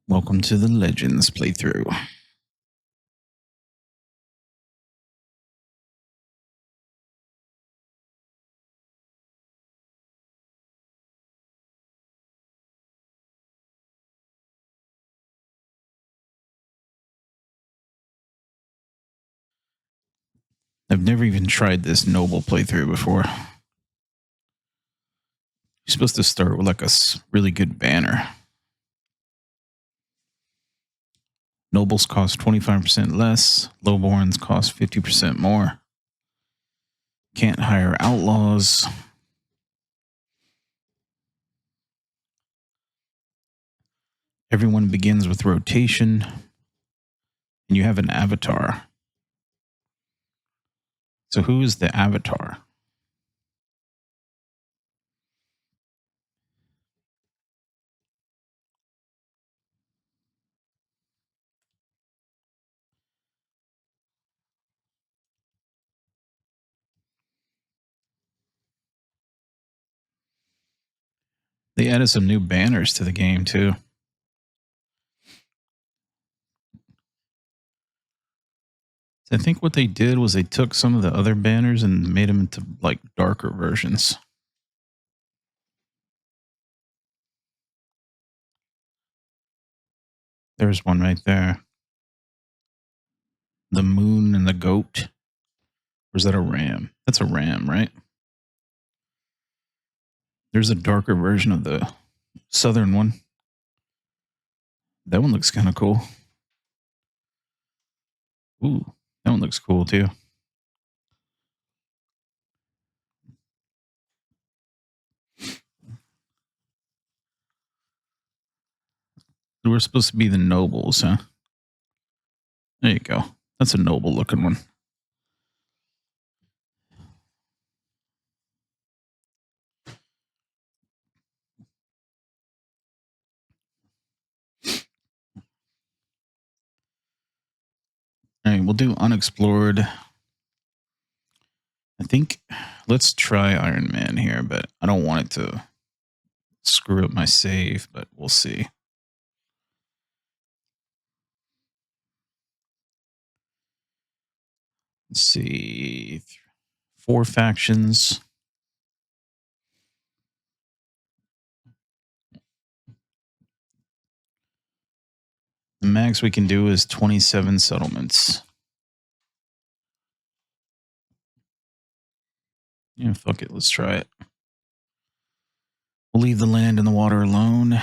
Welcome to the Legends playthrough. I've never even tried this noble playthrough before. You're supposed to start with like a really good banner. Nobles cost 25% less. Lowborns cost 50% more. Can't hire outlaws. Everyone begins with rotation. And you have an avatar. So who is the avatar? They added some new banners to the game too. I think what they did was they took some of the other banners and made them into like darker versions. There's one right there. The moon and the goat. Or is that a ram? That's a ram, right? There's a darker version of the southern one. That one looks kind of cool. Ooh, that one looks cool too. We're supposed to be the nobles, huh? There you go. That's a noble looking one. All right, we'll do unexplored. I think let's try Iron Man here, but I don't want it to screw up my save, but we'll see. Let's see. 4 factions. The max we can do is 27 settlements. Yeah, fuck it. Let's try it. We'll leave the land and the water alone.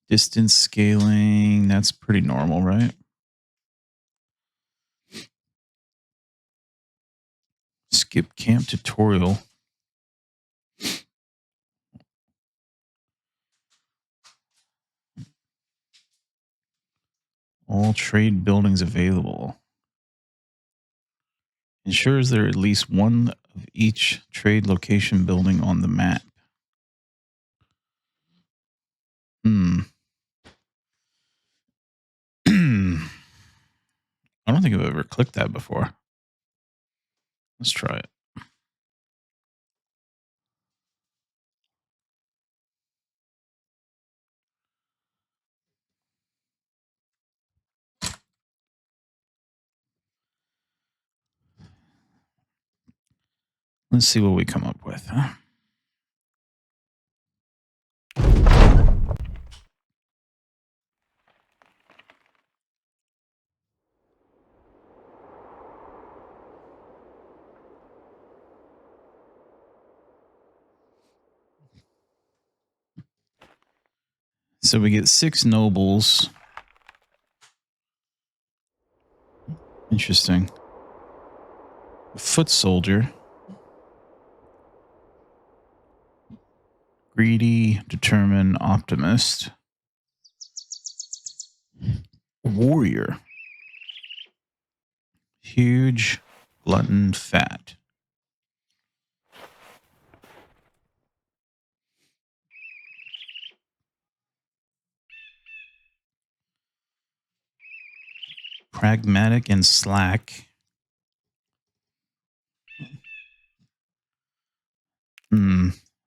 Distance scaling, that's pretty normal, right? Skip camp tutorial. All trade buildings available. Ensures there at least one of each trade location building on the map. I don't think I've ever clicked that before. Let's try it. Let's see what we come up with, huh? So we get 6 nobles. Interesting. Foot soldier. Greedy, determined, optimist. Warrior. Huge, glutton, fat. Pragmatic and slack.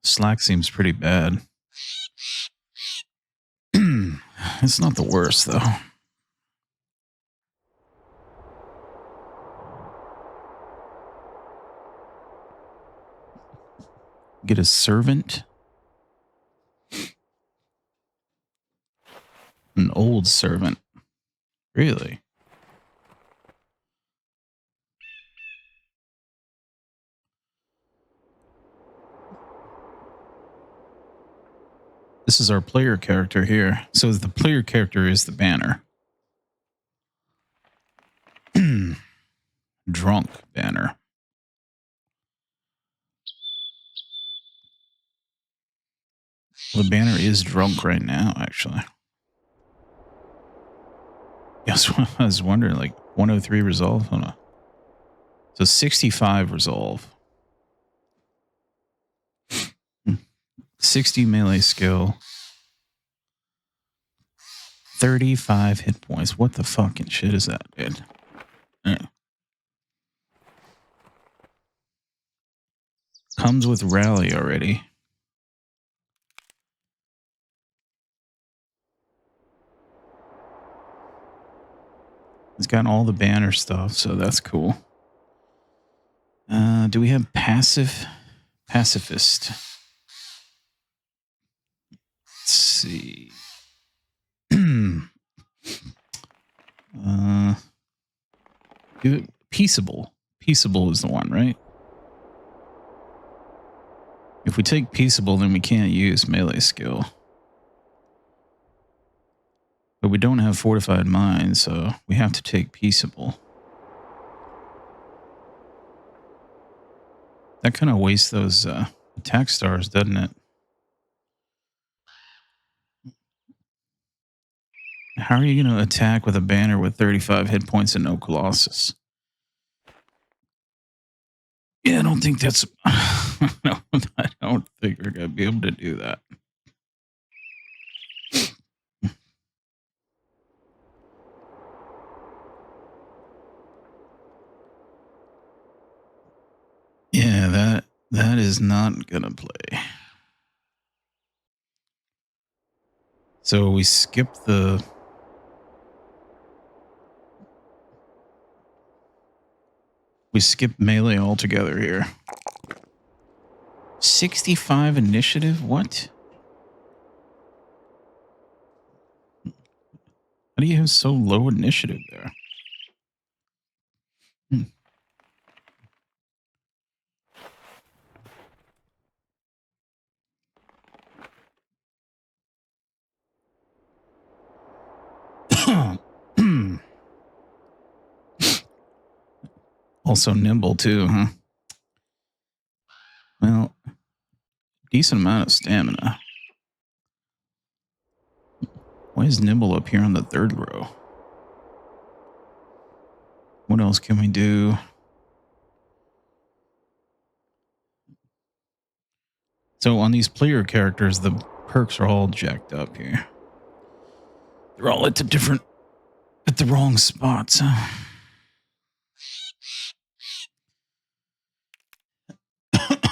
Slack seems pretty bad. It's not the worst, though. Get a servant. An old servant. Really? This is our player character here. So the player character is the banner. Drunk banner. Well, the banner is drunk right now, actually. Yes, I was wondering, like 103 resolve. Hold on. So 65 resolve. 60 melee skill. 35 hit points. What the fucking shit is that, dude? Comes with rally already. It's got all the banner stuff, so that's cool. Do we have pacifist? Let's see. Peaceable. Peaceable is the one, right? If we take peaceable, then we can't use melee skill. But we don't have fortified mind, so we have to take peaceable. That kind of wastes those attack stars, doesn't it? How are you going to attack with a banner with 35 hit points and no Colossus? Yeah, I don't think that's... no, I don't think we're going to be able to do that. Yeah, that is not going to play. So we skip the... We skip melee altogether here. 65 initiative? What? How do you have so low initiative there? Also nimble too, huh? Well, decent amount of stamina. Why is nimble up here on the third row? What else can we do? So on these player characters, the perks are all jacked up here. They're all at the wrong spots.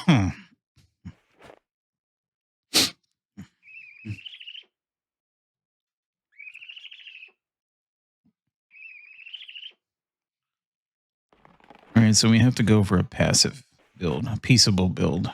All right, so we have to go for a passive build, a peaceable build.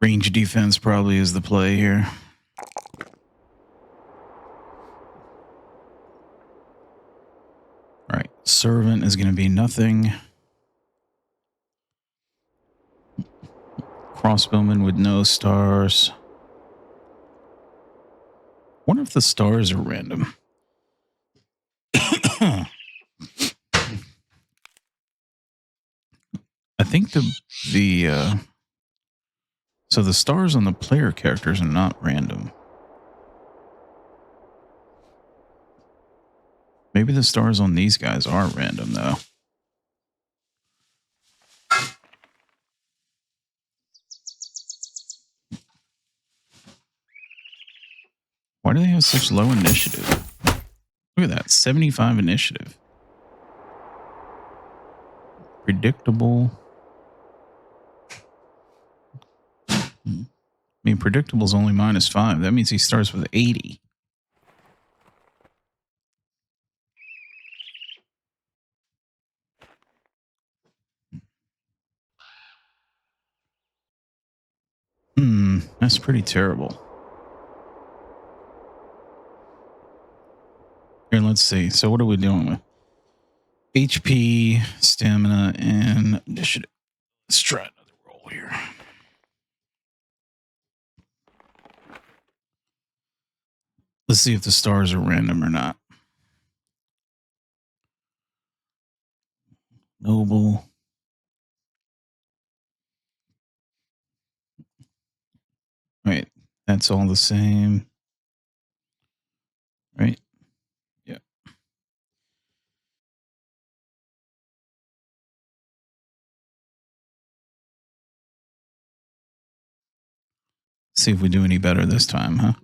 Range defense probably is the play here. All right, servant is going to be nothing. Crossbowman with no stars. Wonder if the stars are random. I think so the stars on the player characters are not random. Maybe the stars on these guys are random, though. Why do they have such low initiative? Look at that, 75 initiative. Predictable. I mean, predictable is only -5. That means he starts with 80. That's pretty terrible. Here, let's see. So what are we doing with? HP, stamina, and initiative. Let's try another roll here. Let's see if the stars are random or not. Noble. Right. That's all the same. Right. Yeah. See if we do any better this time, huh?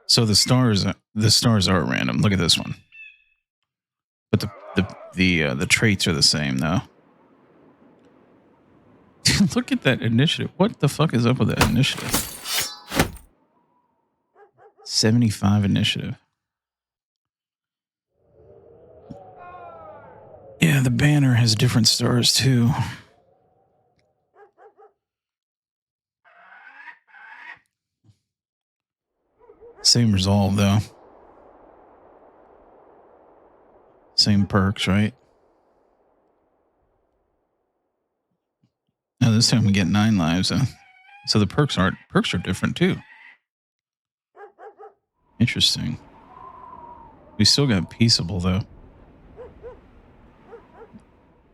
So the stars are random. Look at this one. But the traits are the same though. Look at that initiative. What the fuck is up with that initiative? 75 initiative. Yeah, the banner has different stars too. Same resolve though. Same perks, right? Now this time we get 9 lives. So the perks are different too. Interesting. We still got peaceable though.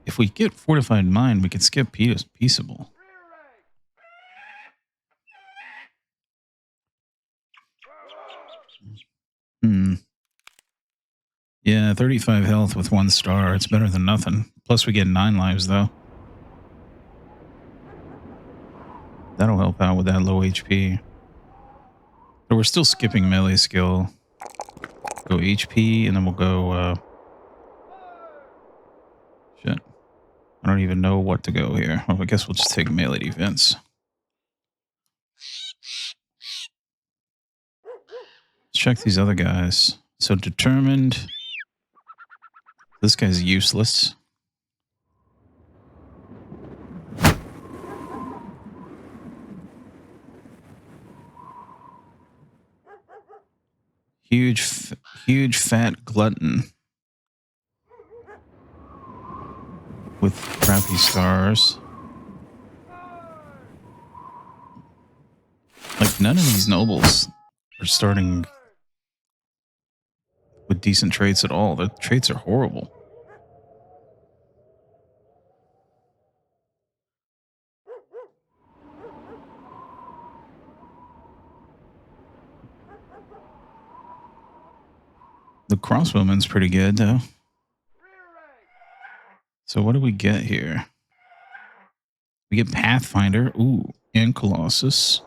If we get fortified mind, we can skip peaceable. Yeah, 35 health with 1 star. It's better than nothing. Plus we get 9 lives though. That'll help out with that low HP. But we're still skipping melee skill. Go HP and then we'll go shit. I don't even know what to go here. Well, I guess we'll just take melee defense. Let's check these other guys. So determined. This guy's useless. Huge fat glutton. With crappy stars. Like none of these nobles are starting with decent traits at all. The traits are horrible. The crossbowman's pretty good though. So what do we get here? We get Pathfinder, ooh, and Colossus.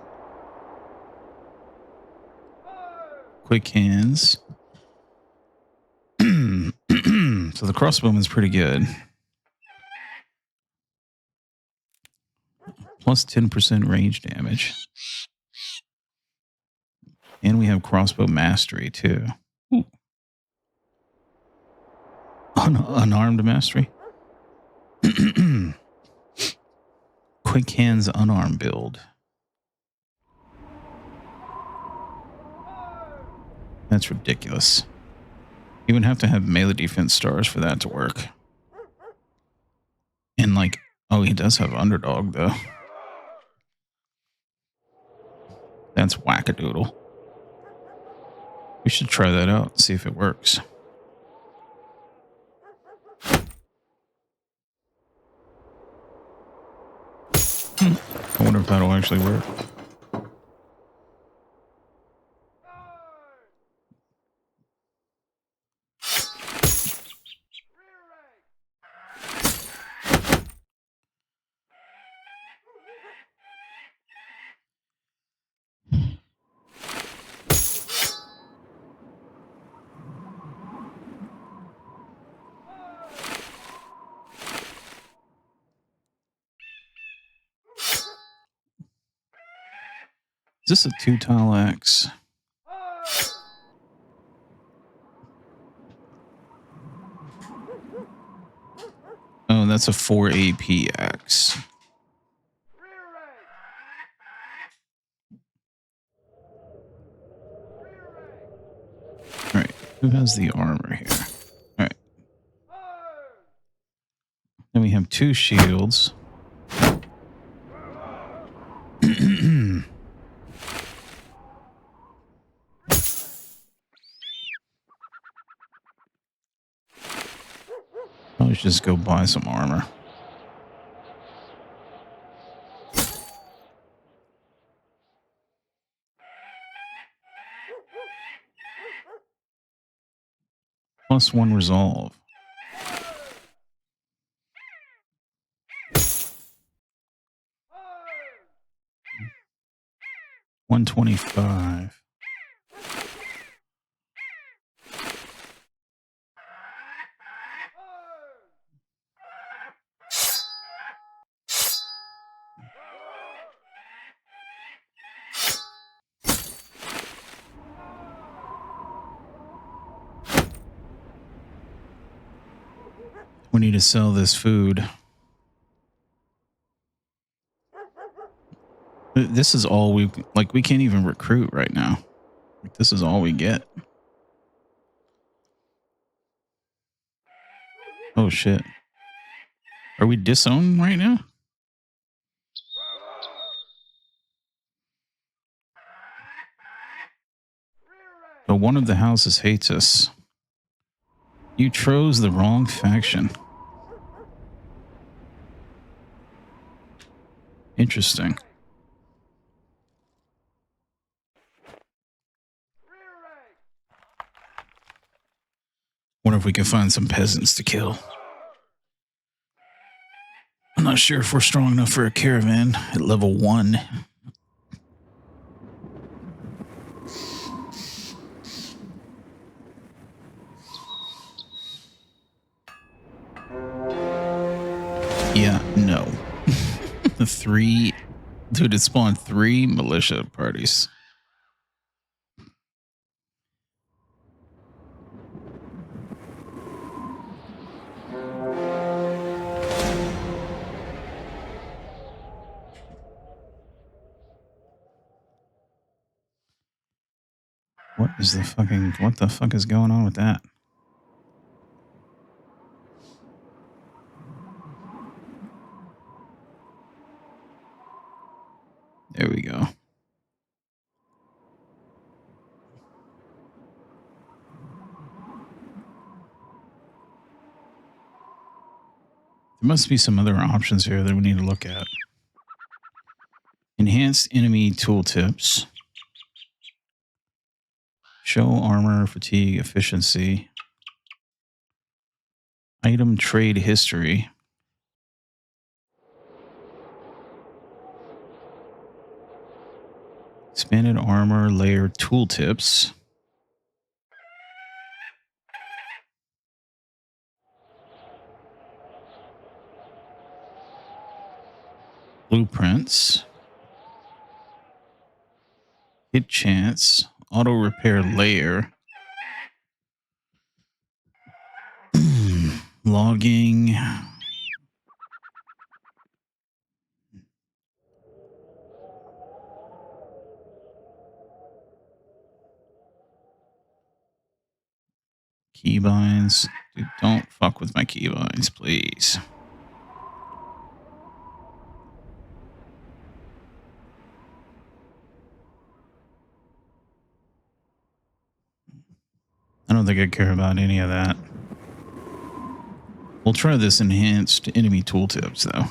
Quick hands. So the crossbowman's pretty good. Plus 10% range damage. And we have crossbow mastery too. Ooh. Unarmed mastery. Quick hands unarmed build. That's ridiculous. You would have to have melee defense stars for that to work. And like, oh, he does have underdog though. That's wackadoodle. We should try that out and see if it works. I wonder if that'll actually work. this a 2-tile axe? Oh, that's a 4 AP axe. All right, who has the armor here? All right. Then we have 2 shields. Probably should just go buy some armor. +1 resolve. 125. We need to sell this food. This is all we like. We can't even recruit right now. Like, this is all we get. Oh shit. Are we disowned right now? But one of the houses hates us. You chose the wrong faction. Interesting. Wonder if we can find some peasants to kill. I'm not sure if we're strong enough for a caravan at level 1. Yeah, no. 3. Dude, it spawned 3 militia parties. What the fuck is going on with that? There we go. There must be some other options here that we need to look at. Enhanced enemy tooltips. Show armor, fatigue, efficiency. Item trade history. Expanded armor layer tooltips. Blueprints. Hit chance. Auto repair layer. Logging. Keybinds. Dude, don't fuck with my keybinds, please. I don't think I care about any of that. We'll try this enhanced enemy tooltips, though.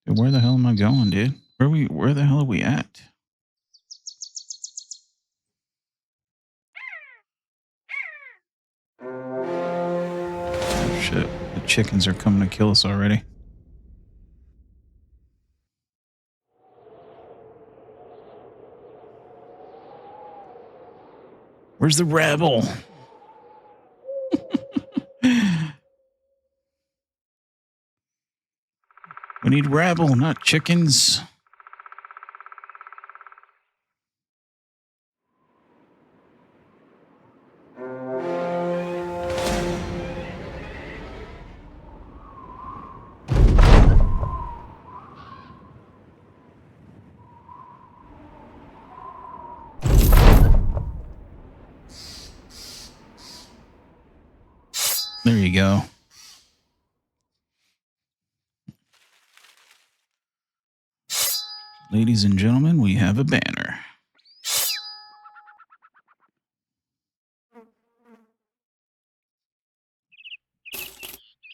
Dude, where the hell am I going, dude? Where the hell are we at? Oh, shit. The chickens are coming to kill us already. Where's the rebel? We need rabble, not chickens. There you go. Ladies and gentlemen, we have a banner.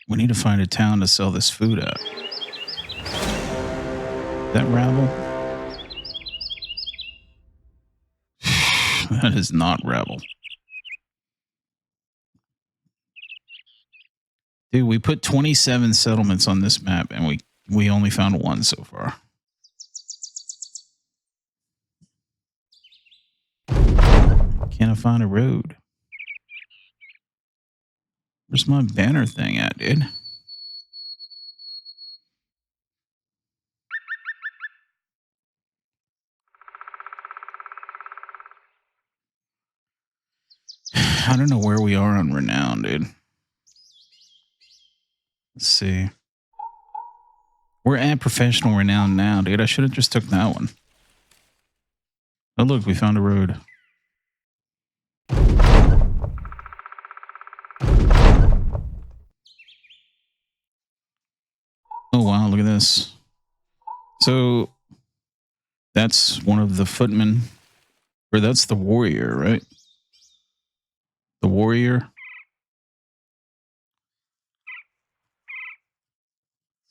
We need to find a town to sell this food at. That rabble? That is not rabble. Dude, we put 27 settlements on this map and we only found one so far. Can't I find a road? Where's my banner thing at, dude? I don't know where we are on renown, dude. Let's see. We're at professional renown now, dude. I should have just took that one. Oh, look, we found a road. Oh, wow, look at this. So that's one of the footmen, or that's the warrior, right? The warrior.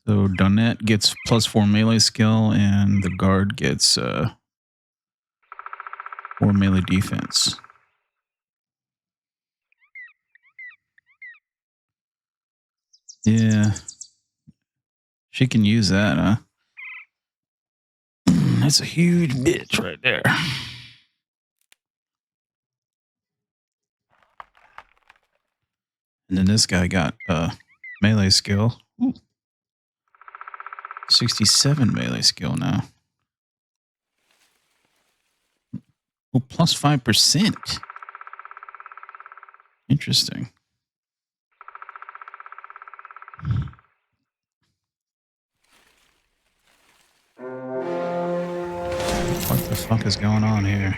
So Donette gets +4 melee skill, and the guard gets 4 melee defense. Yeah. She can use that, huh? That's a huge bitch right there. And then this guy got melee skill. Ooh. 67 melee skill now. Well, +5%. Interesting. What the fuck is going on here?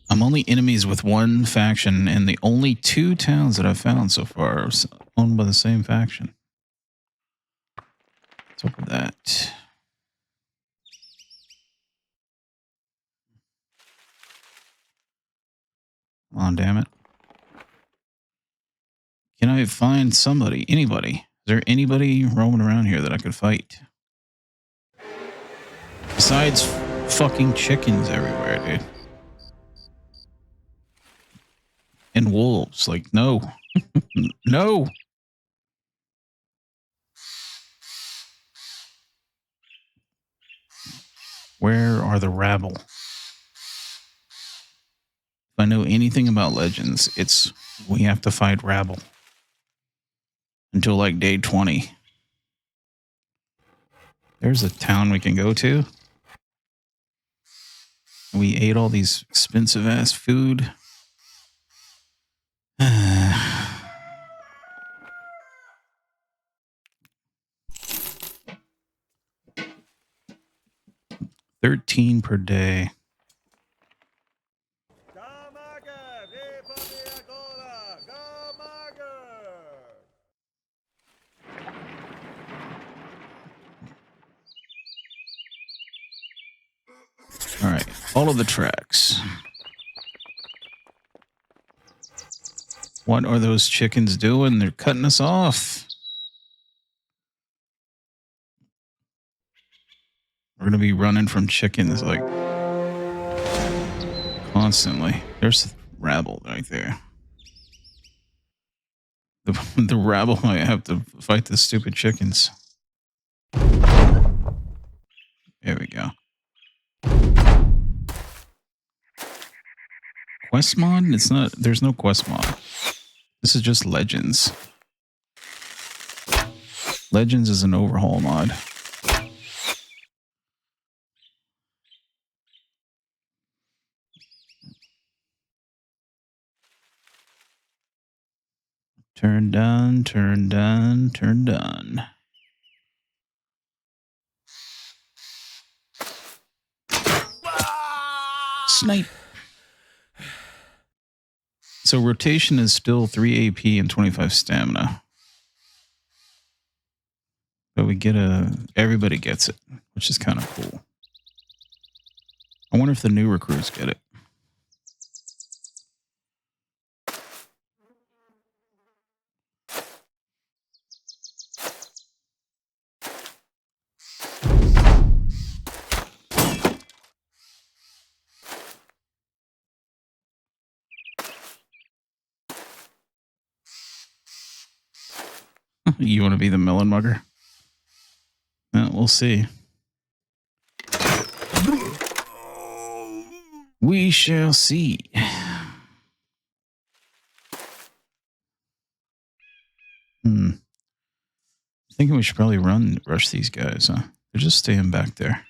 I'm only enemies with one faction, and the only 2 towns that I've found so far are owned by the same faction. What's up with that? Come on, damn it. Can I find somebody? Anybody? Is there anybody roaming around here that I could fight? Besides fucking chickens everywhere, dude. And wolves. Like, no. No. Where are the rabble? If I know anything about Legends, it's we have to fight rabble. Until like day 20. There's a town we can go to. We ate all these expensive ass food. 13 per day. All right, follow the tracks. What are those chickens doing? They're cutting us off. We're going to be running from chickens like constantly. There's rabble right there. The rabble might have to fight the stupid chickens. There we go. Quest mod? It's not. There's no quest mod. This is just Legends. Legends is an overhaul mod. Turn done, turn done, turn done. Snipe. So rotation is still 3 AP and 25 stamina. But we get everybody gets it, which is kind of cool. I wonder if the new recruits get it. You want to be the melon mugger? Well, we'll see. We shall see. Thinking we should probably rush these guys, huh? They're just staying back there.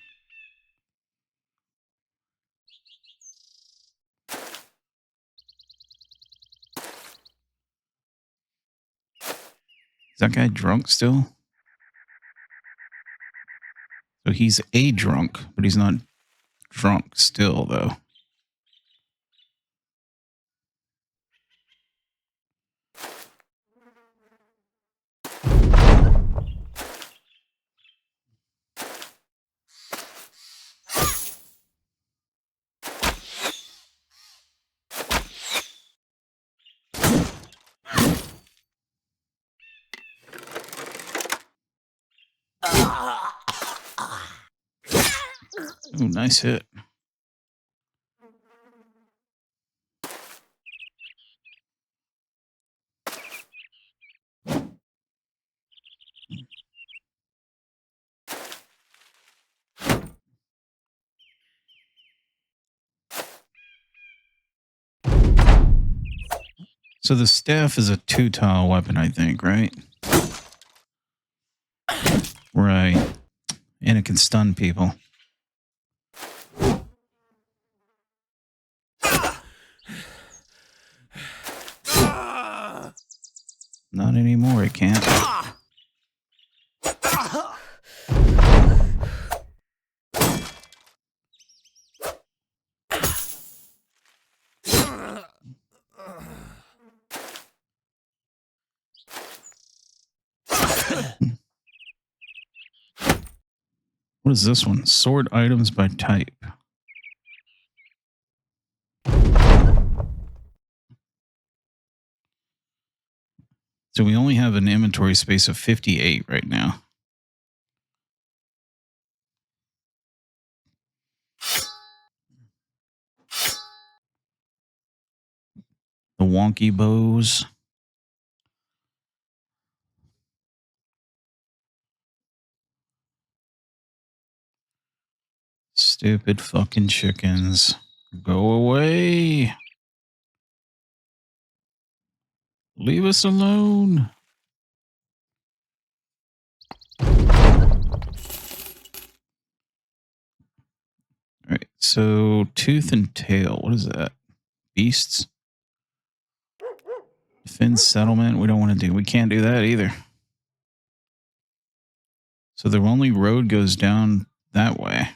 Is that guy drunk still? So he's a drunk, but he's not drunk still, though. Oh, nice hit. So the staff is a 2-tile weapon, I think, right? Right. And it can stun people. Not anymore, it can't. What is this one? Sort items by type. So we only have an inventory space of 58 right now. The wonky bows. Stupid fucking chickens. Go away. Leave us alone. All right, so tooth and tail. What is that? Beasts? Defend settlement. We don't want to do. We can't do that either. So the only road goes down that way.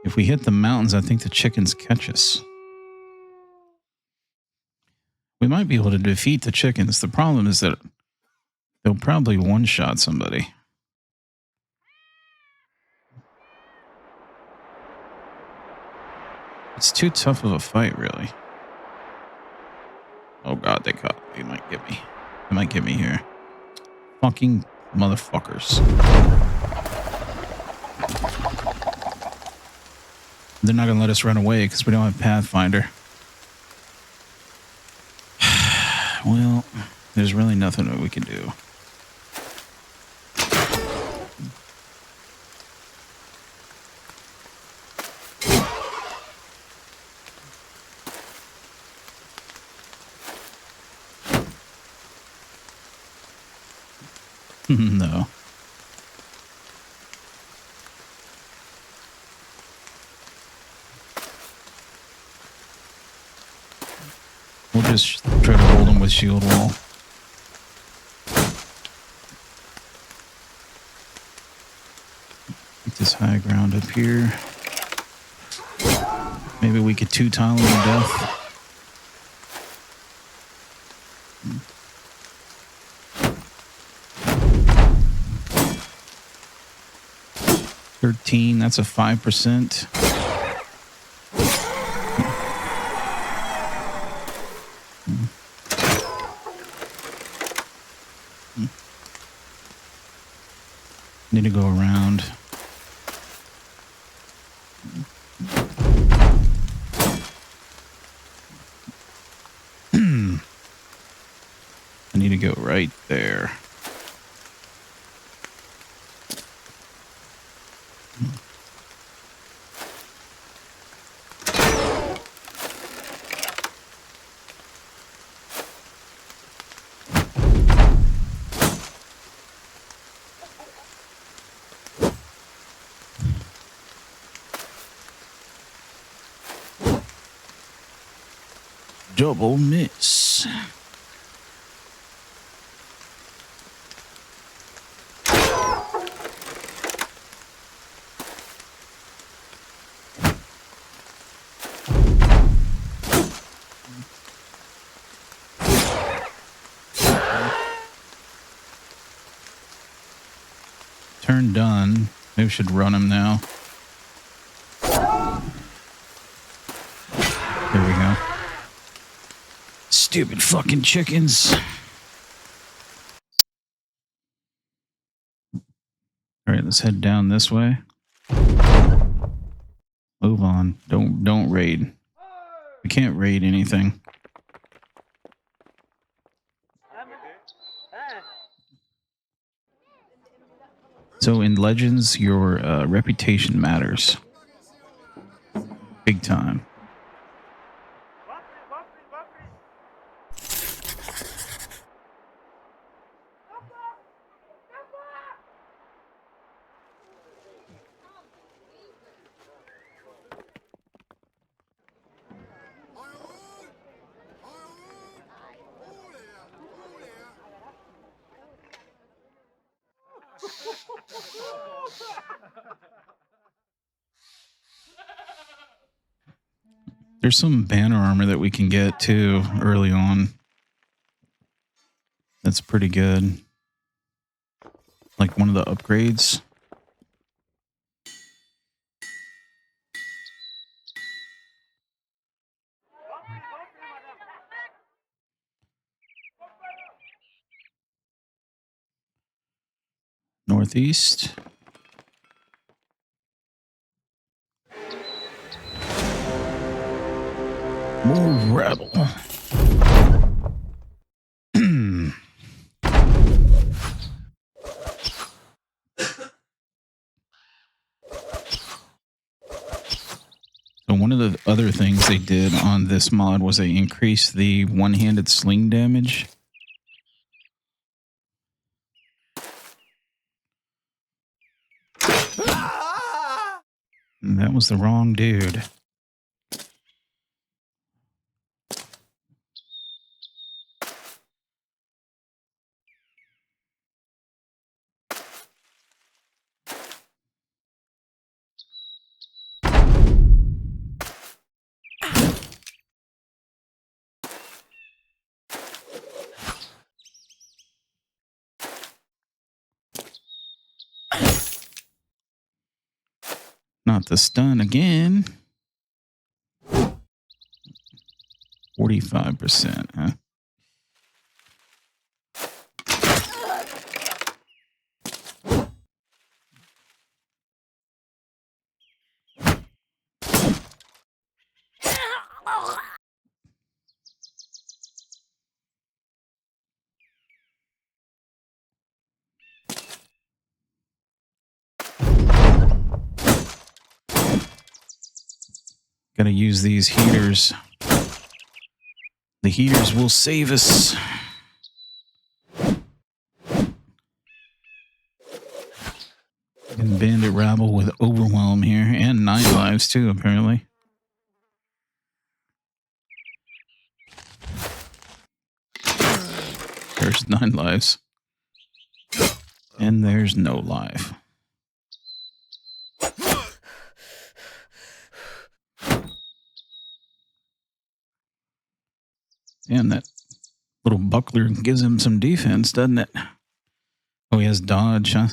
If we hit the mountains, I think the chickens catch us. We might be able to defeat the chickens. The problem is that they'll probably one-shot somebody. It's too tough of a fight, really. Oh god, they might get me. They might get me here. Fucking motherfuckers. They're not gonna let us run away because we don't have Pathfinder. Well, there's really nothing that we can do. No. We'll just try to hold them with shield wall. Get this high ground up here. Maybe we could two-tile him to death. $13, that's a 5%. Need to go around. I need to go right there. Double miss. Turn done. Maybe we should run him now. There we go. Stupid fucking chickens. All right, let's head down this way. Move on. Don't raid. We can't raid anything. So in Legends, your reputation matters. Big time. There's some banner armor that we can get too early on. That's pretty good. Like one of the upgrades. Northeast. More rebel. So one of the other things they did on this mod was they increased the one-handed sling damage. And that was the wrong dude. Not the stun again. 45%, huh? Gotta use these heaters. The heaters will save us. rabble with overwhelm here and 9 lives too, apparently. There's 9 lives. And there's no life. And that little buckler gives him some defense, doesn't it? Oh, he has dodge, huh?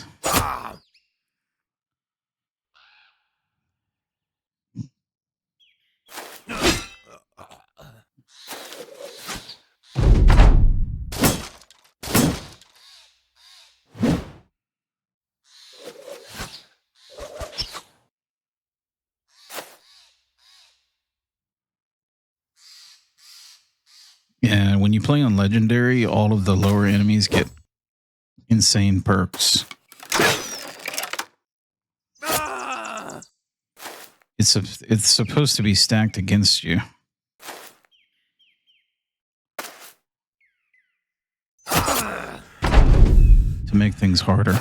Yeah, when you play on Legendary, all of the lower enemies get insane perks. It's supposed to be stacked against you. To make things harder.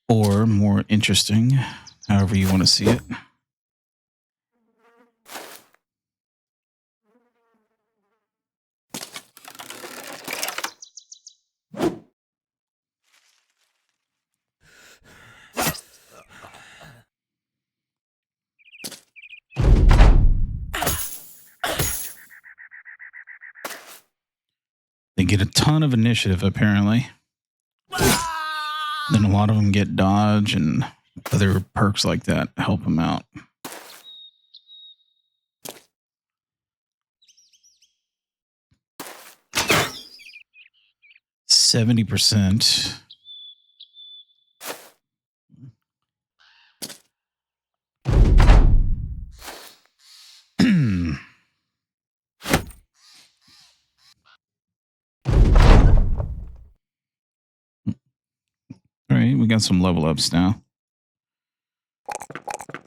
Or more interesting, however you want to see it. They get a ton of initiative, apparently. Then a lot of them get dodge and other perks like that help them out. %. All right, we got some level ups now.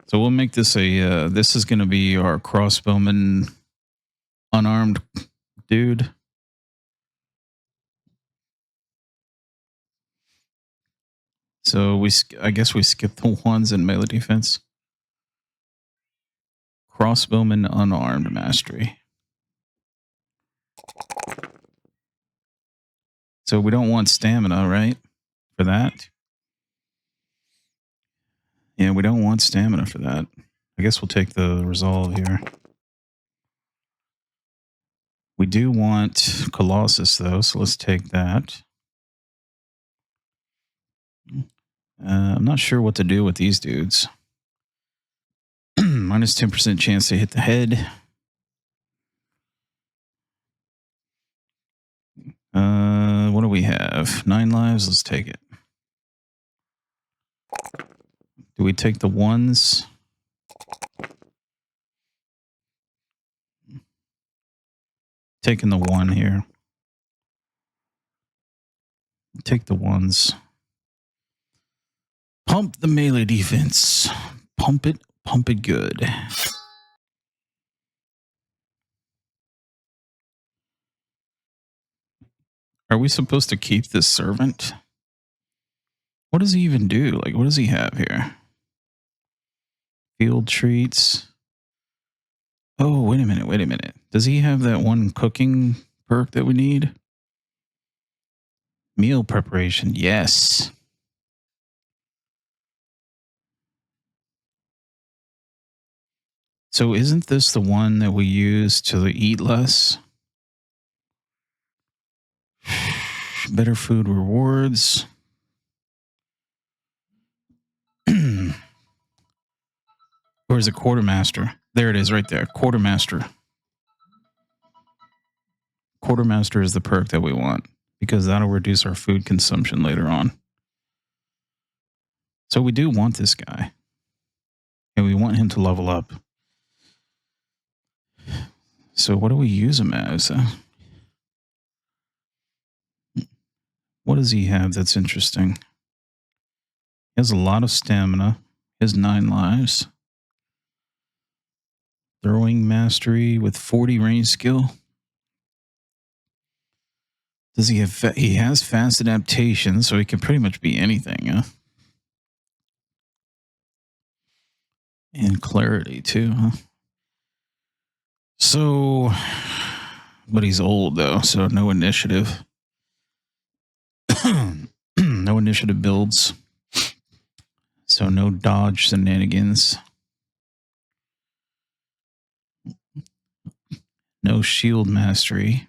So we'll make this a, this is going to be our crossbowman unarmed dude. So I guess we skip the ones in melee defense. Crossbowman unarmed mastery. So we don't want stamina, right? For that? Yeah, we don't want stamina for that. I guess we'll take the resolve here. We do want Colossus, though, so let's take that. I'm not sure what to do with these dudes. Minus 10% chance to hit the head. What do we have? 9 lives. Let's take it. Do we take the ones? Taking the 1 here. Take the ones. Pump the melee defense. Pump it good. Are we supposed to keep this servant? What does he even do? Like, what does he have here? Field treats. Oh, wait a minute. Does he have that one cooking perk that we need? Meal preparation, yes. So isn't this the one that we use to eat less? Better food rewards. Or is it quartermaster? There it is right there. Quartermaster. Quartermaster is the perk that we want because that'll reduce our food consumption later on. So we do want this guy. And we want him to level up. So what do we use him as? What does he have that's interesting? He has a lot of stamina. He has 9 lives. Throwing mastery with 40 range skill. Does he have? He has fast adaptation, so he can pretty much be anything. Huh? And clarity too. Huh? So, but he's old though, so no initiative. No initiative builds. So no dodge shenanigans. No shield mastery.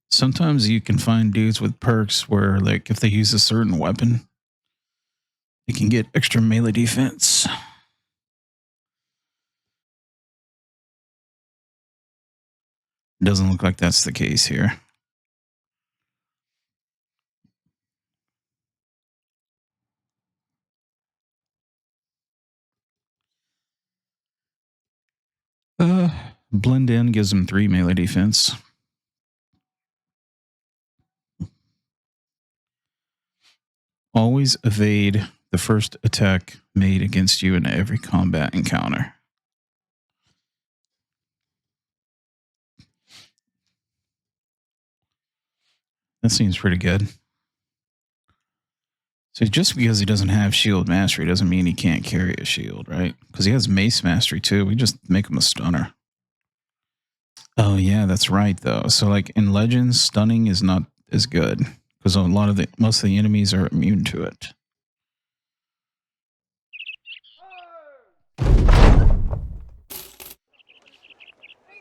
Sometimes you can find dudes with perks where, like, if they use a certain weapon, they can get extra melee defense. Doesn't look like that's the case here. Blend in gives him 3 melee defense. Always evade the first attack made against you in every combat encounter. That seems pretty good. So just because he doesn't have shield mastery doesn't mean he can't carry a shield, right? Because he has mace mastery too. We just make him a stunner. Oh yeah, that's right though. So like in Legends, stunning is not as good because most of the enemies are immune to it.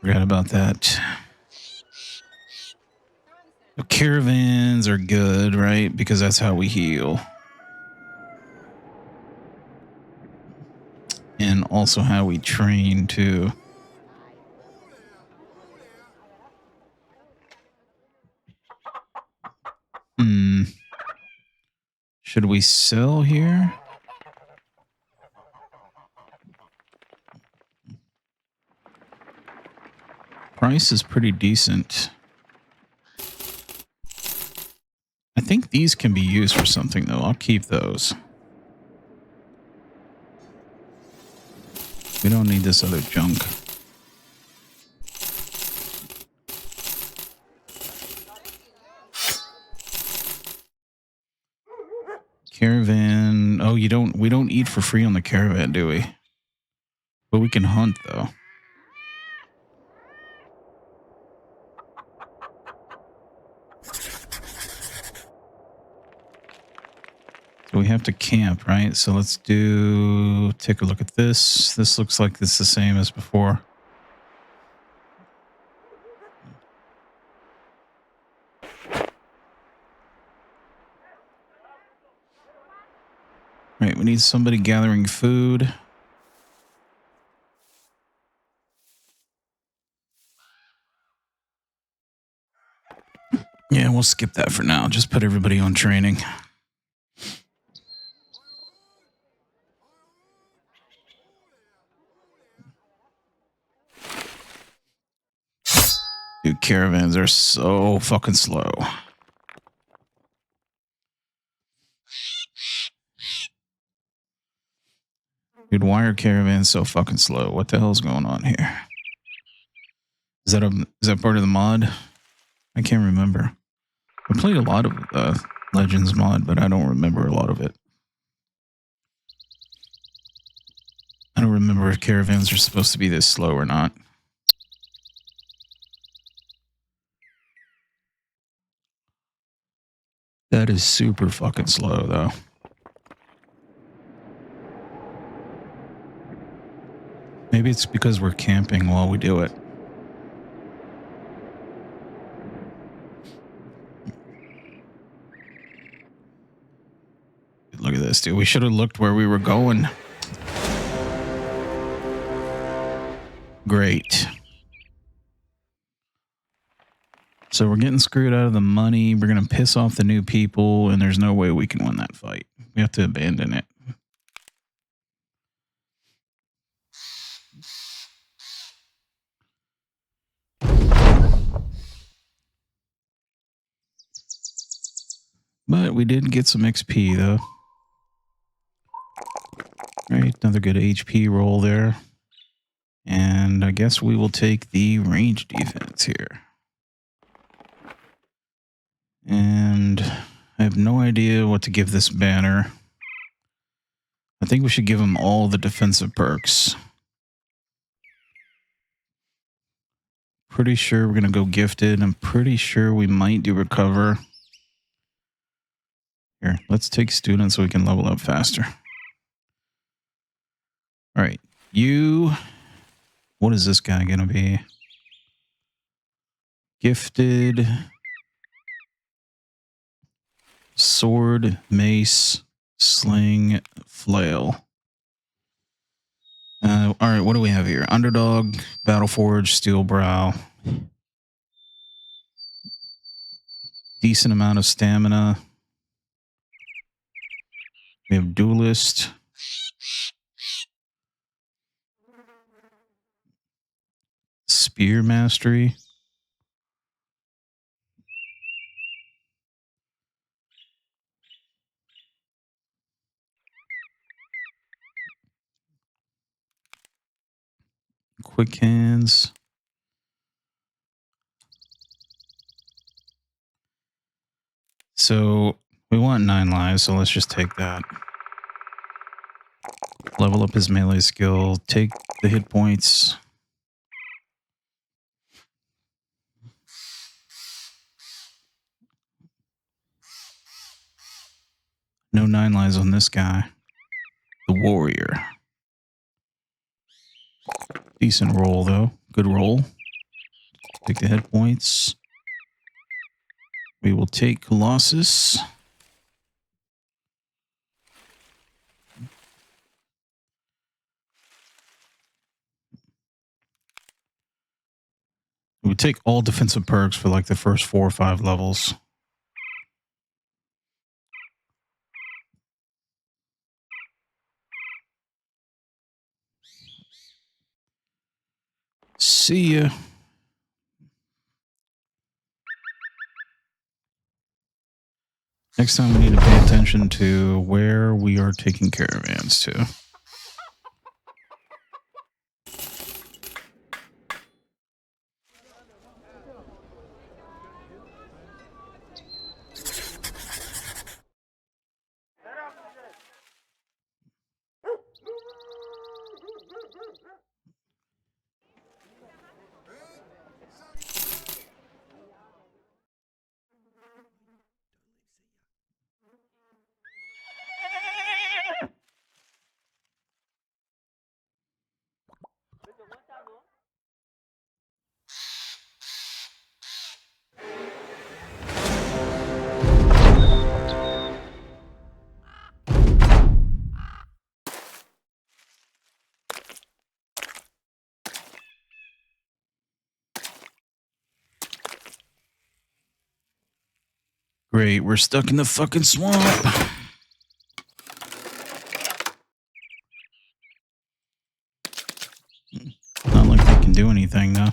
Forgot about that. The caravans are good, right? Because that's how we heal. And also how we train too. Should we sell here? Price is pretty decent. I think these can be used for something though. I'll keep those. We don't need this other junk. Caravan. Oh, we don't eat for free on the caravan, do we? But we can hunt though. So we have to camp, right? So let's take a look at this. This looks like it's the same as before. Right, we need somebody gathering food. Yeah, we'll skip that for now. Just put everybody on training. Dude, caravans are so fucking slow. Dude, why are caravans so fucking slow? What the hell's going on here? Is that part of the mod? I can't remember. I played a lot of Legends mod, but I don't remember a lot of it. I don't remember if caravans are supposed to be this slow or not. That is super fucking slow, though. Maybe it's because we're camping while we do it. Look at this, dude. We should have looked where we were going. Great. So we're getting screwed out of the money. We're going to piss off the new people, and there's no way we can win that fight. We have to abandon it. But we did get some XP, though. All right, another good HP roll there. And I guess we will take the range defense here. And I have no idea what to give this banner. I think we should give him all the defensive perks. Pretty sure we're going to go gifted. I'm pretty sure we might do recover. Here, let's take student so we can level up faster. All right, you... What is this guy going to be? Gifted... Sword, mace, sling, flail. All right, what do we have here? Underdog, Battleforge, Steel Brow. Decent amount of stamina. We have Duelist. Spear Mastery. Quick Hands. So we want 9 lives, so let's just take that. Level up his melee skill. Take the hit points. No 9 lives on this guy. The Warrior. Decent roll, though. Good roll. Take the hit points. We will take Colossus. We would take all defensive perks for like the first 4 or 5 levels. See ya. Next time we need to pay attention to where we are taking caravans to. Great, we're stuck in the fucking swamp. Not like they can do anything, though.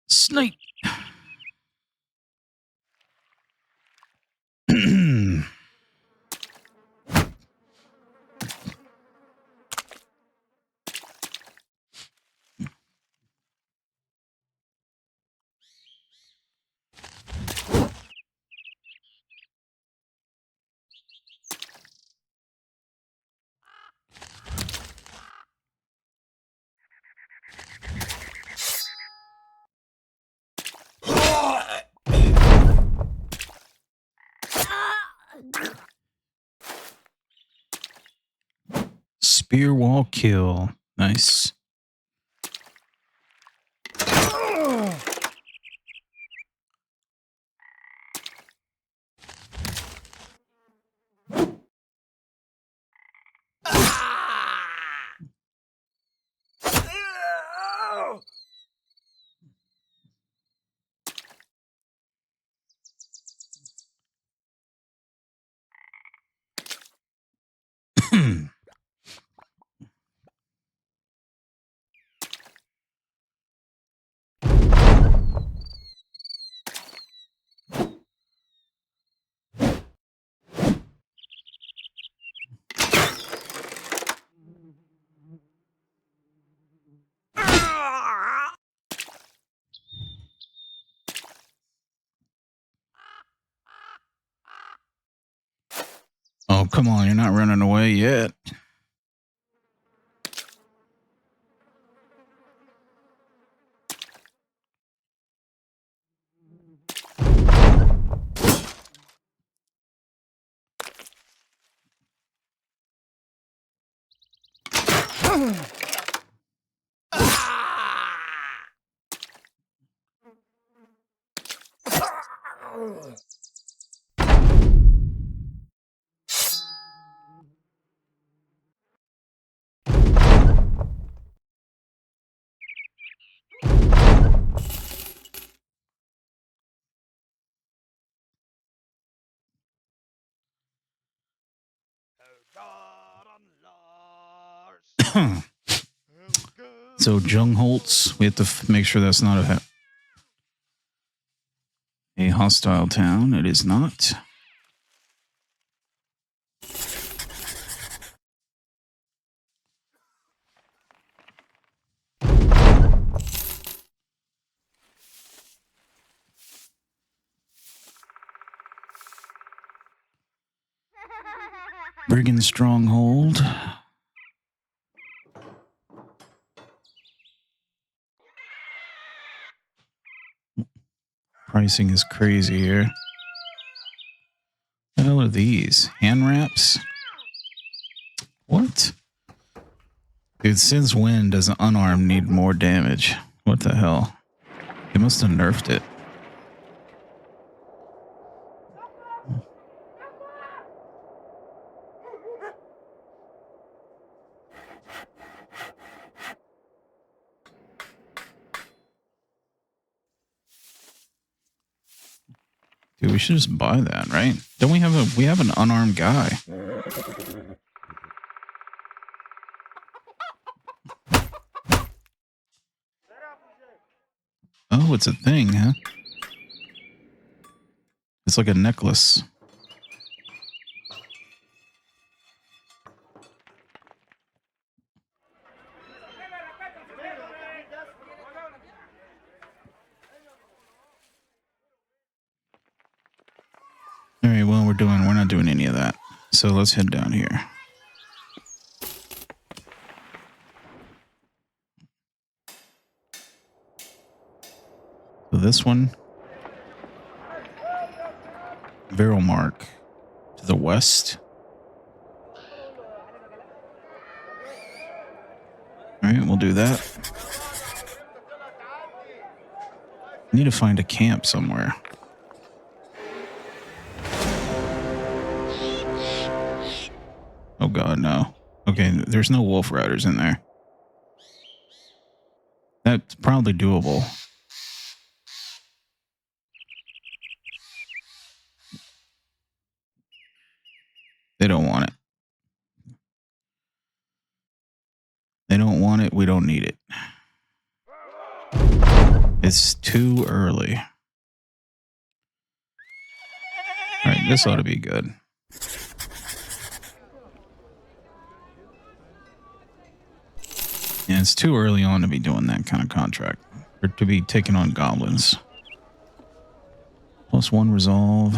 Snake. Spear wall kill. Nice. come on, you're not running away yet. So Jung Holtz, we have to make sure that's not a hostile town. It is not. Brigand stronghold. Pricing is crazy here. What the hell are these? Hand wraps? What? Dude, since when does an unarmed need more damage? What the hell? They must have nerfed it. Dude, we should just buy that, right? Don't we have an unarmed guy? Oh, it's a thing, huh? It's like a necklace. All right, well, we're not doing any of that. So let's head down here. So this one, barrel mark to the west. All right, we'll do that. Need to find a camp somewhere. Oh God, no. Okay, there's no wolf riders in there. That's probably doable. They don't want it. They don't want it. We don't need it. It's too early. All right, this ought to be good. Yeah, it's too early on to be doing that kind of contract. Or to be taking on goblins. +1 resolve.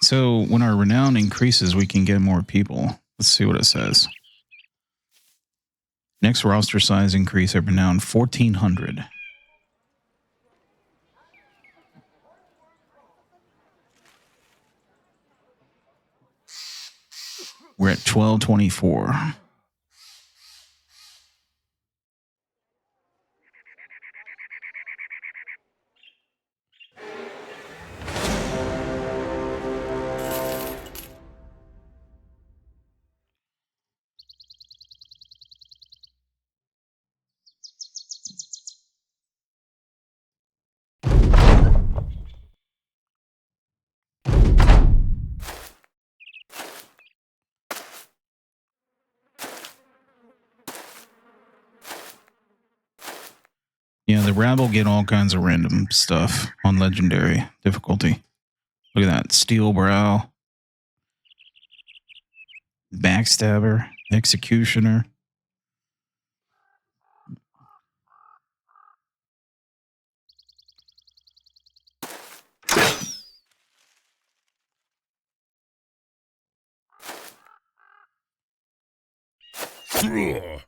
So when our renown increases, we can get more people. Let's see what it says. Next roster size increase at renown 1,400. We're at 1224. Yeah, the rabble get all kinds of random stuff on legendary difficulty. Look at that. Steel brow. Backstabber. Executioner. But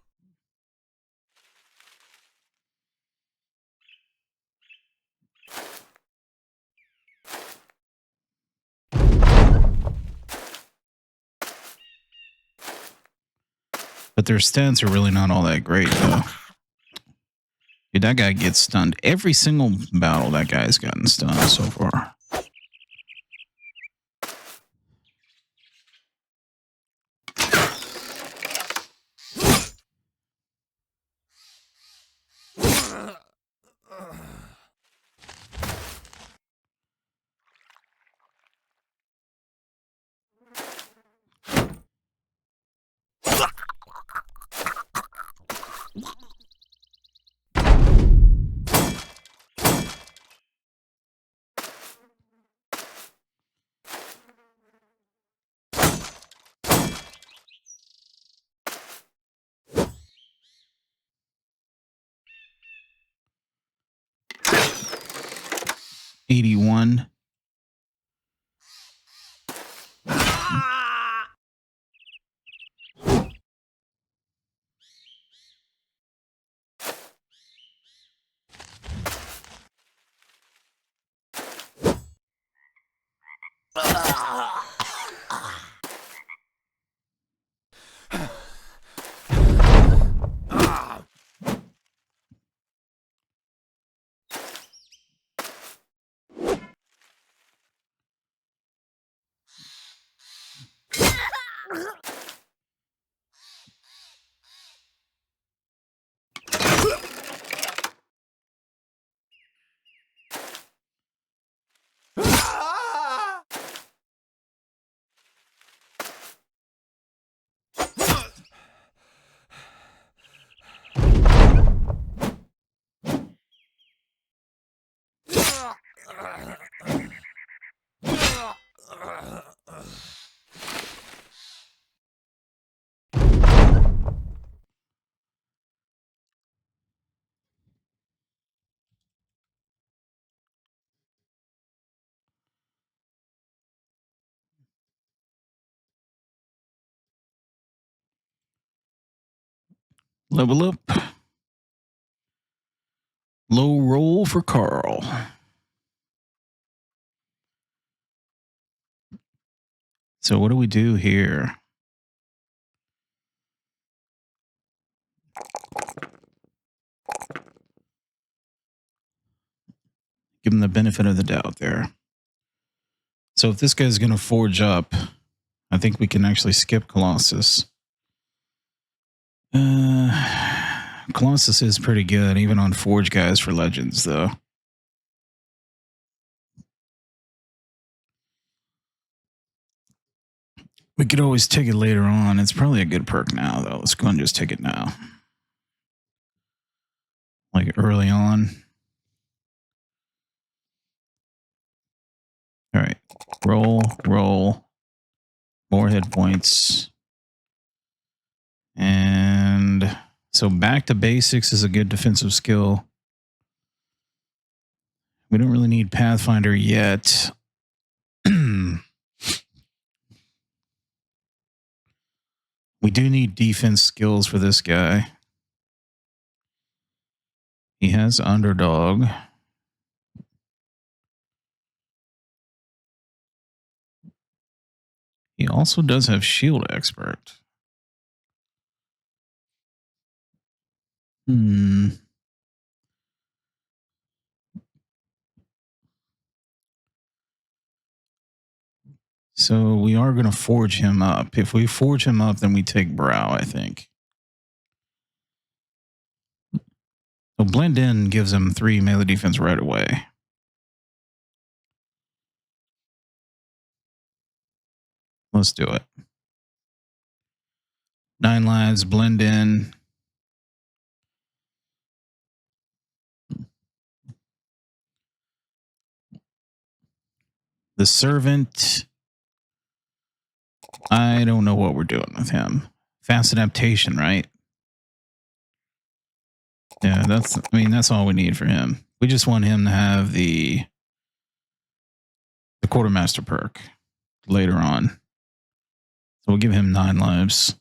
their stats are really not all that great, though. Dude, that guy gets stunned. Every single battle that guy's gotten stunned so far. $81. Level up. Low roll for Carl. So what do we do here? Give him the benefit of the doubt there. So if this guy's going to forge up, I think we can actually skip Colossus. Colossus is pretty good, even on forge guys for legends, though. We could always take it later on. It's probably a good perk now, though. Let's go and just take it now. Like early on. All right. Roll, roll. More hit points. And so back to basics is a good defensive skill. We don't really need Pathfinder yet. We do need defense skills for this guy. He has underdog. He also does have shield expert. So we are going to forge him up. If we forge him up, then we take Brow, I think. So blend in gives him 3 melee defense right away. Let's do it. 9 lives, blend in. The servant. I don't know what we're doing with him. Fast adaptation, right? Yeah, that's all we need for him. We just want him to have the quartermaster perk later on. So we'll give him 9 lives.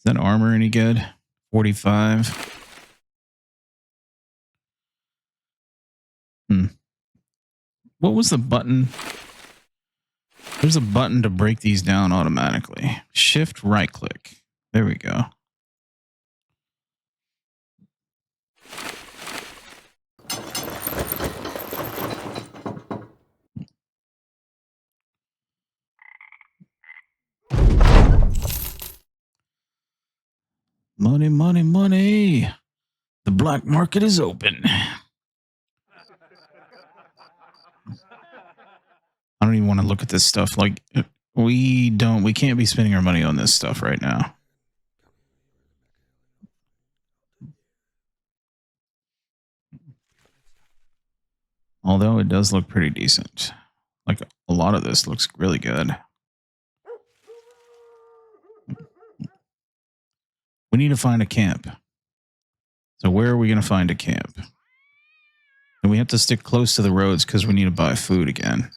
that armor any good? 45. What was the button? There's a button to break these down automatically. Shift right click. There we go. Money, money, money. The black market is open. I don't even want to look at this stuff. Like, we can't be spending our money on this stuff right now. Although it does look pretty decent. Like, a lot of this looks really good. We need to find a camp. So where are we going to find a camp? And we have to stick close to the roads because we need to buy food again.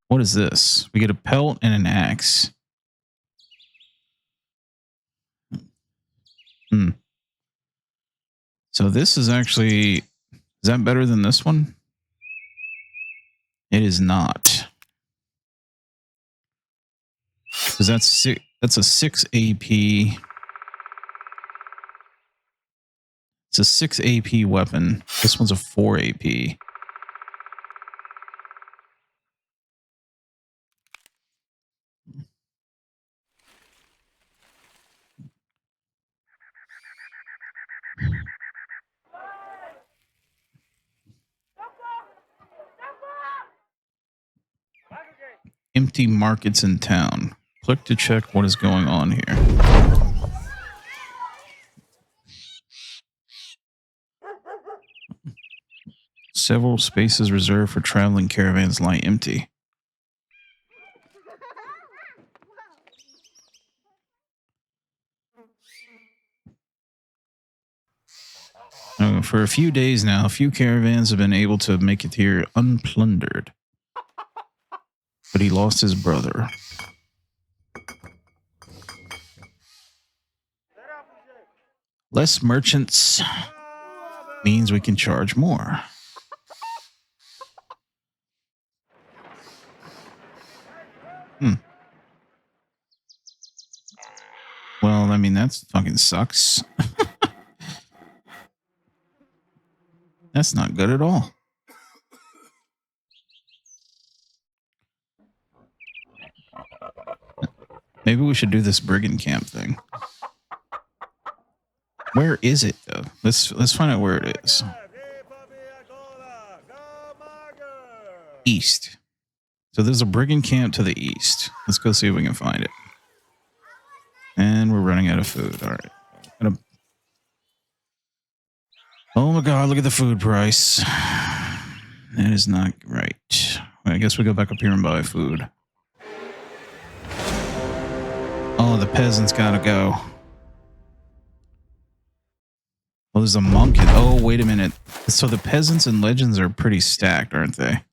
What is this? We get a pelt and an axe. So this is actually... Is that better than this one? It is not. Because that's a 6 AP. It's a 6 AP weapon. This one's a 4 AP. Empty markets in town. Click to check what is going on here. Several spaces reserved for traveling caravans lie empty. For a few days now, a few caravans have been able to make it here unplundered. But he lost his brother. Less merchants means we can charge more. Well, I mean, that fucking sucks. That's not good at all. Maybe we should do this brigand camp thing. Where is it, though? Let's find out where it is. East. So there's a brigand camp to the east. Let's go see if we can find it. And we're running out of food. All right. Oh my god, look at the food price. That is not right. I guess we go back up here and buy food. Oh, the peasants gotta go. Oh, there's a monk. Oh, wait a minute. So the peasants and legends are pretty stacked, aren't they?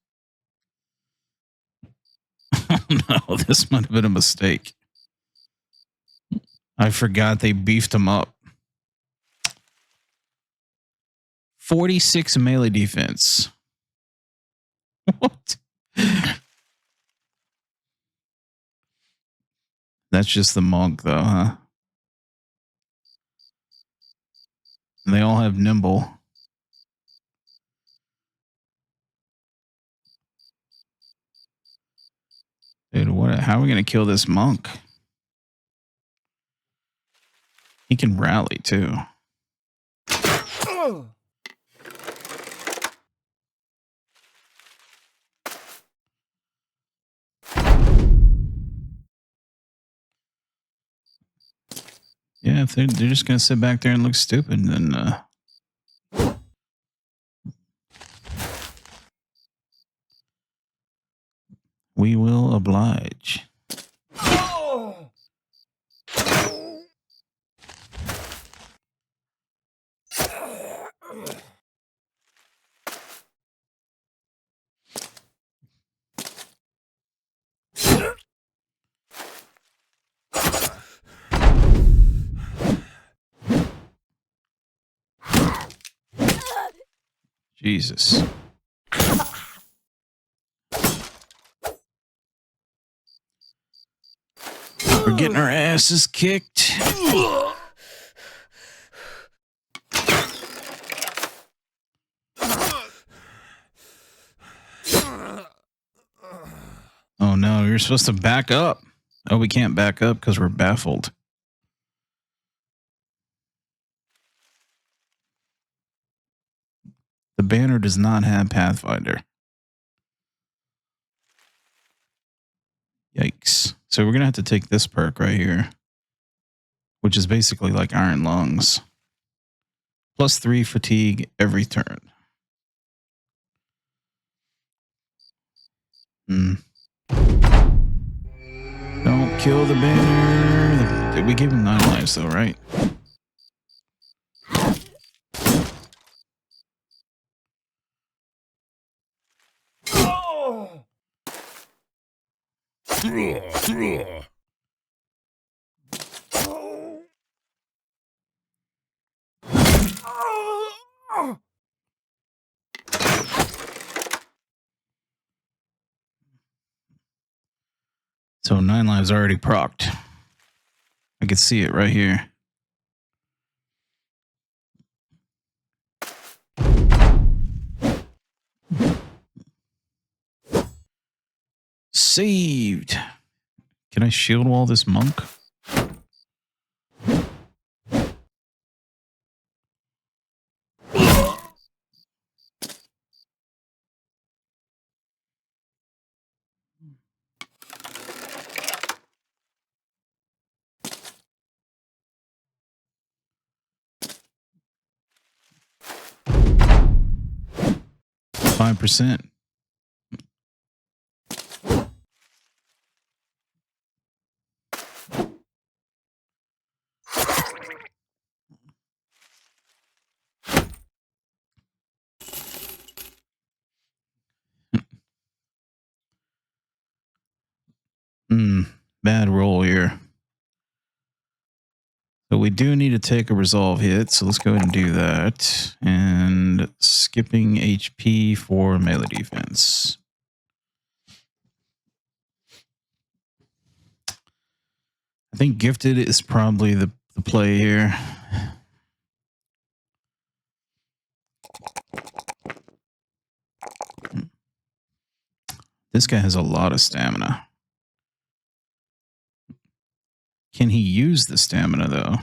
Oh no, this might have been a mistake. I forgot they beefed them up. 46 melee defense. What? That's just the monk, though, huh? And they all have nimble. Dude, what? How are we going to kill this monk? He can rally, too. Yeah, if they're just going to sit back there and look stupid, then... we will oblige. Jesus. We're getting our asses kicked. Oh no, you're supposed to back up. Oh, we can't back up because we're baffled. The banner does not have Pathfinder. Yikes. So we're going to have to take this perk right here, which is basically like Iron Lungs. +3 fatigue every turn. Don't kill the banner. We gave him 9 lives though, right? So 9 lives already procced. I can see it right here. Saved. Can I shield wall this monk? %. Bad roll here. So we do need to take a resolve hit, so let's go ahead and do that. And skipping HP for melee defense. I think gifted is probably the play here. This guy has a lot of stamina. Can he use the stamina though?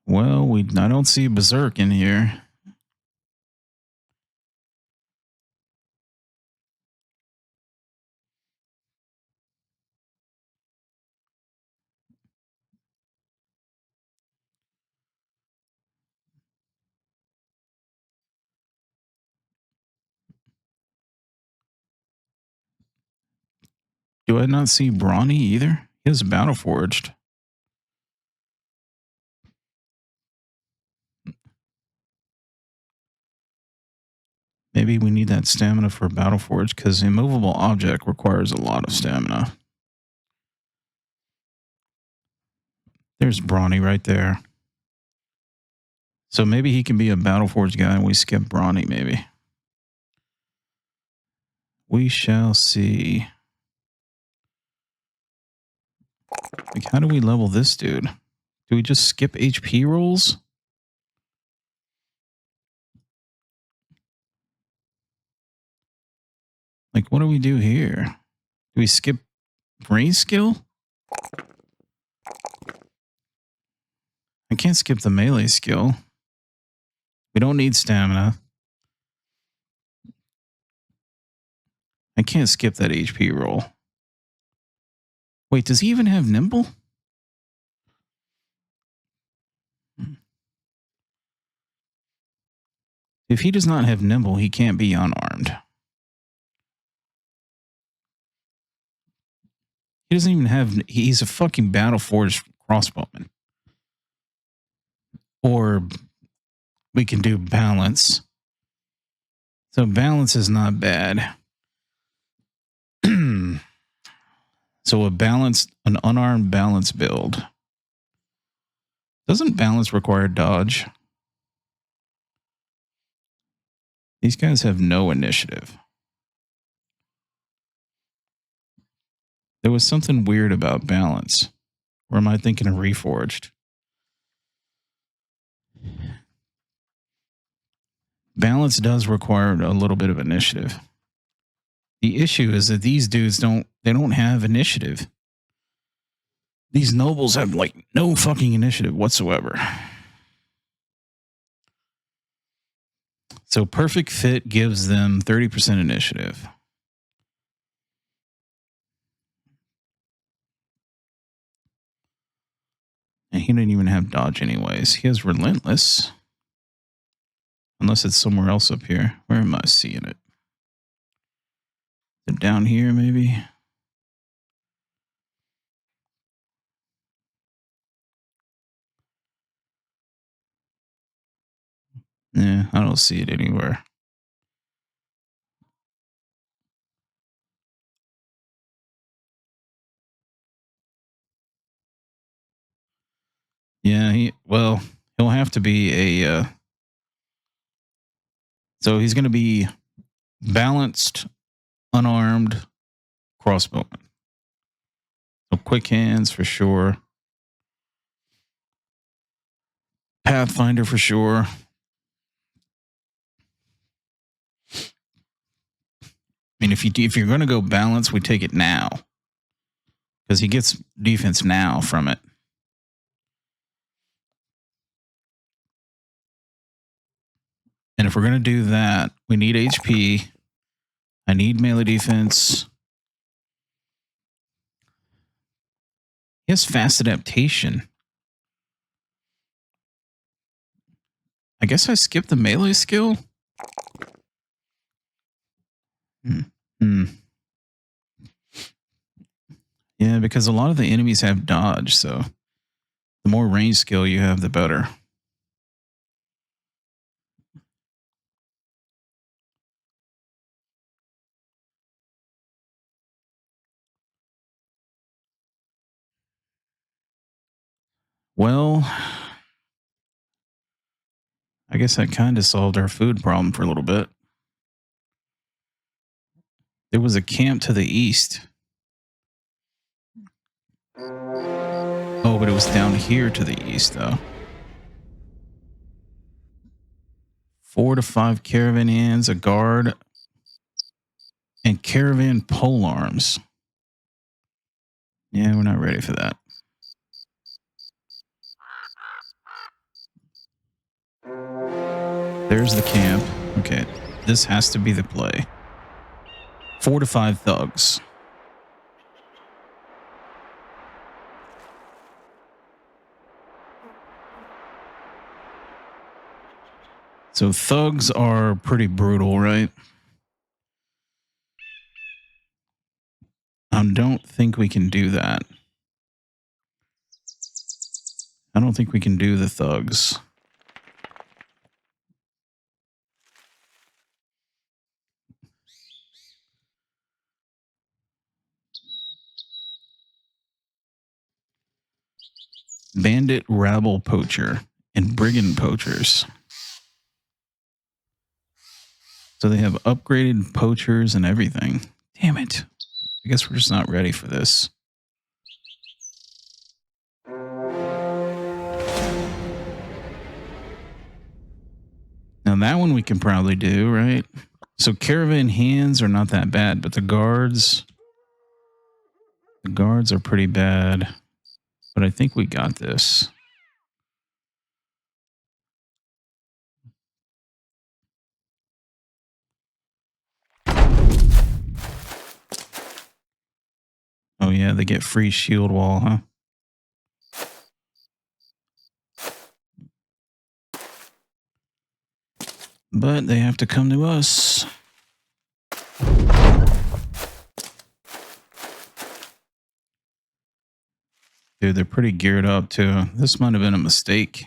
Well, I don't see Berserk in here. Do I not see Brawny either? He has Battle Forged. Maybe we need that stamina for Battle Forge because immovable object requires a lot of stamina. There's Brawny right there. So maybe he can be a Battle Forge guy and we skip Brawny maybe. We shall see. Like, how do we level this dude? Do we just skip HP rolls? Like, what do we do here? Do we skip brain skill? I can't skip the melee skill. We don't need stamina. I can't skip that HP roll. Wait, does he even have nimble? If he does not have nimble, he can't be unarmed. He doesn't even have... He's a fucking Battle Forged crossbowman. Or we can do balance. So balance is not bad. So an unarmed balance build. Doesn't balance require dodge? These guys have no initiative. There was something weird about balance. Or am I thinking of Reforged? Balance does require a little bit of initiative. The issue is that these dudes don't have initiative. These nobles have like no fucking initiative whatsoever. So perfect fit gives them 30% initiative. And he didn't even have dodge anyways. He has relentless. Unless it's somewhere else up here. Where am I seeing it? Is it down here maybe? Yeah, I don't see it anywhere. Yeah, he'll have to be a so he's going to be balanced, unarmed crossbowman. So quick hands for sure. Pathfinder for sure. I mean, if you're going to go balance, we take it now because he gets defense now from it. And if we're going to do that, we need HP. I need melee defense. He has fast adaptation. I guess I skipped the melee skill. Yeah, because a lot of the enemies have dodge, so the more range skill you have, the better. Well, I guess that kind of solved our food problem for a little bit. There was a camp to the east. Oh, but it was down here to the east, though. 4 to 5 caravan hands, a guard, and caravan polearms. Yeah, we're not ready for that. There's the camp. Okay, this has to be the play. 4 to 5 thugs. So thugs are pretty brutal, right? I don't think we can do that. I don't think we can do the thugs. Bandit, rabble poacher, and brigand poachers. So they have upgraded poachers and everything. Damn it. I guess we're just not ready for this. Now that one we can probably do, right? So caravan hands are not that bad, but the guards are pretty bad. But I think we got this. Oh yeah, they get free shield wall, huh? But they have to come to us. Dude, they're pretty geared up too. This might have been a mistake.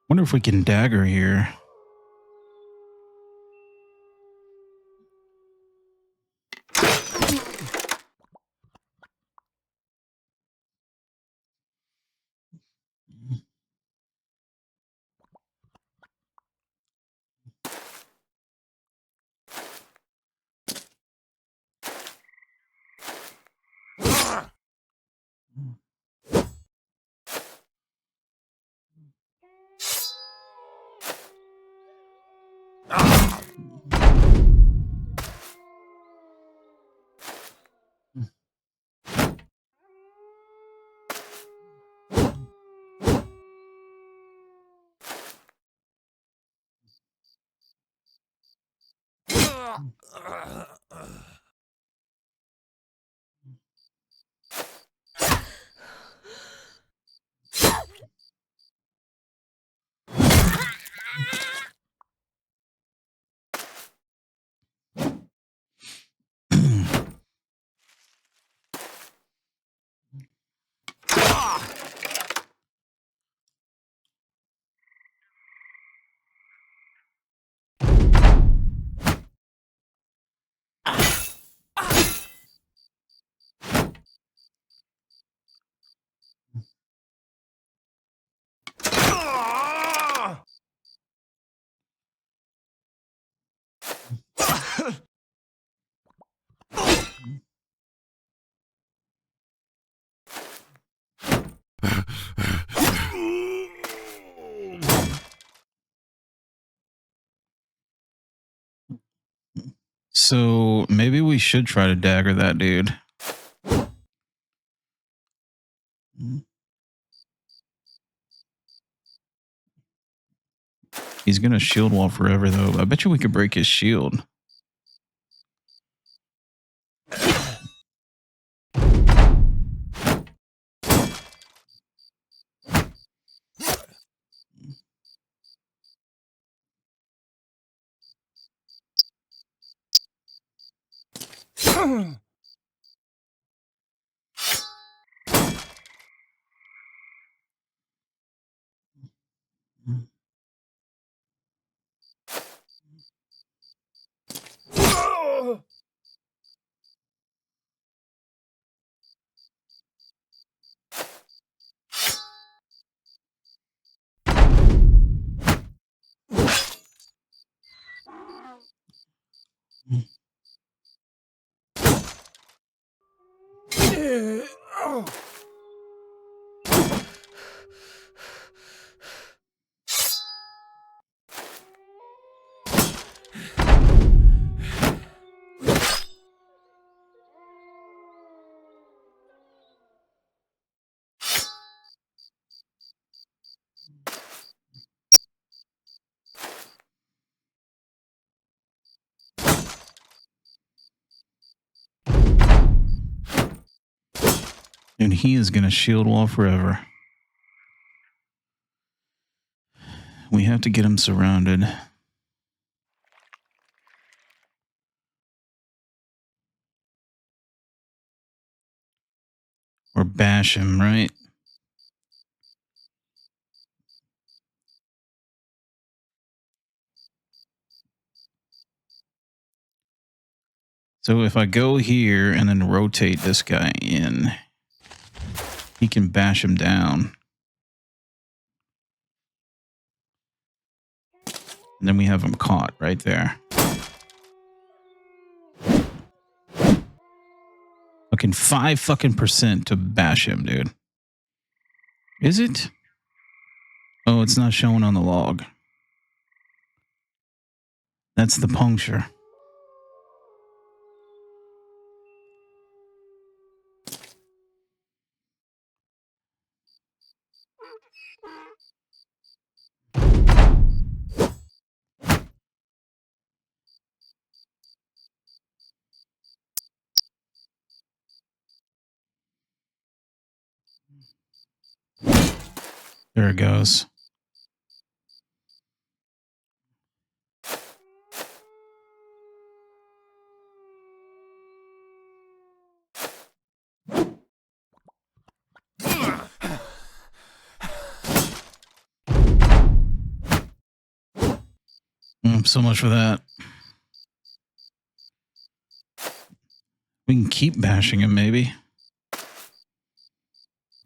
Wonder if we can dagger here. So maybe we should try to dagger that dude. He's gonna shield wall forever though. I bet you we could break his shield. And he is gonna shield wall forever. We have to get him surrounded. Or bash him, right? So if I go here and then rotate this guy in, he can bash him down. And then we have him caught right there. Fucking 5% to bash him, dude. Is it? Oh, it's not showing on the log. That's the puncture. There it goes. So much for that. We can keep bashing him, maybe.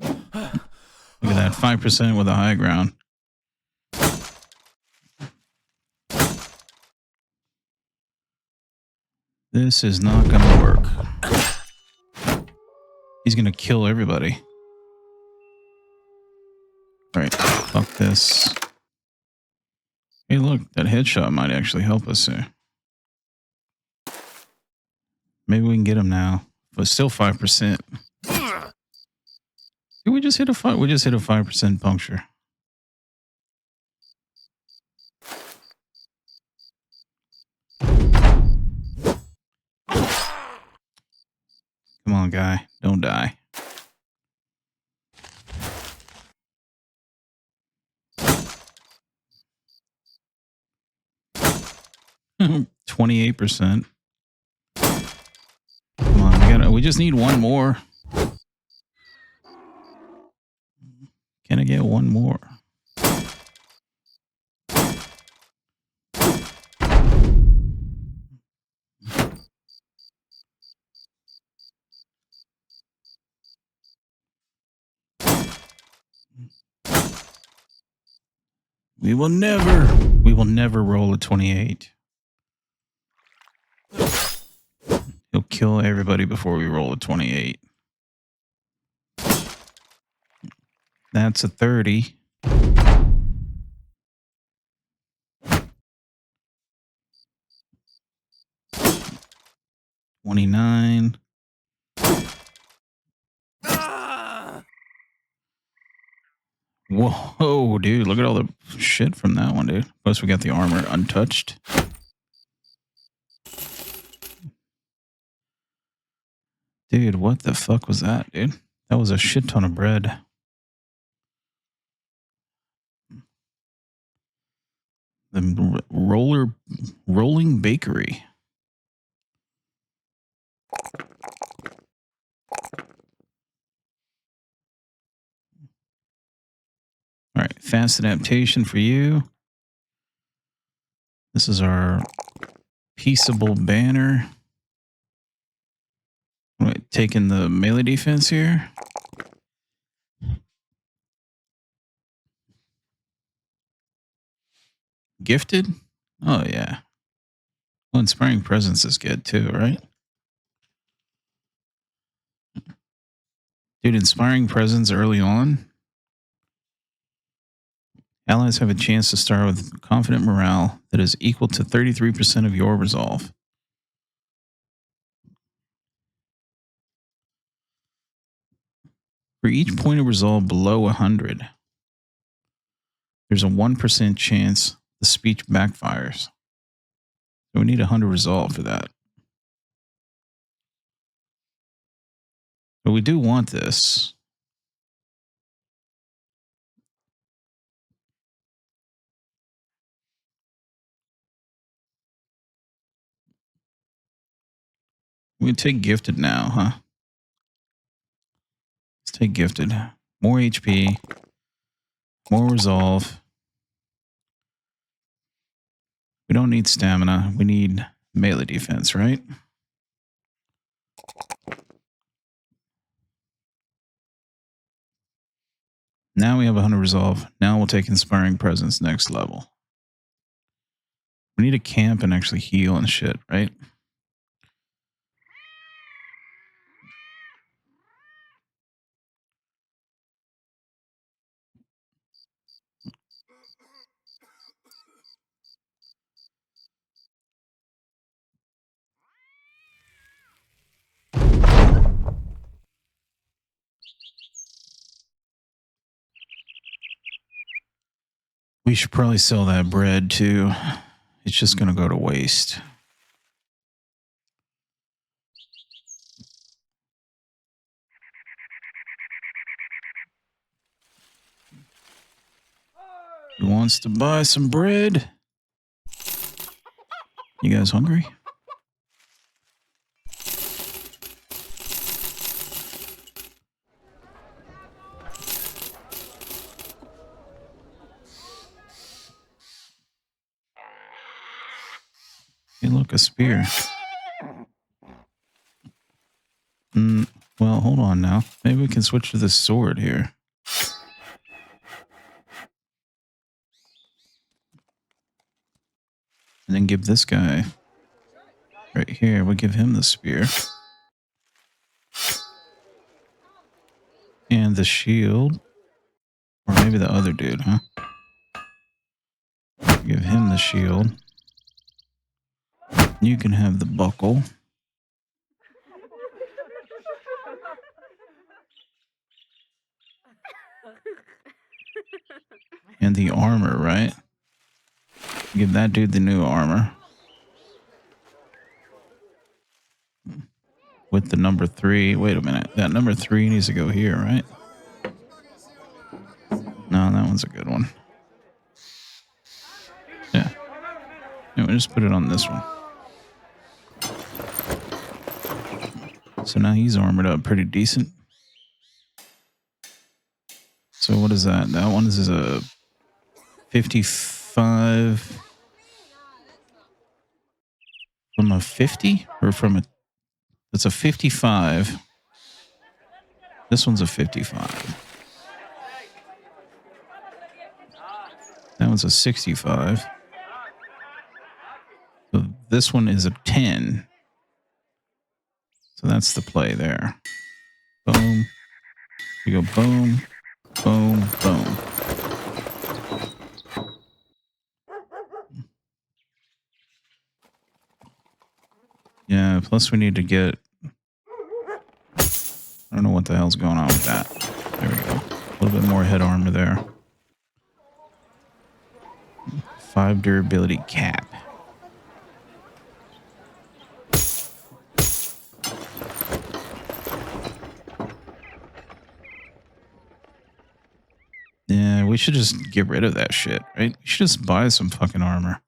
Look at that, 5% with a high ground. This is not going to work. He's going to kill everybody. All right, fuck this. Hey, look, that headshot might actually help us here. Maybe we can get him now, but still 5%. Did we just hit a 5? We just hit a 5% puncture. Come on, guy. Don't die. %. Come on, we just need one more. Can I get one more? We will never roll a 28. He'll kill everybody before we roll a 28. That's a 30. $29. Whoa, dude. Look at all the shit from that one, dude. Plus, we got the armor untouched. Dude, what the fuck was that, dude? That was a shit ton of bread. The rolling bakery. All right, fast adaptation for you. This is our peaceable banner. Right, taking the melee defense here. Gifted? Oh, yeah. Well, inspiring presence is good too, right? Dude, inspiring presence early on. Allies have a chance to start with confident morale that is equal to 33% of your resolve. For each point of resolve below 100, there's a 1% chance the speech backfires. So we need 100 resolve for that. But we do want this. We take gifted now, huh? Let's take gifted. More HP. More resolve. We don't need stamina. We need melee defense, right? Now we have 100 resolve. Now we'll take inspiring presence next level. We need to camp and actually heal and shit, right? We should probably sell that bread too. It's just going to go to waste. Who wants to buy some bread? You guys hungry? Hey, look, a spear. Well, hold on now. Maybe we can switch to the sword here. And then give this guy right here, we'll give him the spear. And the shield. Or maybe the other dude, huh? Give him the shield. You can have the buckle. And the armor, right? Give that dude the new armor. With the number 3. Wait a minute. That number 3 needs to go here, right? No, that one's a good one. Yeah. We'll just put it on this one. So now he's armored up pretty decent. So what is that? That one is a 55 from a 50 or from a, it's a 55. This one's a 55. That one's a 65. So this one is a 10. So that's the play there. Boom. You go boom, boom, boom. Yeah, plus we need to get... I don't know what the hell's going on with that. There we go. A little bit more head armor there. 5 durability cap. Yeah, we should just get rid of that shit, right? We should just buy some fucking armor.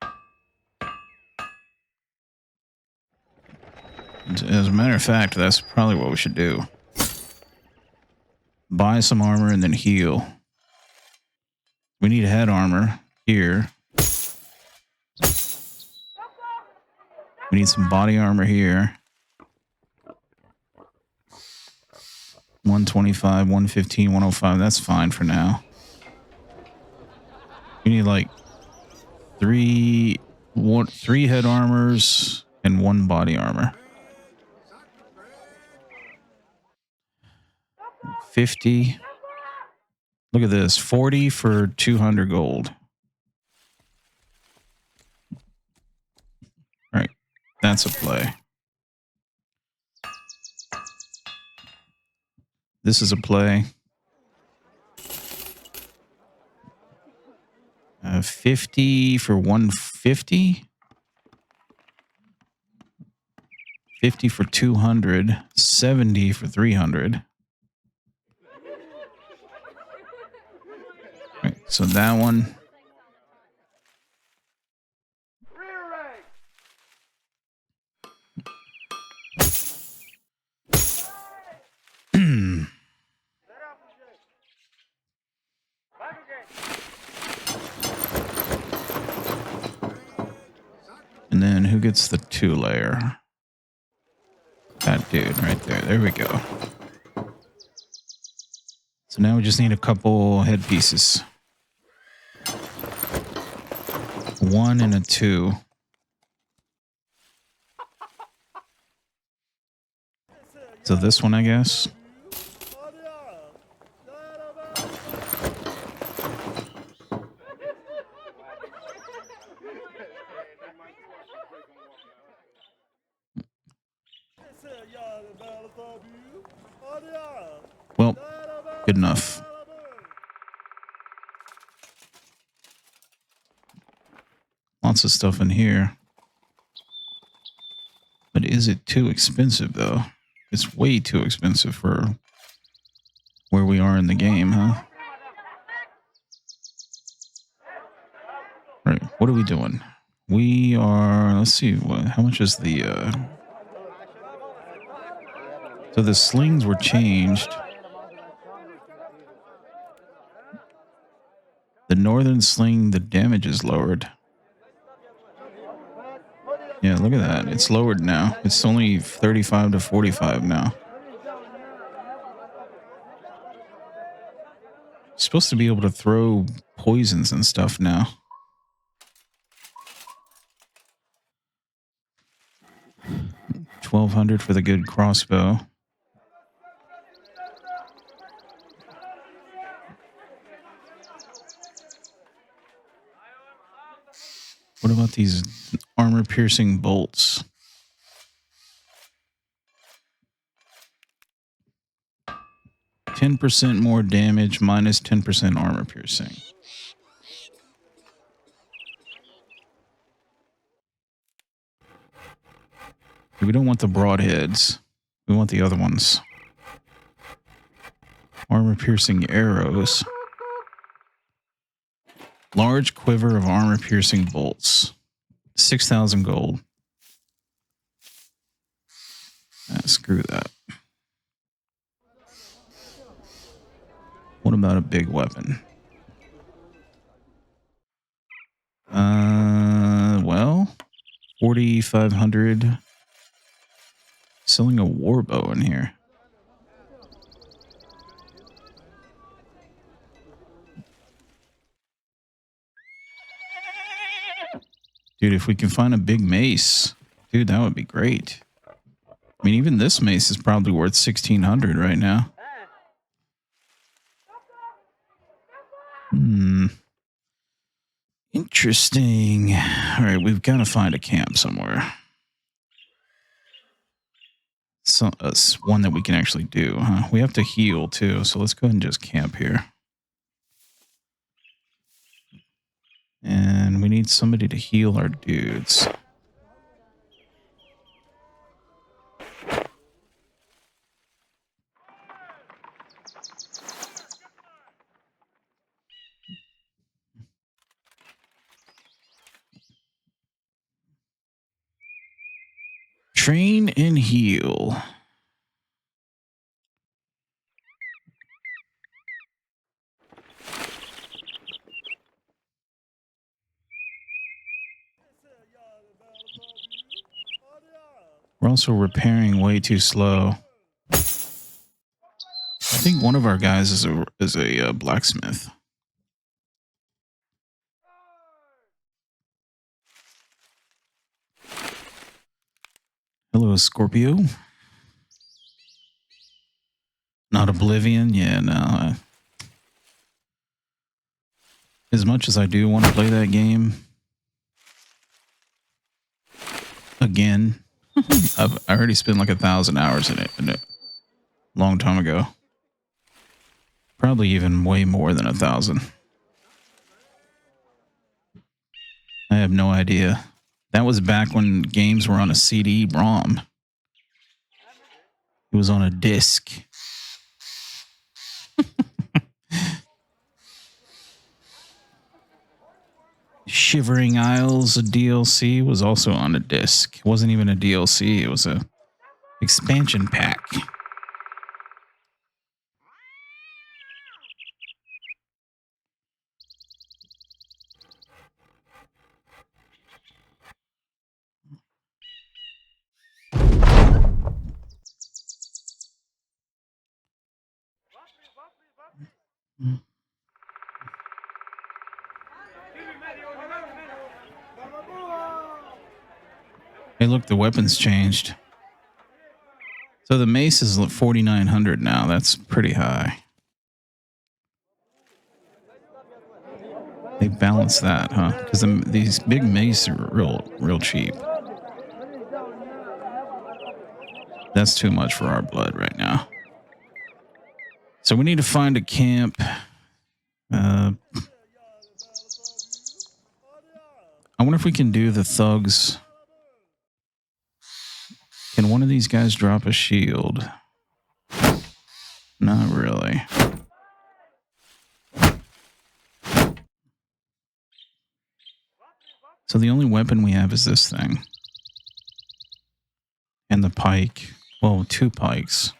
As a matter of fact, that's probably what we should do. Buy some armor and then heal. We need head armor here. We need some body armor here. 125, 115, 105. That's fine for now. We need like three head armors and 1 body armor. 50. Look at this. 40 for 200 gold. Right. That's a play. This is a play. 50 for 150. 50 for 200. 70 for 300. Right, so that one. And then who gets the 2 layer? That dude right there. There we go. So now we just need a couple headpieces. 1 and a 2. So this one, I guess. Well, good enough. Lots of stuff in here. But is it too expensive, though? It's way too expensive for where we are in the game, huh? Right, what are we doing? We are, let's see, how much is the, so the slings were changed. The northern sling, the damage is lowered. Yeah, look at that. It's lowered now. It's only 35 to 45 now. Supposed to be able to throw poisons and stuff now. $1,200 for the good crossbow. What about these armor-piercing bolts? %10 more damage, minus 10% armor piercing. We don't want the broadheads. We want the other ones. Armor-piercing arrows. Large quiver of armor-piercing bolts. 6,000 gold. Screw that. What about a big weapon? Well, 4,500. Selling a warbow in here. Dude, if we can find a big mace, dude, that would be great. I mean, even this mace is probably worth 1,600 right now. Interesting. All right, we've got to find a camp somewhere. So, one that we can actually do, huh? We have to heal too, so let's go ahead and just camp here. And we need somebody to heal our dudes. Train and heal. We're also repairing way too slow. I think one of our guys is a blacksmith. Hello, Scorpio. Not Oblivion? Yeah, no. As much as I do want to play that game again, I already spent like 1,000 hours in it a long time ago. Probably even way more than 1,000. I have no idea. That was back when games were on a CD-ROM. It was on a disc. Shivering Isles, a DLC, was also on a disc. It wasn't even a DLC. It was a expansion pack. Hey, look, the weapons changed. So the mace is 4,900 now. That's pretty high. They balance that, huh? Because these big mace are real cheap. That's too much for our blood right now. So we need to find a camp. I wonder if we can do the thugs. Can one of these guys drop a shield? Not really. So the only weapon we have is this thing. And the pike. Well, 2 pikes.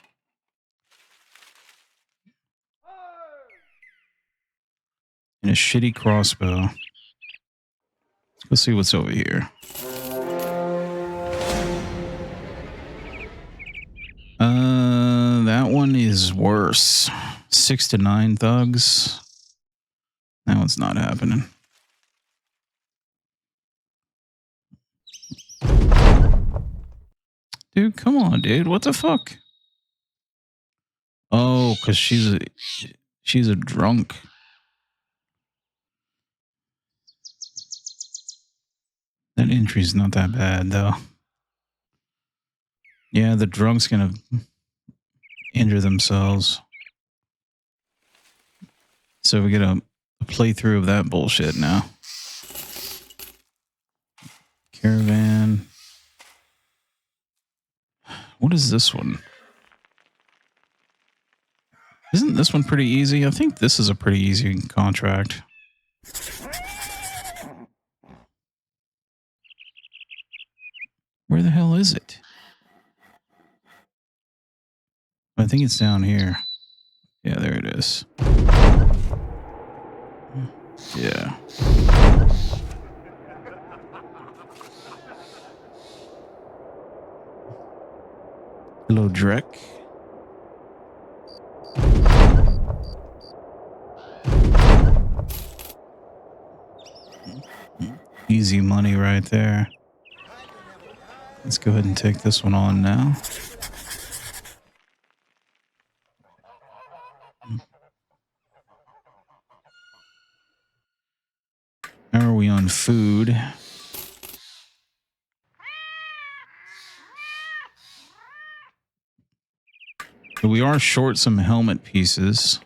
And a shitty crossbow. Let's go see what's over here. is worse. 6 to 9 thugs. That one's not happening. Dude, come on, dude. What the fuck? Oh, because she's a drunk. That entry's not that bad, though. Yeah, the drunk's gonna injure themselves. So we get a playthrough of that bullshit now. Caravan. What is this one? Isn't this one pretty easy? I think this is a pretty easy contract. Where the hell is it? I think it's down here. Yeah, there it is. Yeah. Hello, Drek. Easy money right there. Let's go ahead and take this one on now. How are we on food? So we are short some helmet pieces.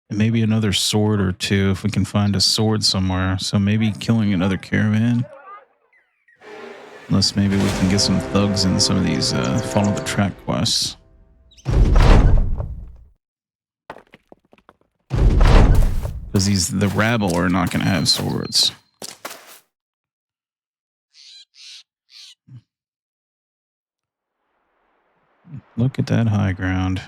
And maybe another sword or two if we can find a sword somewhere. So maybe killing another caravan. Unless maybe we can get some thugs in some of these follow the track quests. Because the rabble are not going to have swords. Look at that high ground.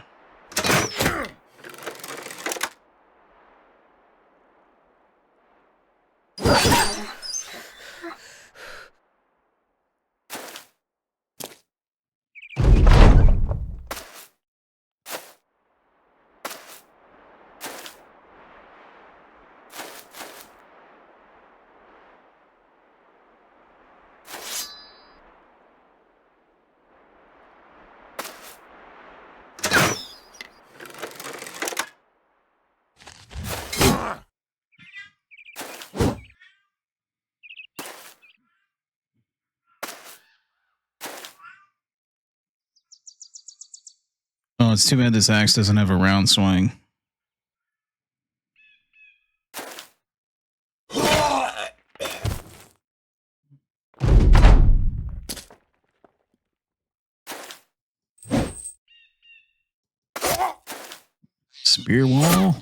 Oh, it's too bad this axe doesn't have a round swing. Spear wall.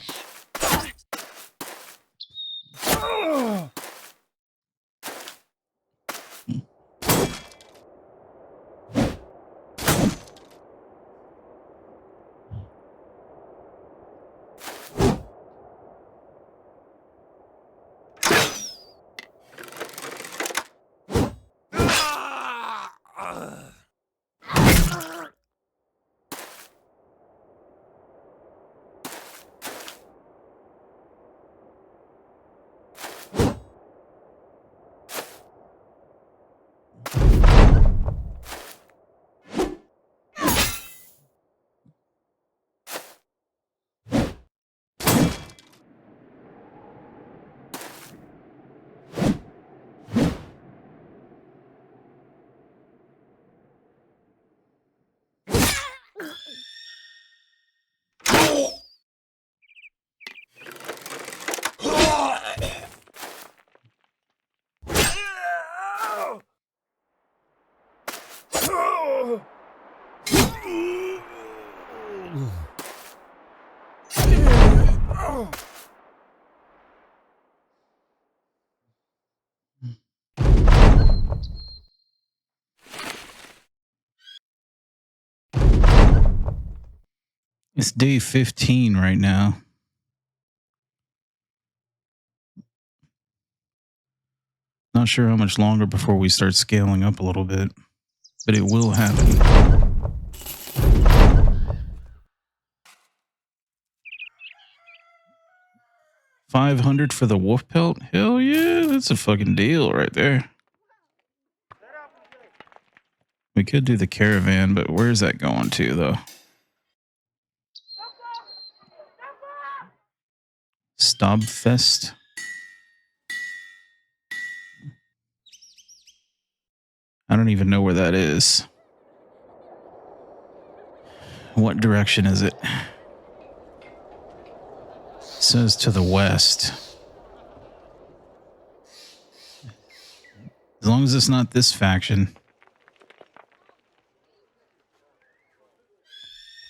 It's day 15 right now. Not sure how much longer before we start scaling up a little bit, but it will happen. 500 for the wolf pelt? Hell yeah, that's a fucking deal right there. We could do the caravan, but where's that going to, though? Stobfest? I don't even know where that is. What direction is it? It says to the west. As long as it's not this faction.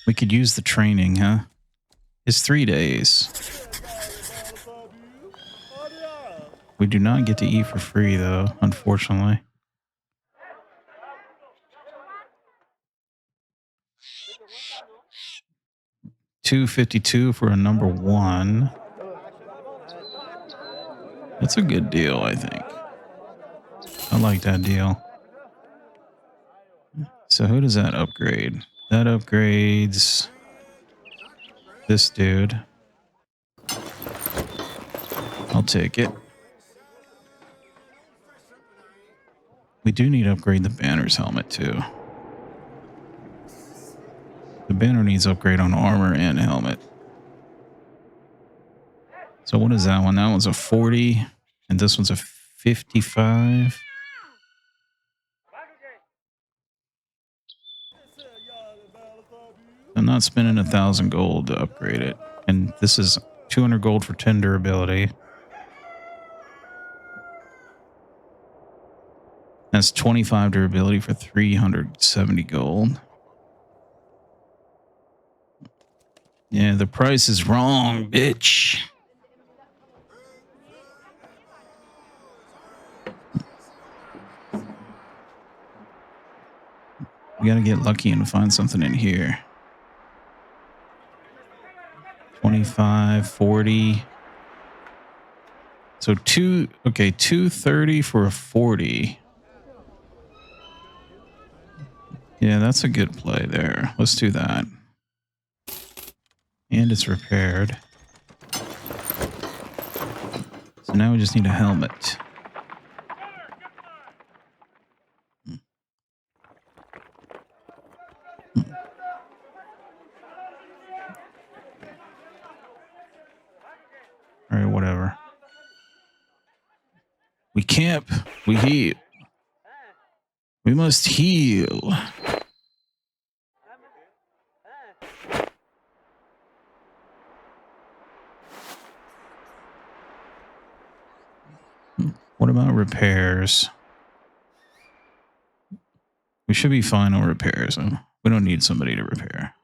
We could use the training, huh? It's 3 days. We do not get to eat for free, though, unfortunately. $252 for a number 1. That's a good deal, I think. I like that deal. So who does that upgrade? That upgrades this dude. I'll take it. We do need to upgrade the banner's helmet, too. The banner needs upgrade on armor and helmet. So what is that one? That one's a 40, and this one's a 55. I'm not spending 1,000 gold to upgrade it. And this is 200 gold for 10 durability. That's 25 durability for 370 gold. Yeah, the price is wrong, bitch. We gotta get lucky and find something in here. 25, 40. So 230 for a 40. Yeah, that's a good play there. Let's do that. And it's repaired. So now we just need a helmet. All right, whatever. We camp. We heal. We must heal. What about repairs? We should be fine on repairs. We don't need somebody to repair.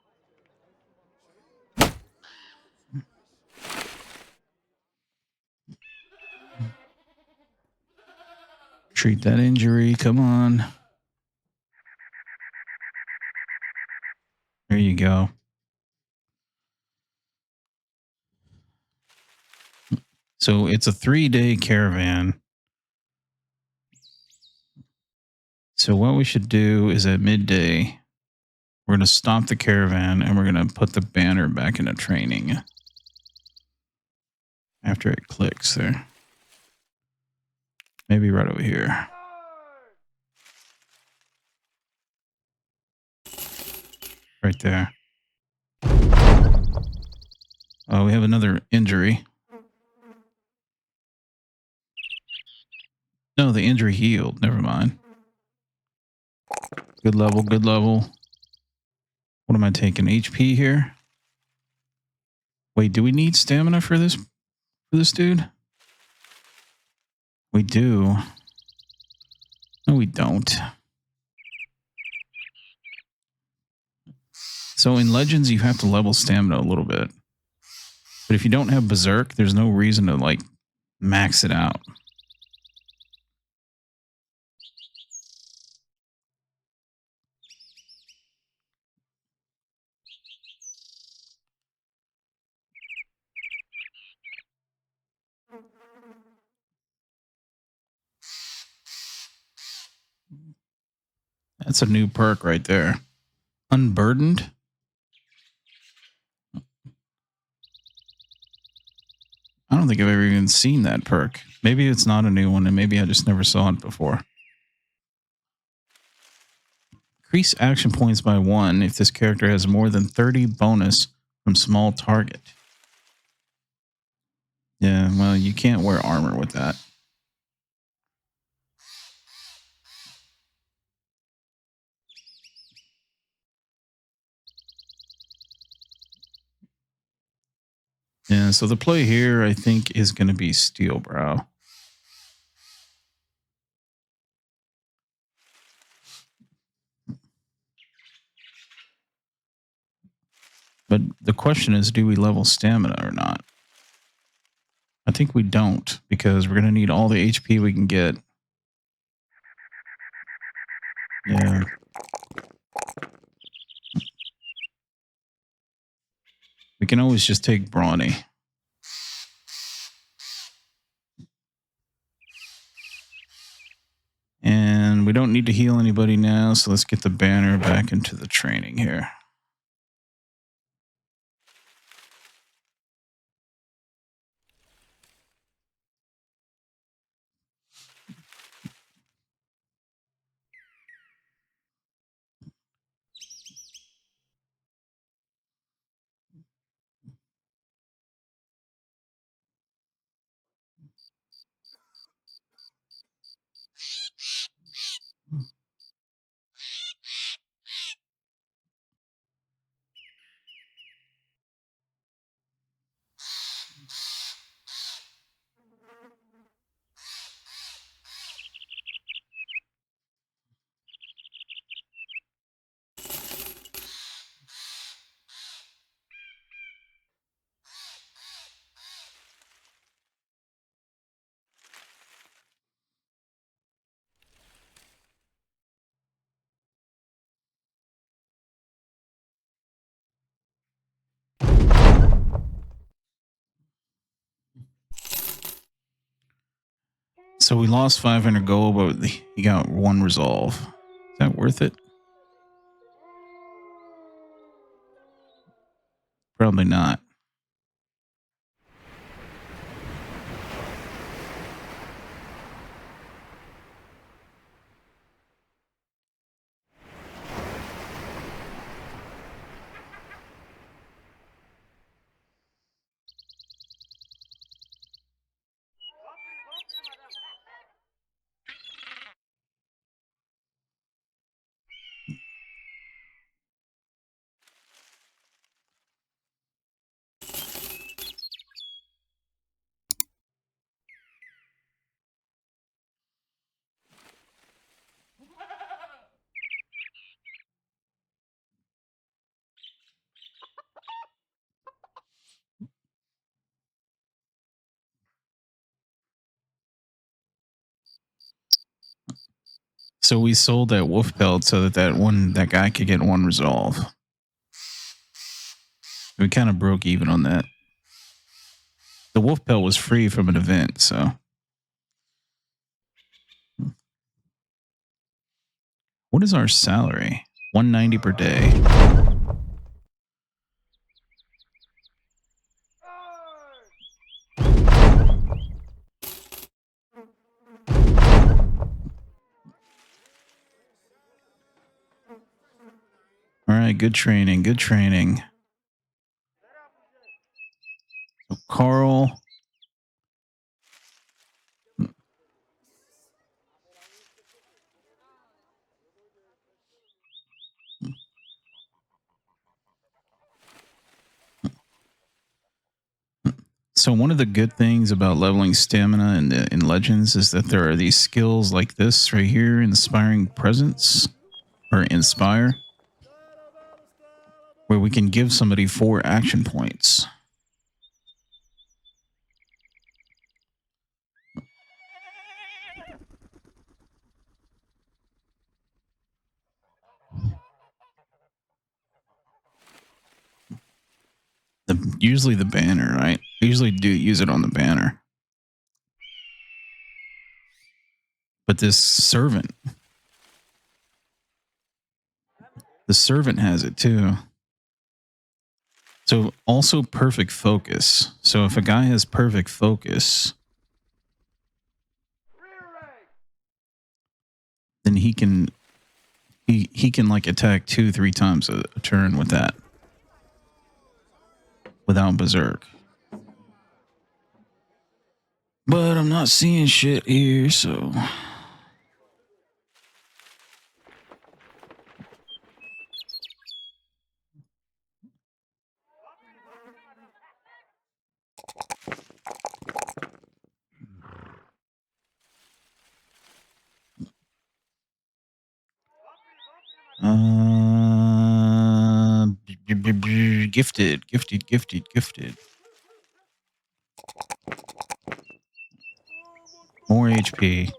Treat that injury. Come on. There you go. So it's a 3-day caravan. So what we should do is at midday, we're going to stop the caravan and we're going to put the banner back into training after it clicks there. Maybe right over here. Right there. Oh, we have another injury. No, the injury healed. Never mind. Good level, good level. What am I taking? HP here? Wait, do we need stamina for this dude? We do. No, we don't. So in Legends, you have to level stamina a little bit. But if you don't have Berserk, there's no reason to, like, max it out. That's a new perk right there. Unburdened. I don't think I've ever even seen that perk. Maybe it's not a new one, and maybe I just never saw it before. Increase action points by 1 if this character has more than 30 bonus from small target. Yeah, well, you can't wear armor with that. Yeah, so the play here, I think, is going to be Steel Brow. But the question is, do we level stamina or not? I think we don't, because we're going to need all the HP we can get. Yeah. We can always just take Brawny. And we don't need to heal anybody now, so let's get the banner back into the training here. So we lost 500 gold, but he got 1 resolve. Is that worth it? Probably not. So we sold that wolf pelt so that guy could get 1 resolve. We kind of broke even on that. The wolf pelt was free from an event, so. What is our salary? 190 per day. All right, good training, good training. So Carl. So one of the good things about leveling stamina in Legends is that there are these skills like this right here, Inspiring Presence, or Inspire, where we can give somebody 4 action points. Usually the banner, right? I usually do use it on the banner. But this servant, The servant has it too. So also perfect focus. So if a guy has perfect focus, then he can like attack 2-3 times a turn with that without berserk. But I'm not seeing shit here, so gifted. More HP.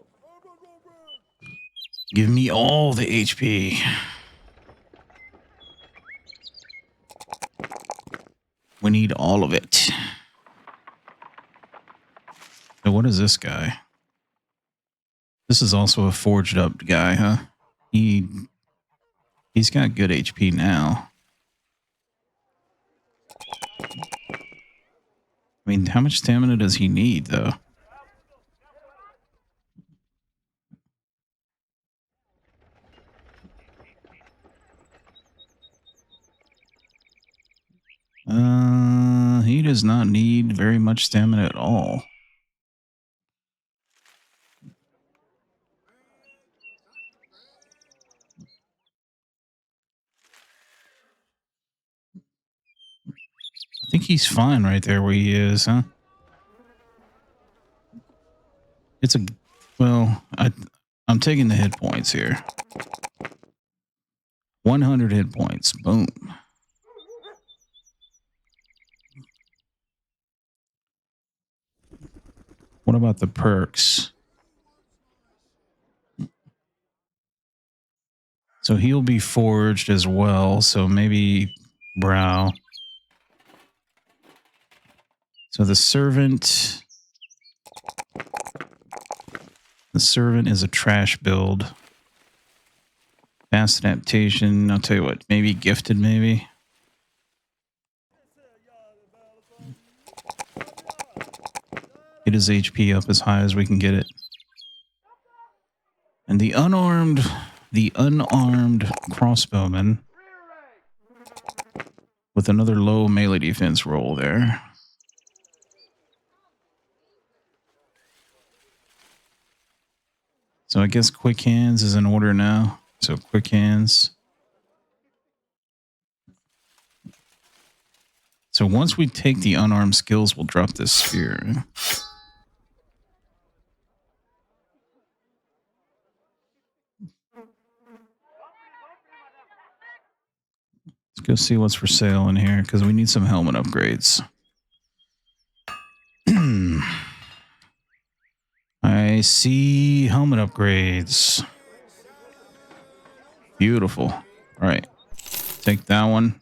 Give me all the HP. We need all of it. So what is this guy? This is also a forged up guy, huh? He's got good HP now. I mean, how much stamina does he need, though? He does not need very much stamina at all. I think he's fine right there where he is, huh? It's a... Well, I'm taking the hit points here. 100 hit points. Boom. What about the perks? So he'll be forged as well. So maybe brow. So the servant is a trash build. Fast adaptation. I'll tell you what, maybe gifted, maybe. Get his HP up as high as we can get it. And the unarmed crossbowman with another low melee defense roll there. So I guess quick hands is in order now. So quick hands. So once we take the unarmed skills, we'll drop this spear. Let's go see what's for sale in here, because we need some helmet upgrades. I see helmet upgrades. Beautiful. All right. Take that one.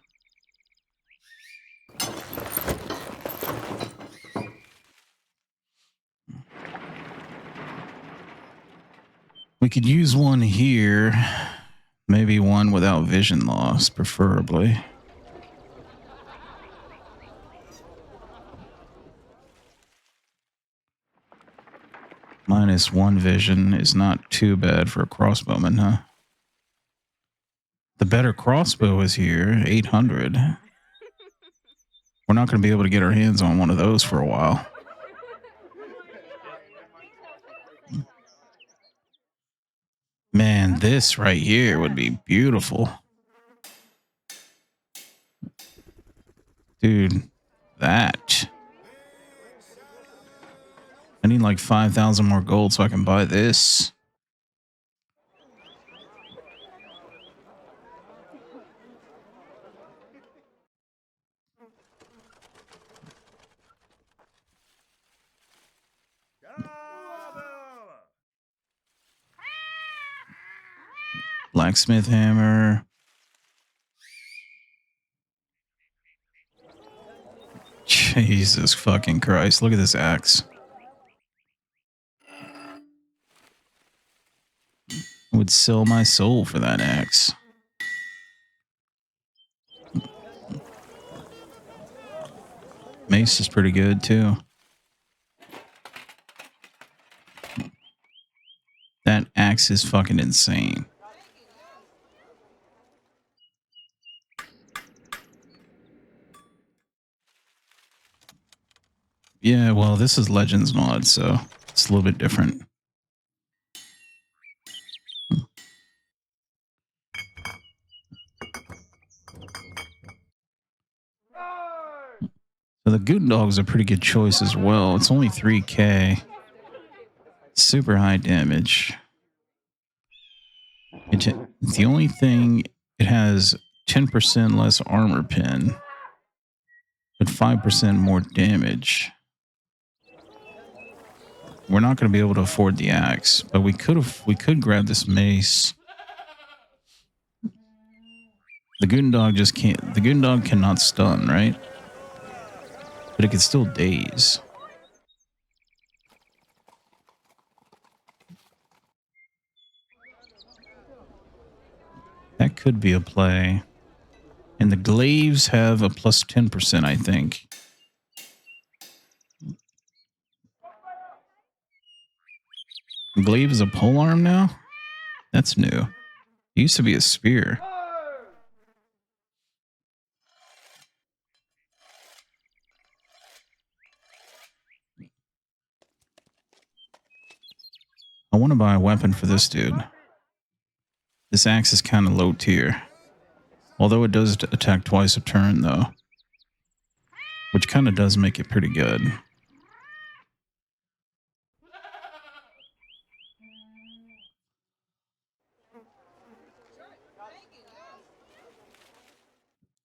We could use one here. Maybe one without vision loss, preferably. -1 vision is not too bad for a crossbowman, huh? The better crossbow is here, 800. We're not going to be able to get our hands on one of those for a while. Man, this right here would be beautiful. Dude, that. I need like 5,000 more gold so I can buy this. Blacksmith hammer. Jesus fucking Christ. Look at this axe. I would sell my soul for that axe. Mace is pretty good too. That axe is fucking insane. Yeah, well, this is Legends mod, so it's a little bit different. So the Goon Dog's a pretty good choice as well. It's only 3k. Super high damage. The only thing, it has 10% less armor pen, but 5% more damage. We're not going to be able to afford the axe, but we could grab this mace. The Goon Dog just can't. The Goon Dog cannot stun, right? But it can still daze. That could be a play. And the glaives have a plus 10%, I think. Glaive is a polearm now? That's new. It used to be a spear. I want to buy a weapon for this dude. This axe is kind of low tier. Although it does attack twice a turn, though. Which kind of does make it pretty good.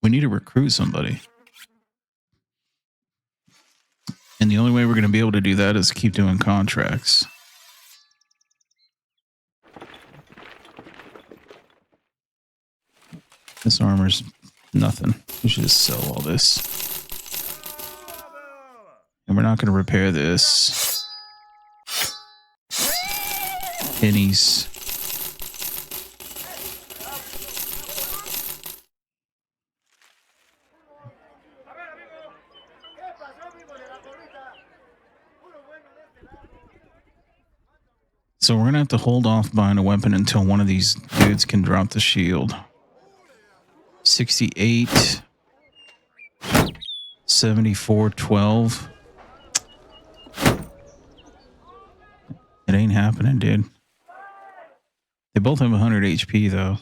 We need to recruit somebody. And the only way we're going to be able to do that is keep doing contracts. This armor's nothing. We should just sell all this. And we're not going to repair this. Pennies. So we're going to have to hold off buying a weapon until one of these dudes can drop the shield. 68. 74, 12. It ain't happening, dude. They both have 100 HP, though.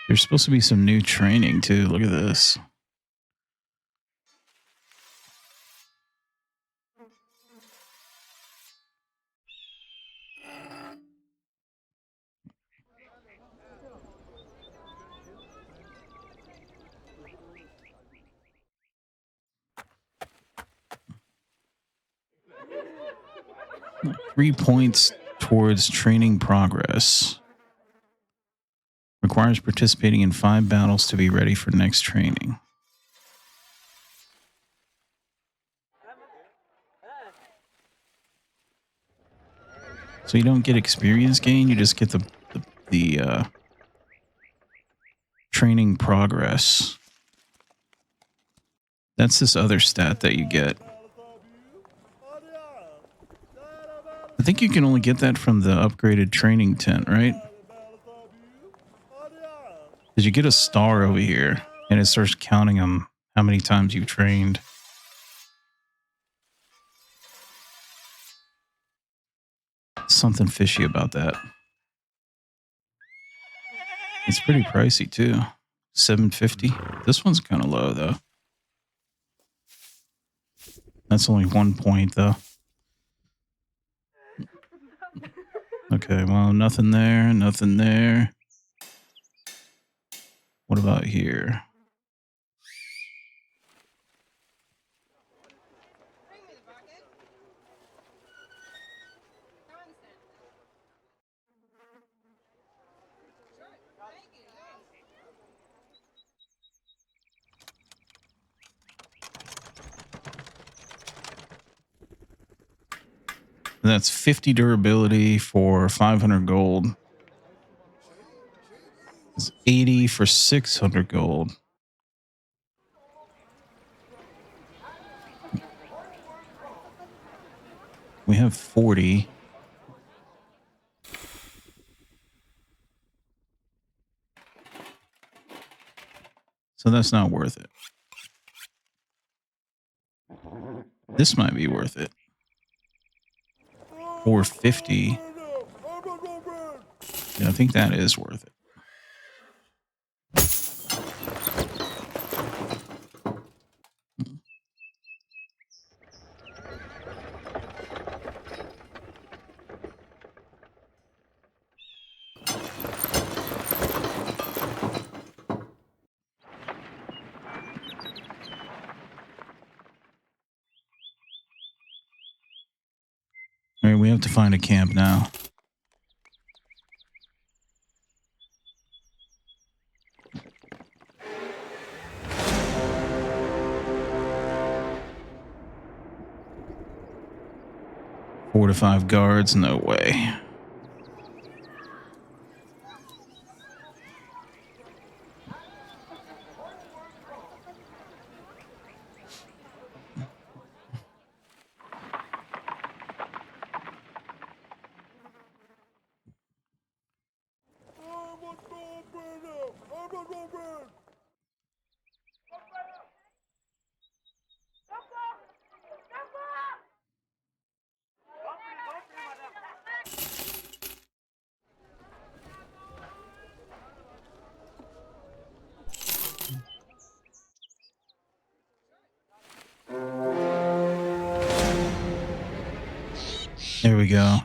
There's supposed to be some new training, too. Look at this. Three points towards training progress. Requires participating in 5 battles to be ready for next training. So you don't get experience gain, you just get the training progress. That's this other stat that you get. I think you can only get that from the upgraded training tent, right? Because you get a star over here, and it starts counting them how many times you've trained. Something fishy about that. It's pretty pricey too. $750. This one's kind of low though. That's only 1 point though. Okay, well, nothing there, nothing there. What about here? That's 50 durability for 500 gold. It's 80 for 600 gold. We have 40. So that's not worth it. This might be worth it. 450. Yeah, I think that is worth it. All right, we have to find a camp now. Four to 5 guards, no way. There we go.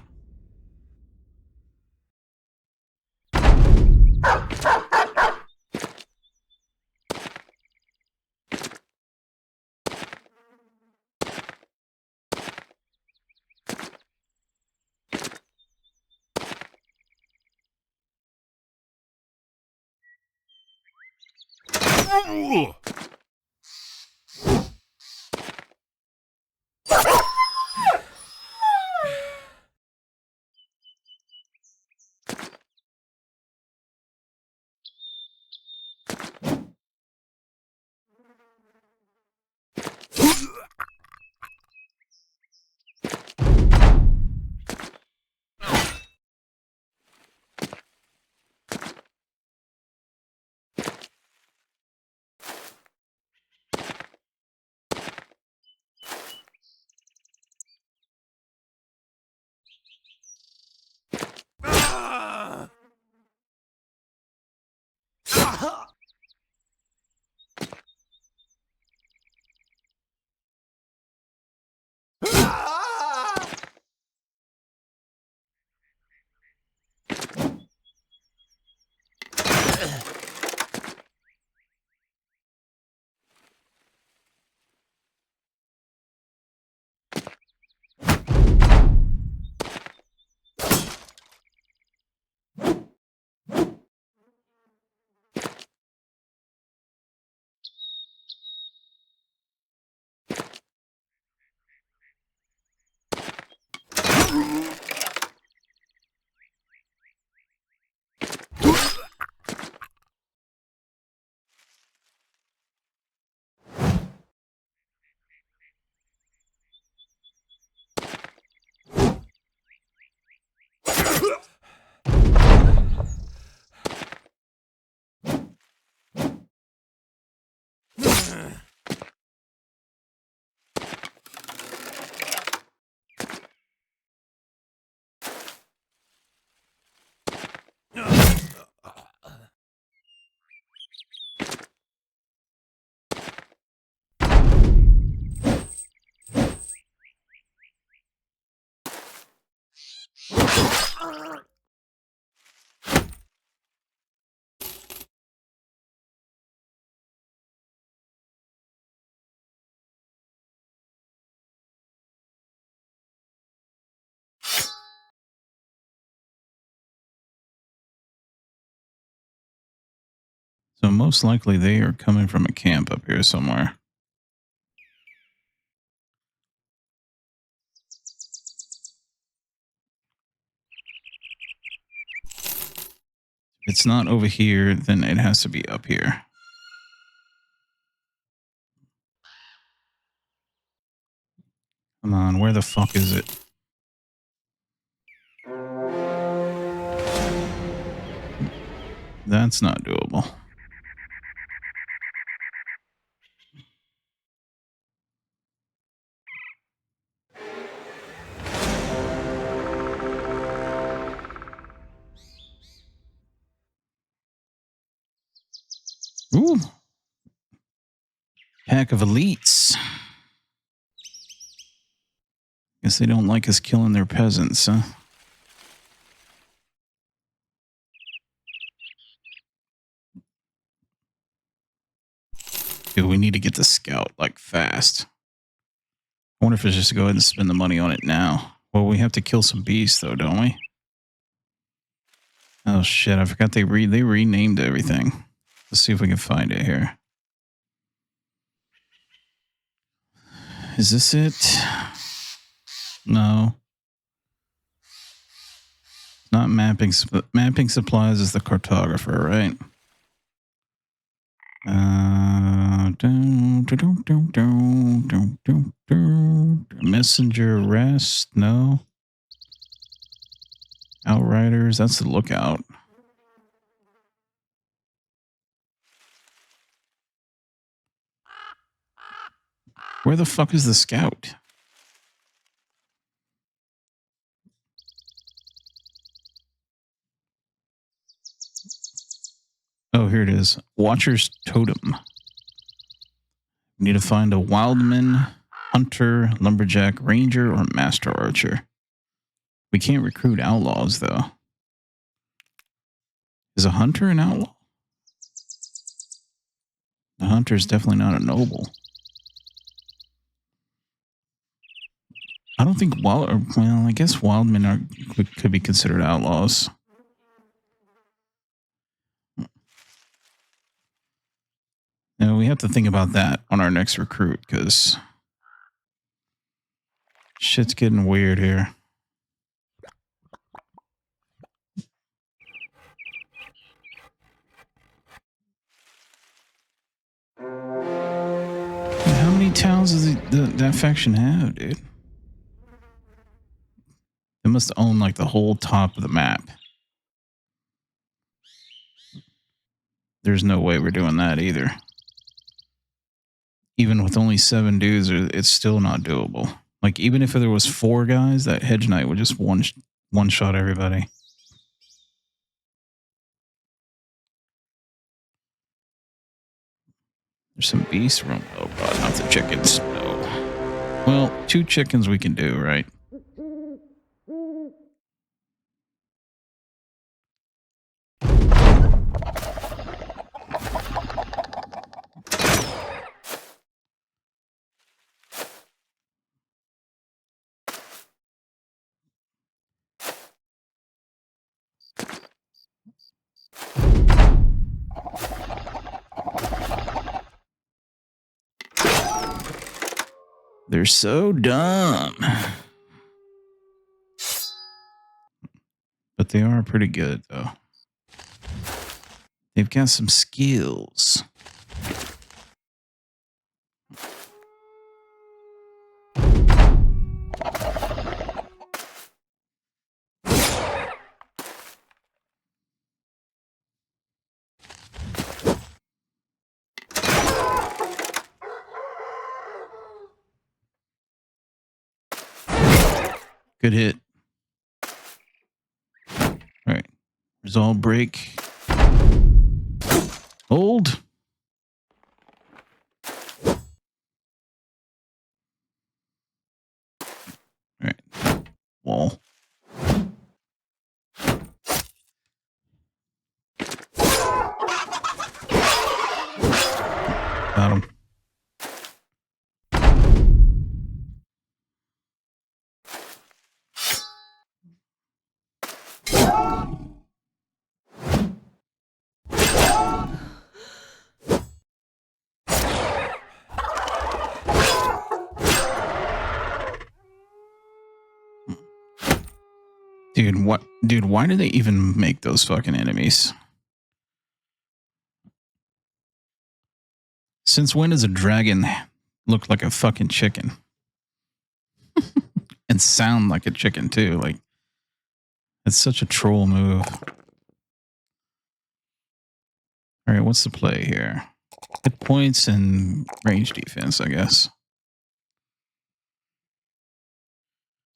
So most likely they are coming from a camp up here somewhere. If it's not over here, then it has to be up here. Come on, where the fuck is it? That's not doable. Ooh. Pack of elites. Guess they don't like us killing their peasants, huh? Dude, we need to get the scout, like, fast. I wonder if it's just to go ahead and spend the money on it now. Well, we have to kill some beasts, though, don't we? Oh, shit, I forgot they renamed everything. Let's see if we can find it here. Is this it? No. Not mapping. Mapping supplies is the cartographer, right? Messenger rest? No. Outriders, that's the lookout. Where the fuck is the scout? Oh, here it is. Watcher's Totem. We need to find a wildman, hunter, lumberjack, ranger, or master archer. We can't recruit outlaws, though. Is a hunter an outlaw? The hunter is definitely not a noble. I don't think well, I guess wildmen could be considered outlaws. Now we have to think about that on our next recruit, because shit's getting weird here. How many towns does that faction have, dude? They must own like the whole top of the map. There's no way we're doing that either. Even with only 7 dudes, it's still not doable. Like, even if there was 4 guys, that Hedge Knight would just one-shot everybody. There's some beast room. Oh, God, not the chickens. No. Well, 2 chickens we can do, right? They're so dumb. But they are pretty good, though. They've got some skills. Good hit. All right. Resolve break. Hold. All right. Wall. Got him. Dude, what? Dude, why do they even make those fucking enemies? Since when does a dragon look like a fucking chicken? And sound like a chicken too? Like, it's such a troll move. All right, what's the play here? Hit points and range defense, I guess.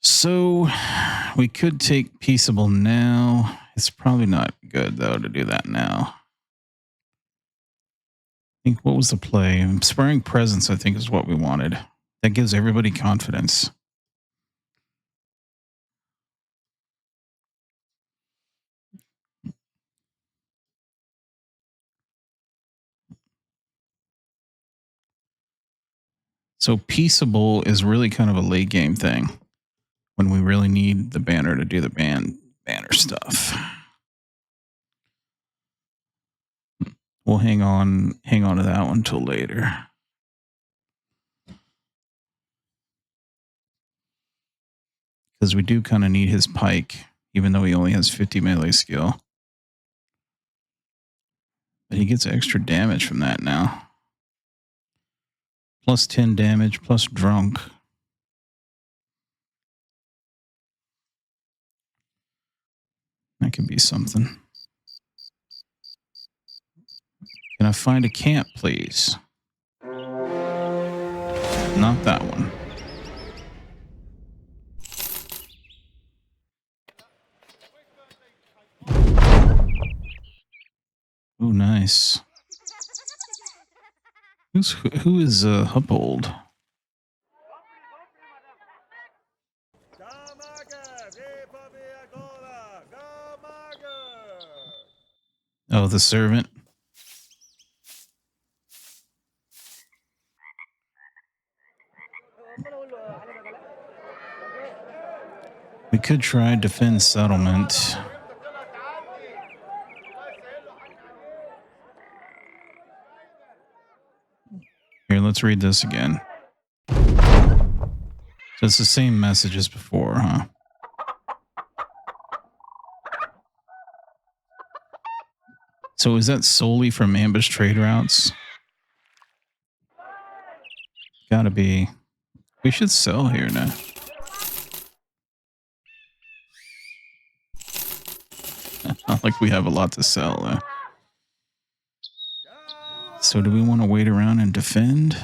So we could take Peaceable now. It's probably not good, though, to do that now. I think, what was the play? Spurring Presence, I think, is what we wanted. That gives everybody confidence. So Peaceable is really kind of a late game thing when we really need the banner to do the banner stuff. We'll hang on to that one till later. Because we do kind of need his pike, even though he only has 50 melee skill. But he gets extra damage from that now. Plus 10 damage, plus drunk. That could be something. Can I find a camp, please? Not that one. Oh, nice. Who is Huppold? Oh, the servant. We could try defend settlement. Here, let's read this again. So it's the same message as before, huh? So is that solely from ambush trade routes? Gotta be. We should sell here now. Not like we have a lot to sell, though. So do we want to wait around and defend?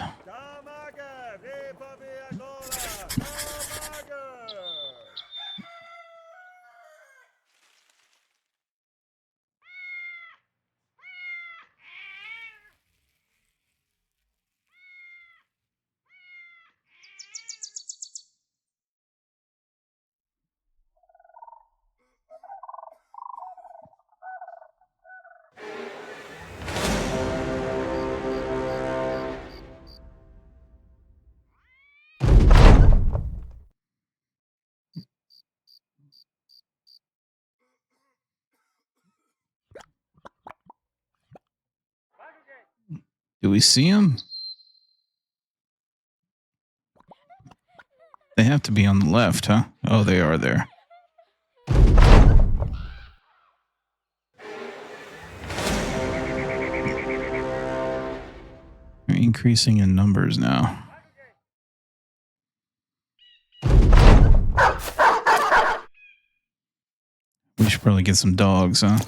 Do we see them? They have to be on the left, huh? Oh, they are there. They're increasing in numbers now. We should probably get some dogs, huh?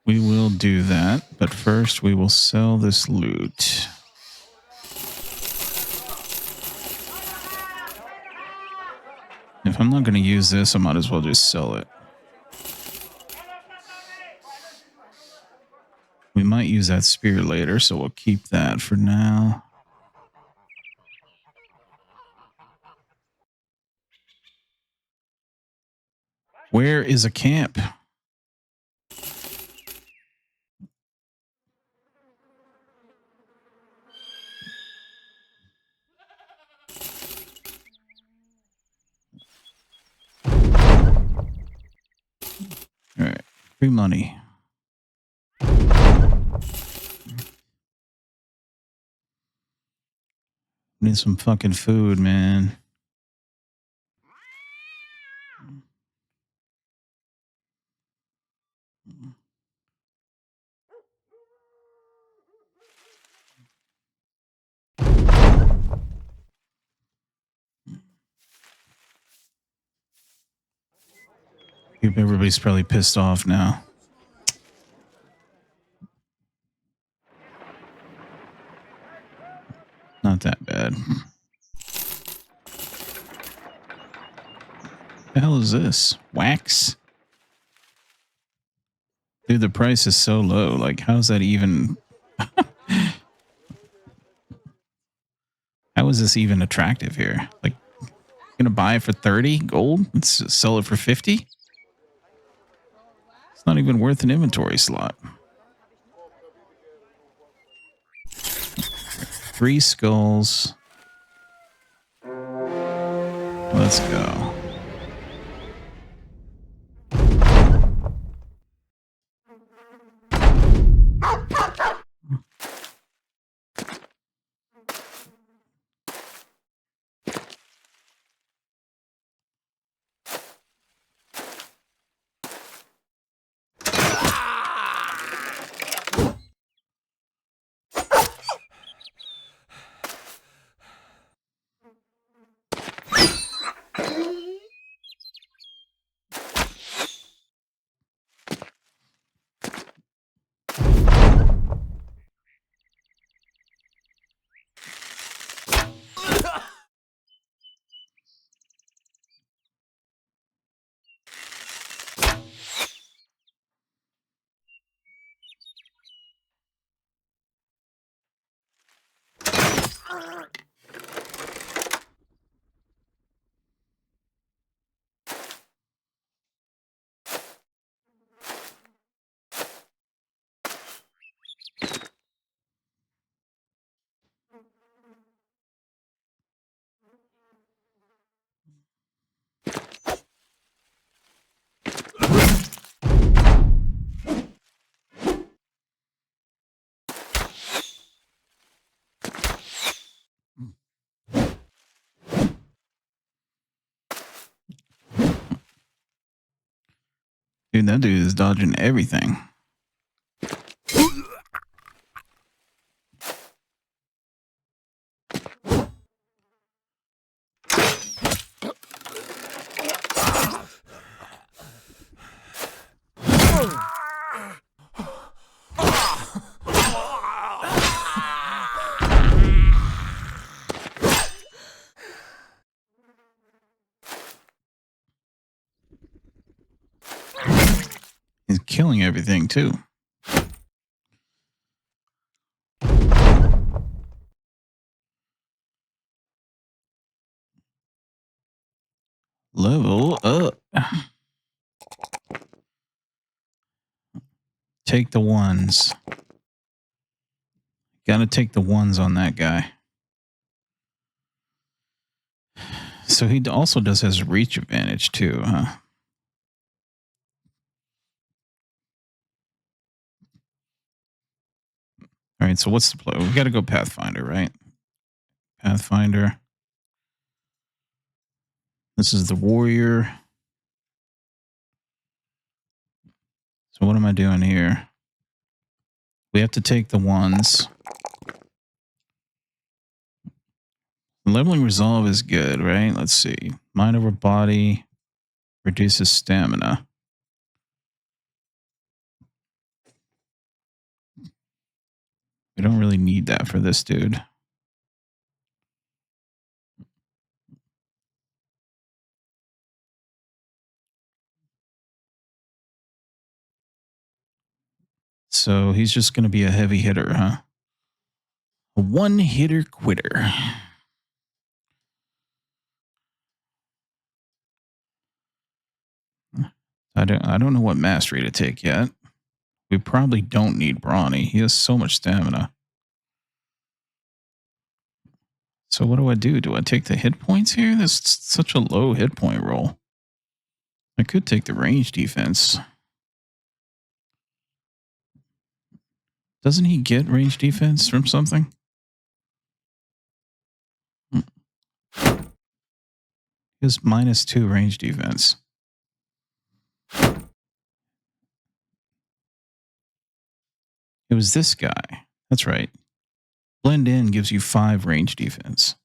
We will do that, but first we will sell this loot. If I'm not going to use this, I might as well just sell it. We might use that spear later, so we'll keep that for now. Where is a camp? All right, free money. Need some fucking food, man. Everybody's probably pissed off now. Not that bad. The hell is this? Wax? Dude, the price is so low. Like, how's that even... How is this even attractive here? Like, gonna buy it for 30 gold? Let's sell it for 50? It's not even worth an inventory slot. 3 skulls. Let's go. Dude, that dude is dodging everything. killing everything too. Level up. Take the ones. Gotta take the ones on that guy. So he also does has reach advantage too, huh? All right, so what's the play? We got to go Pathfinder, right? Pathfinder. This is the warrior. So what am I doing here? We have to take the ones. Leveling resolve is good, right? Let's see. Mind over body reduces stamina. We don't really need that for this dude. So he's just going to be a heavy hitter, huh? A one-hitter quitter. I don't know what mastery to take yet. We probably don't need Brawny. He has so much stamina. So what do I do? Do I take the hit points here? That's such a low hit point roll. I could take the range defense. Doesn't he get range defense from something? He has -2 range defense. It was this guy. That's right. Blend in gives you 5 range defense.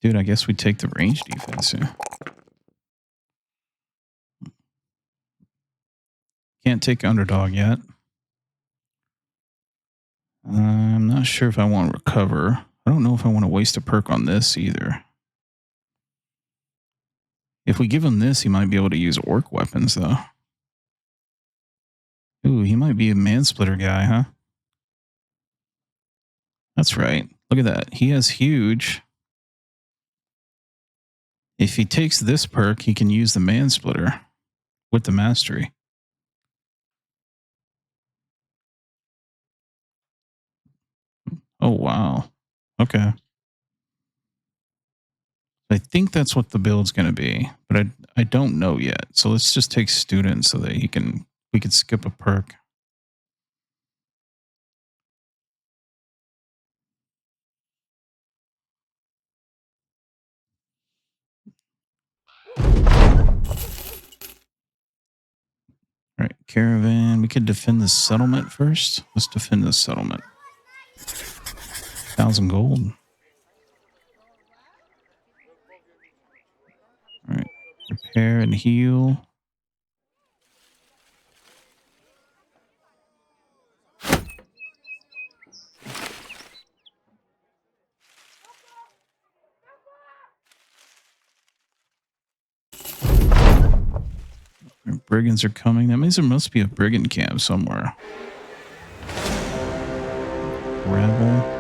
Dude, I guess we take the range defense here. Can't take underdog yet. I'm not sure if I want to recover. I don't know if I want to waste a perk on this either. If we give him this, he might be able to use orc weapons, though. Ooh, he might be a mansplitter guy, huh? That's right. Look at that. He has huge. If he takes this perk, he can use the mansplitter with the mastery. Oh, wow. Okay. I think that's what the build's going to be, but I don't know yet. So let's just take student so that we can skip a perk. All right, caravan. We could defend the settlement first. Let's defend the settlement. 1,000 gold. All right, repair and heal. Brigands are coming. That means there must be a brigand camp somewhere. Rabble.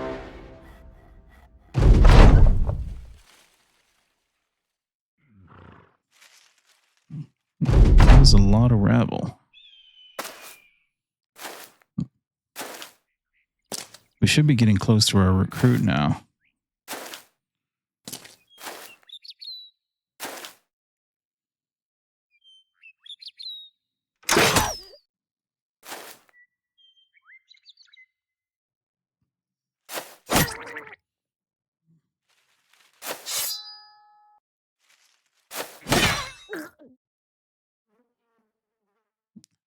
There's a lot of rabble. We should be getting close to our recruit now.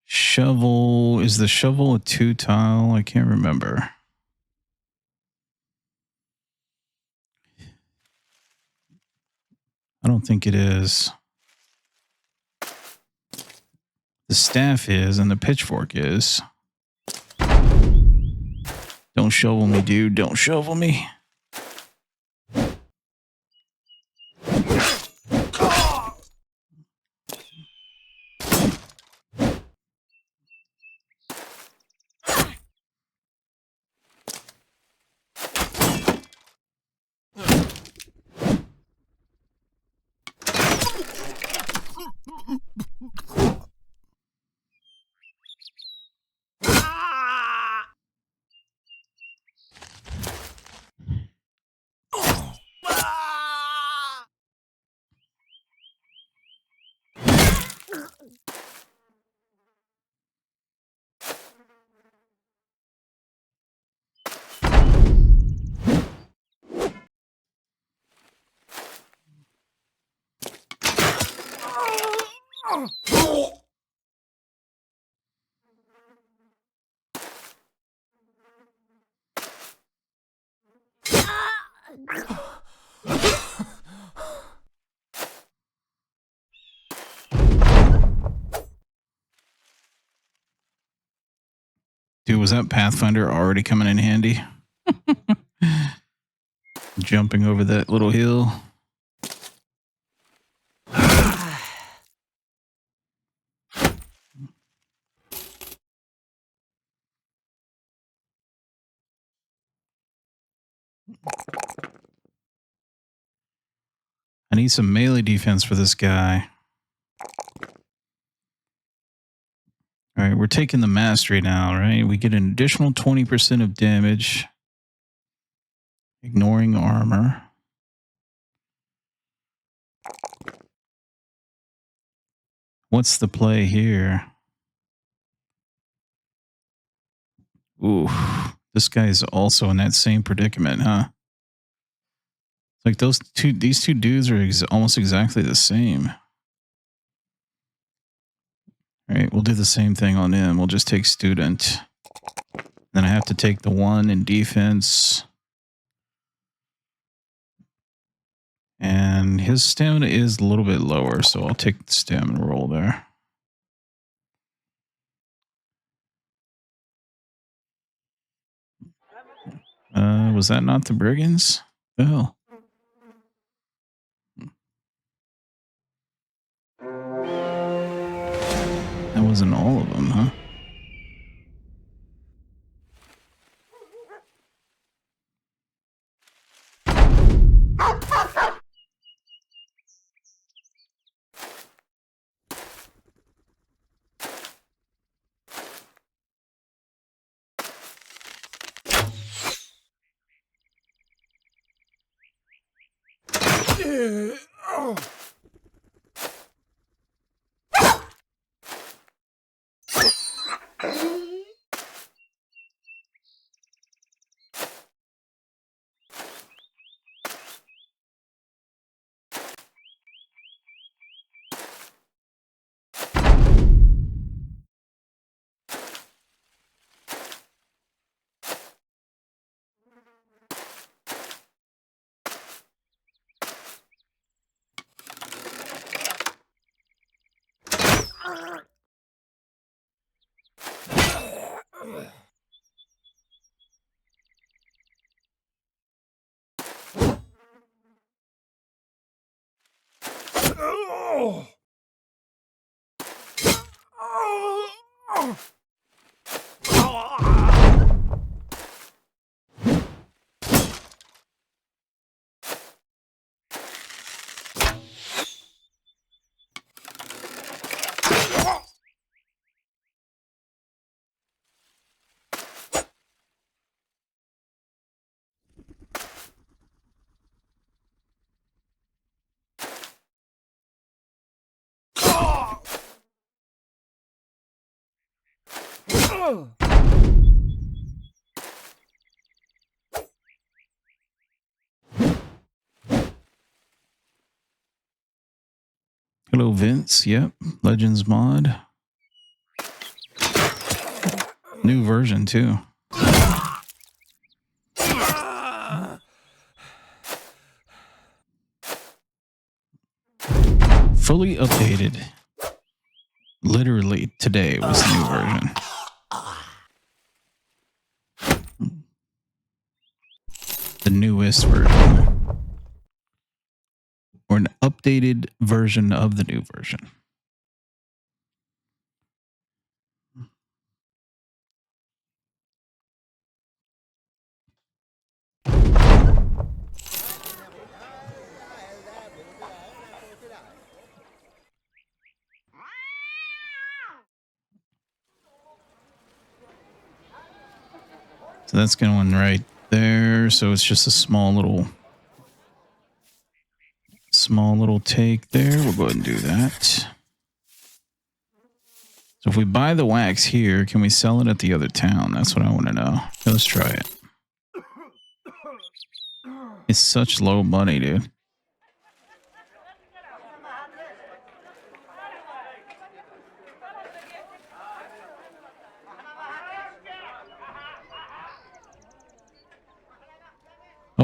Shovel. Is the shovel a 2-tile? I can't remember. I don't think it is. The staff is, and the pitchfork is. Don't shovel me, dude. Don't shovel me. Dude, was that Pathfinder already coming in handy? Jumping over that little hill. I need some melee defense for this guy. All right, we're taking the mastery now, right? We get an additional 20% of damage. Ignoring armor. What's the play here? Ooh, this guy's also in that same predicament, huh? Like these two dudes are almost exactly the same. All right, we'll do the same thing on him. We'll just take student. Then I have to take the one in defense. And his stamina is a little bit lower, so I'll take the stamina roll there. Was that not the brigands? The hell? That wasn't all of them, huh? Hello, Vince. Yep. Legends mod. New version, too. Fully updated. Literally today was the new version. The newest version. Or an updated version of the new version. So that's going right there. So it's just a small little take there. We'll go ahead and do that. So if we buy the wax here, can we sell it at the other town? That's what I want to know. Let's try it. It's such low money, dude.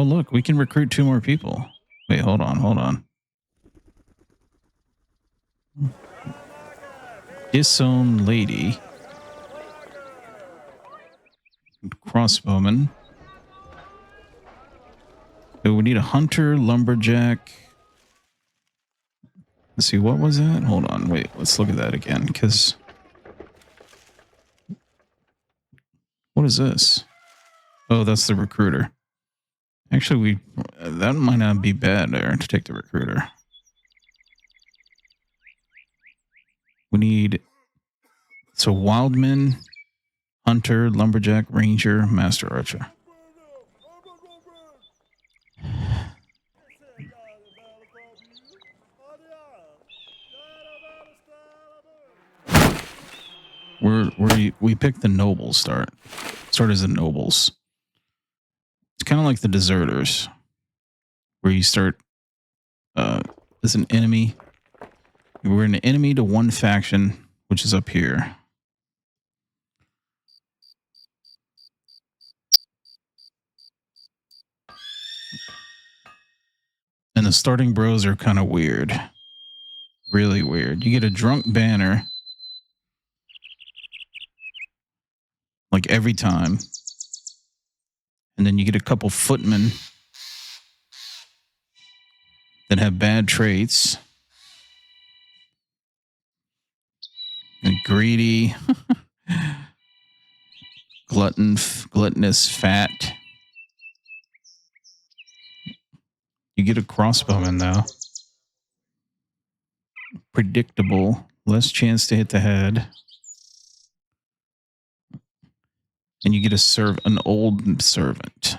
Oh, look, we can recruit 2 more people. Wait, hold on. Disown lady. Crossbowman. So we need a hunter, lumberjack. Let's see, what was that? Hold on, wait, let's look at that again, because... What is this? Oh, that's the recruiter. Actually, that might not be bad there to take the recruiter. We need... So, wildman, hunter, lumberjack, ranger, master archer. We picked the nobles start as the nobles. It's kind of like the deserters, where you start as an enemy. We're an enemy to one faction, which is up here. And the starting bros are kind of weird. Really weird. You get a drunk banner. Like every time. And then you get a couple footmen that have bad traits. And greedy. Gluttonous, fat. You get a crossbowman though. Predictable. Less chance to hit the head. And you get an old servant.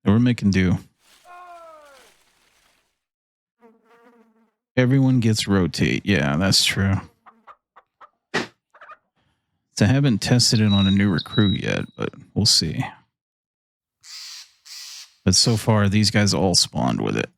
We're making do. Everyone gets rotate. Yeah, that's true. So I haven't tested it on a new recruit yet, but we'll see. But so far, these guys all spawned with it.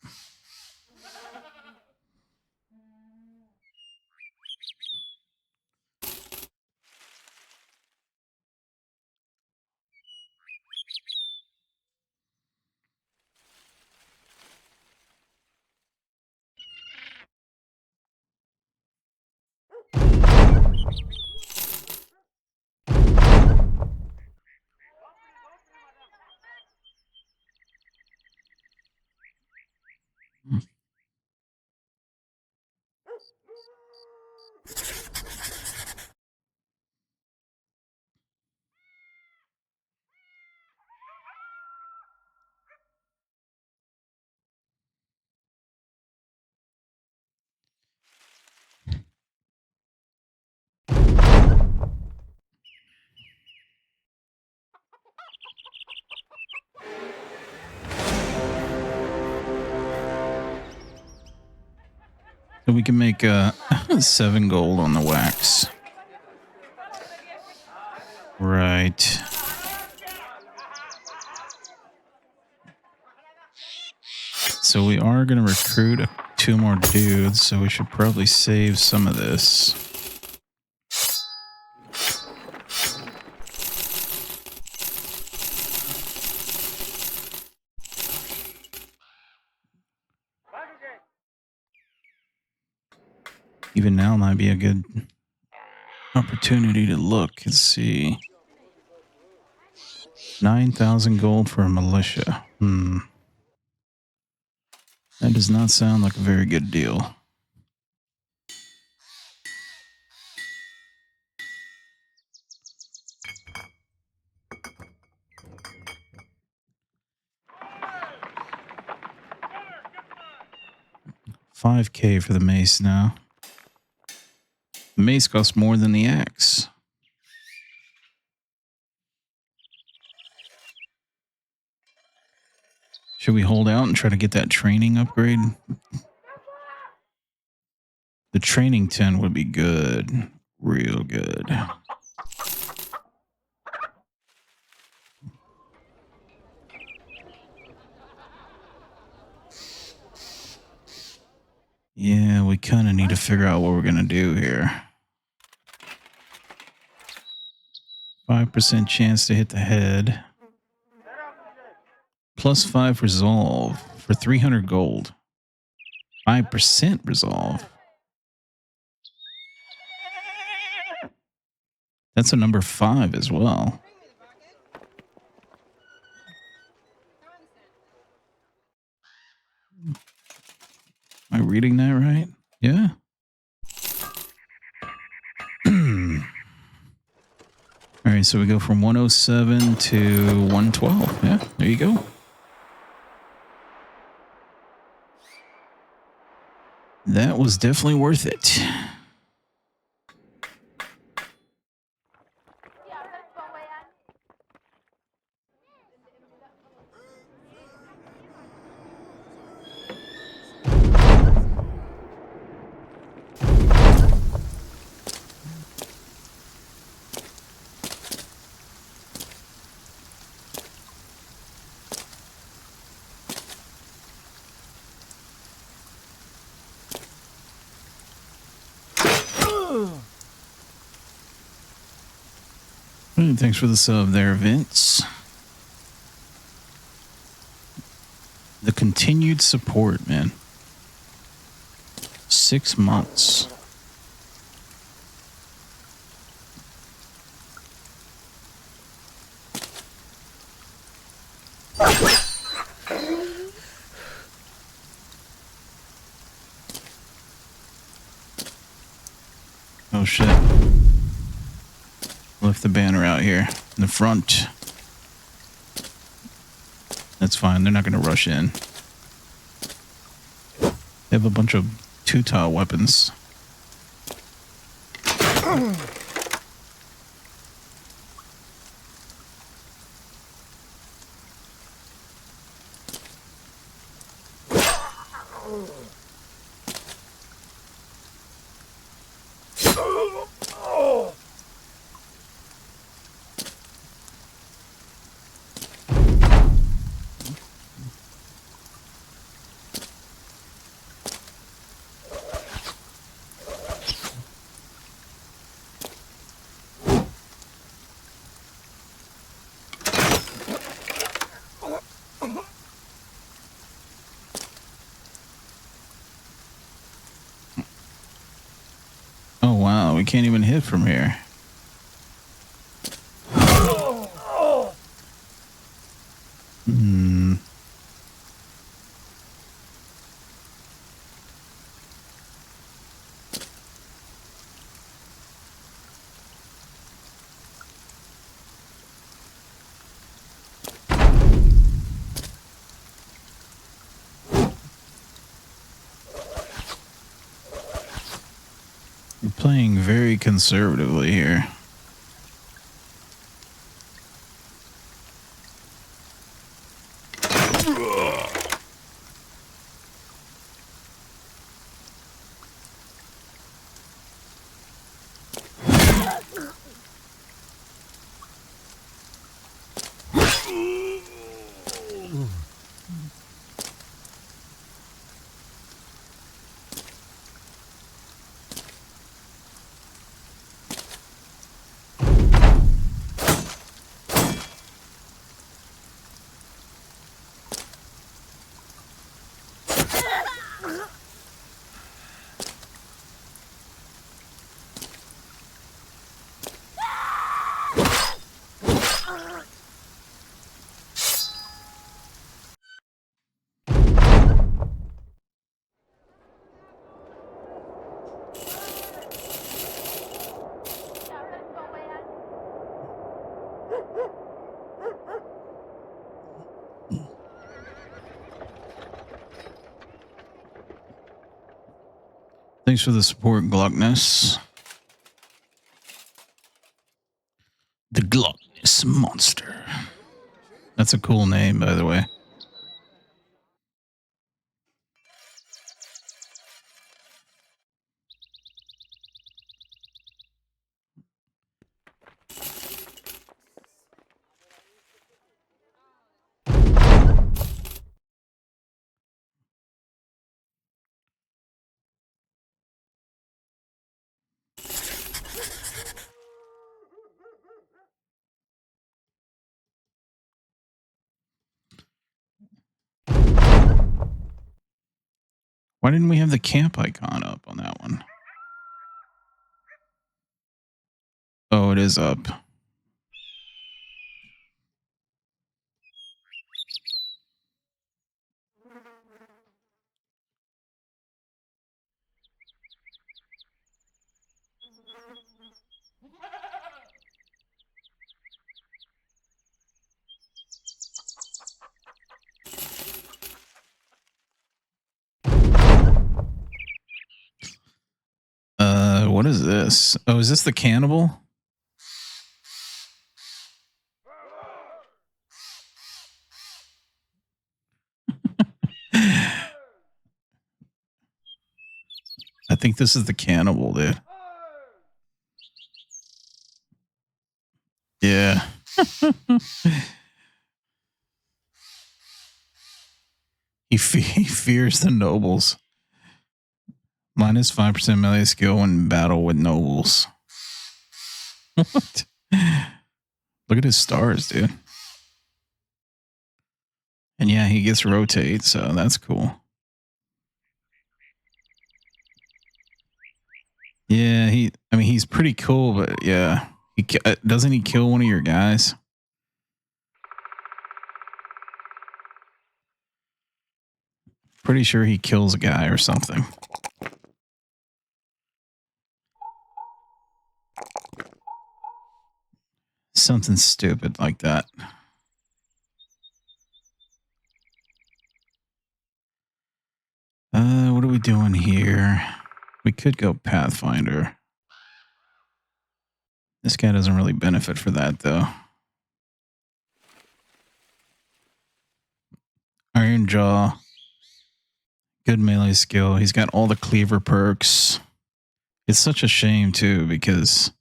So we can make 7 gold on the wax. Right. So we are going to recruit 2 more dudes, so we should probably save some of this. Even now might be a good opportunity to look and see. 9,000 gold for a militia. That does not sound like a very good deal. $5K for the mace now. The mace costs more than the axe. Should we hold out and try to get that training upgrade? The training 10 would be good. Real good. Yeah, we kind of need to figure out what we're going to do here. 5% chance to hit the head. plus 5 resolve for 300 gold. 5% resolve. That's a number 5 as well. Am I reading that right? Yeah. All right, so we go from 107 to 112. Yeah, there you go. That was definitely worth it. Thanks for the sub there, Vince. The continued support, man. 6 months. Oh shit. Left the banner out here in the front. That's fine. They're not going to rush in. They have a bunch of two-tile weapons. Oh wow, we can't even hit from here. We're playing very conservatively here. Thanks for the support, Gluckness. The Gluckness Monster. That's a cool name, by the way. Why didn't we have the camp icon up on that one? Oh, it is up. What is this? Oh, is this the cannibal? I think this is the cannibal, dude. Yeah. He fears the nobles. Minus 5% melee skill when battle with nobles. What? Look at his stars, dude. And yeah, he gets rotate, so that's cool. Yeah, I mean, he's pretty cool, but yeah. Doesn't he kill one of your guys? Pretty sure he kills a guy or something. Something stupid like that. What are we doing here? We could go Pathfinder. This guy doesn't really benefit for that, though. Iron Jaw. Good melee skill. He's got all the cleaver perks. It's such a shame, too, because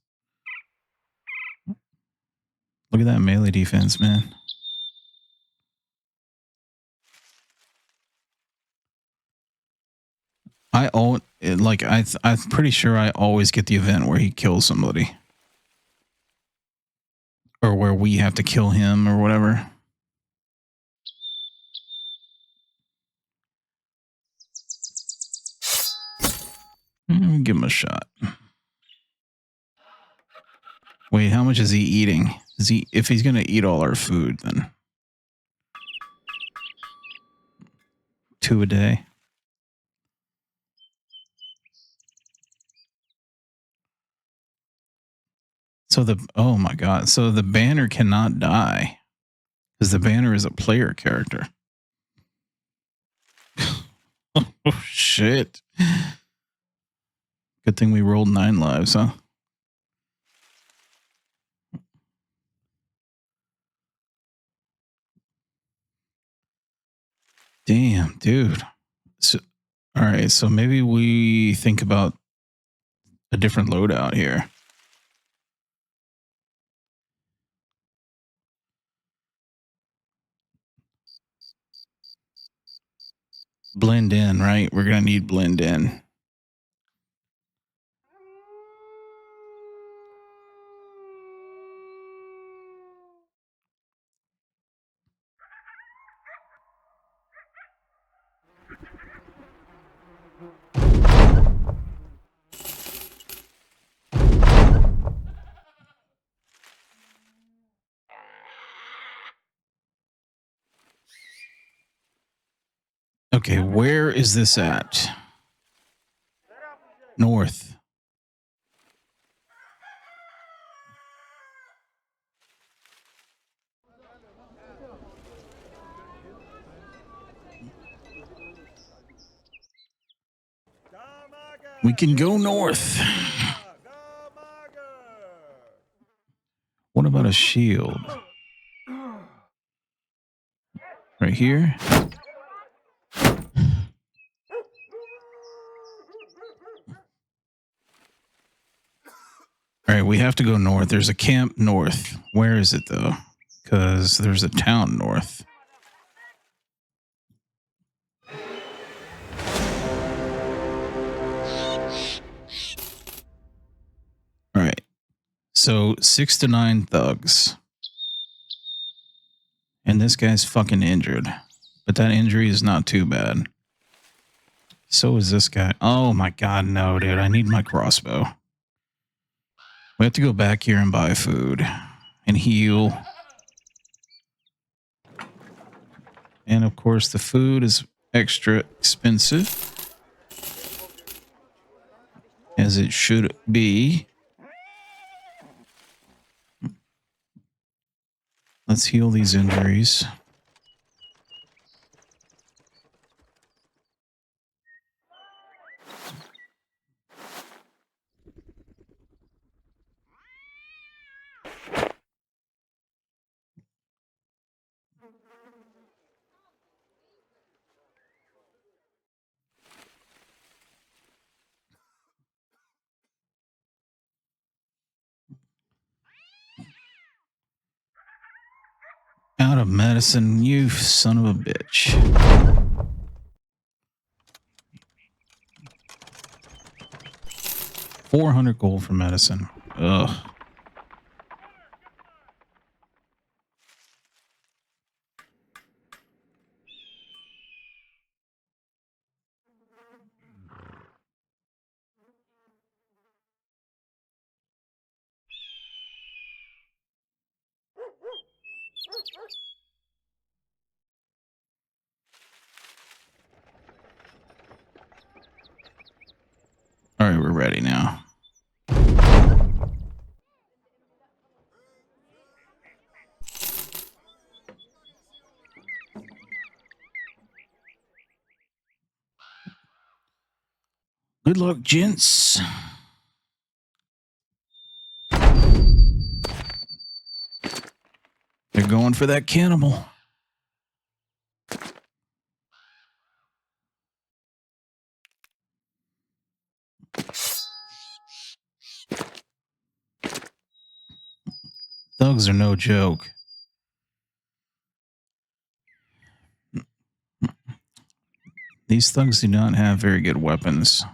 look at that melee defense, man. I'm pretty sure I always get the event where he kills somebody. Or where we have to kill him or whatever. Give him a shot. Wait, how much is he eating? If he's gonna eat all our food, then 2 a day. So oh my god, so the banner cannot die because the banner is a player character. Oh shit! Good thing we rolled 9 lives, huh? Damn, dude. So, all right, so maybe we think about a different loadout here. Blend in, right? We're gonna need blend in. Okay, where is this at? North. We can go north. What about a shield? Right here? All right, we have to go north. There's a camp north. Where is it, though? Because there's a town north. All right. So 6 to 9 thugs. And this guy's fucking injured. But that injury is not too bad. So is this guy. Oh my god, no, dude. I need my crossbow. We have to go back here and buy food and heal. And of course, the food is extra expensive, as it should be. Let's heal these injuries. Out of medicine, you son of a bitch. 400 gold for medicine. Ugh. All right, we're ready now. Good luck, gents. They're going for that cannibal. Thugs are no joke. These thugs do not have very good weapons.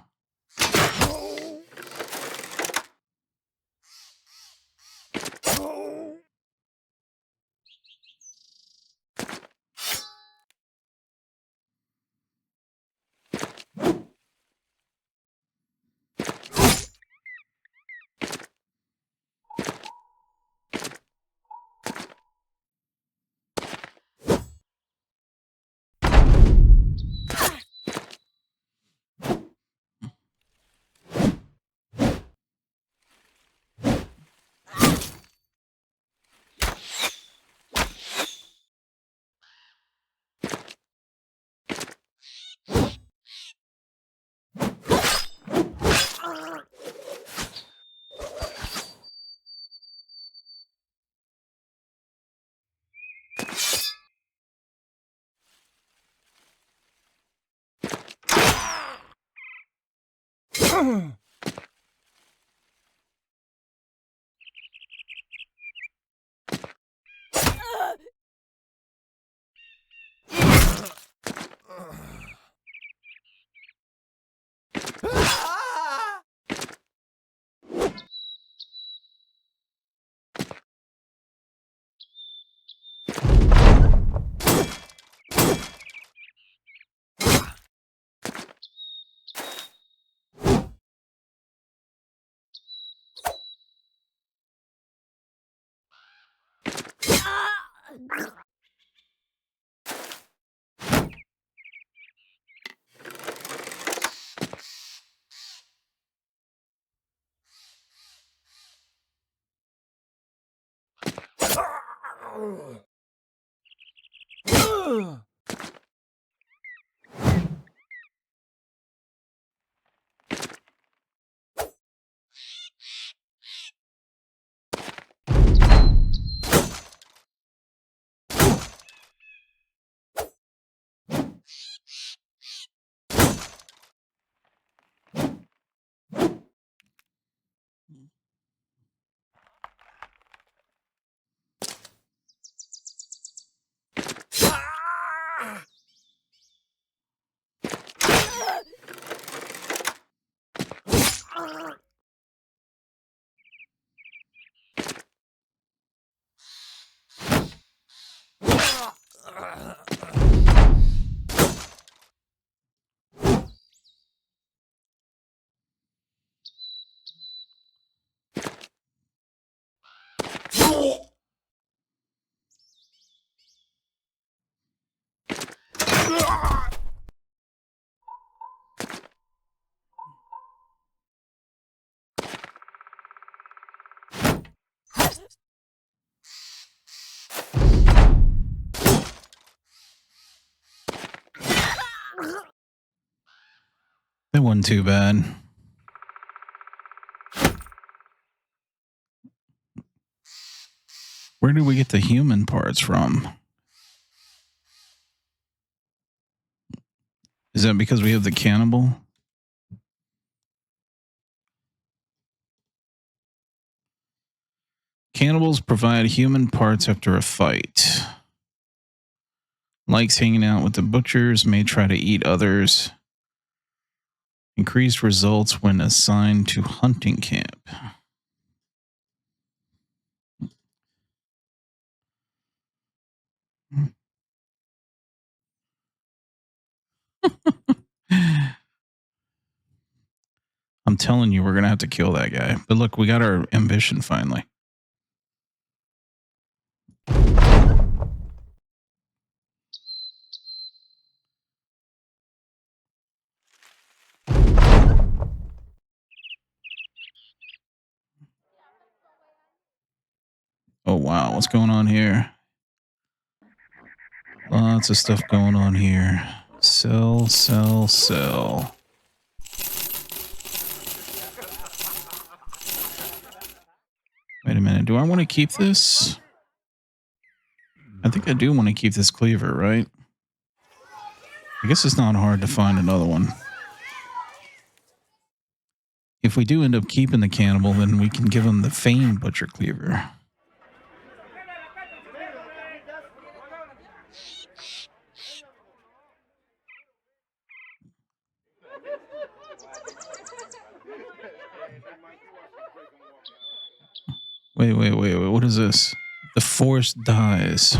That wasn't too bad. Where did we get the human parts from? Is that because we have the cannibal? Cannibals provide human parts after a fight. Likes hanging out with the butchers, may try to eat others. Increased results when assigned to hunting camp. I'm telling you, we're going to have to kill that guy. But look, we got our ambition finally. Oh, wow. What's going on here? Lots of stuff going on here. Sell, sell, sell. Wait a minute. Do I want to keep this? I think I do want to keep this cleaver, right? I guess it's not hard to find another one. If we do end up keeping the cannibal, then we can give him the famed butcher cleaver. Wait. What is this? The forest dies.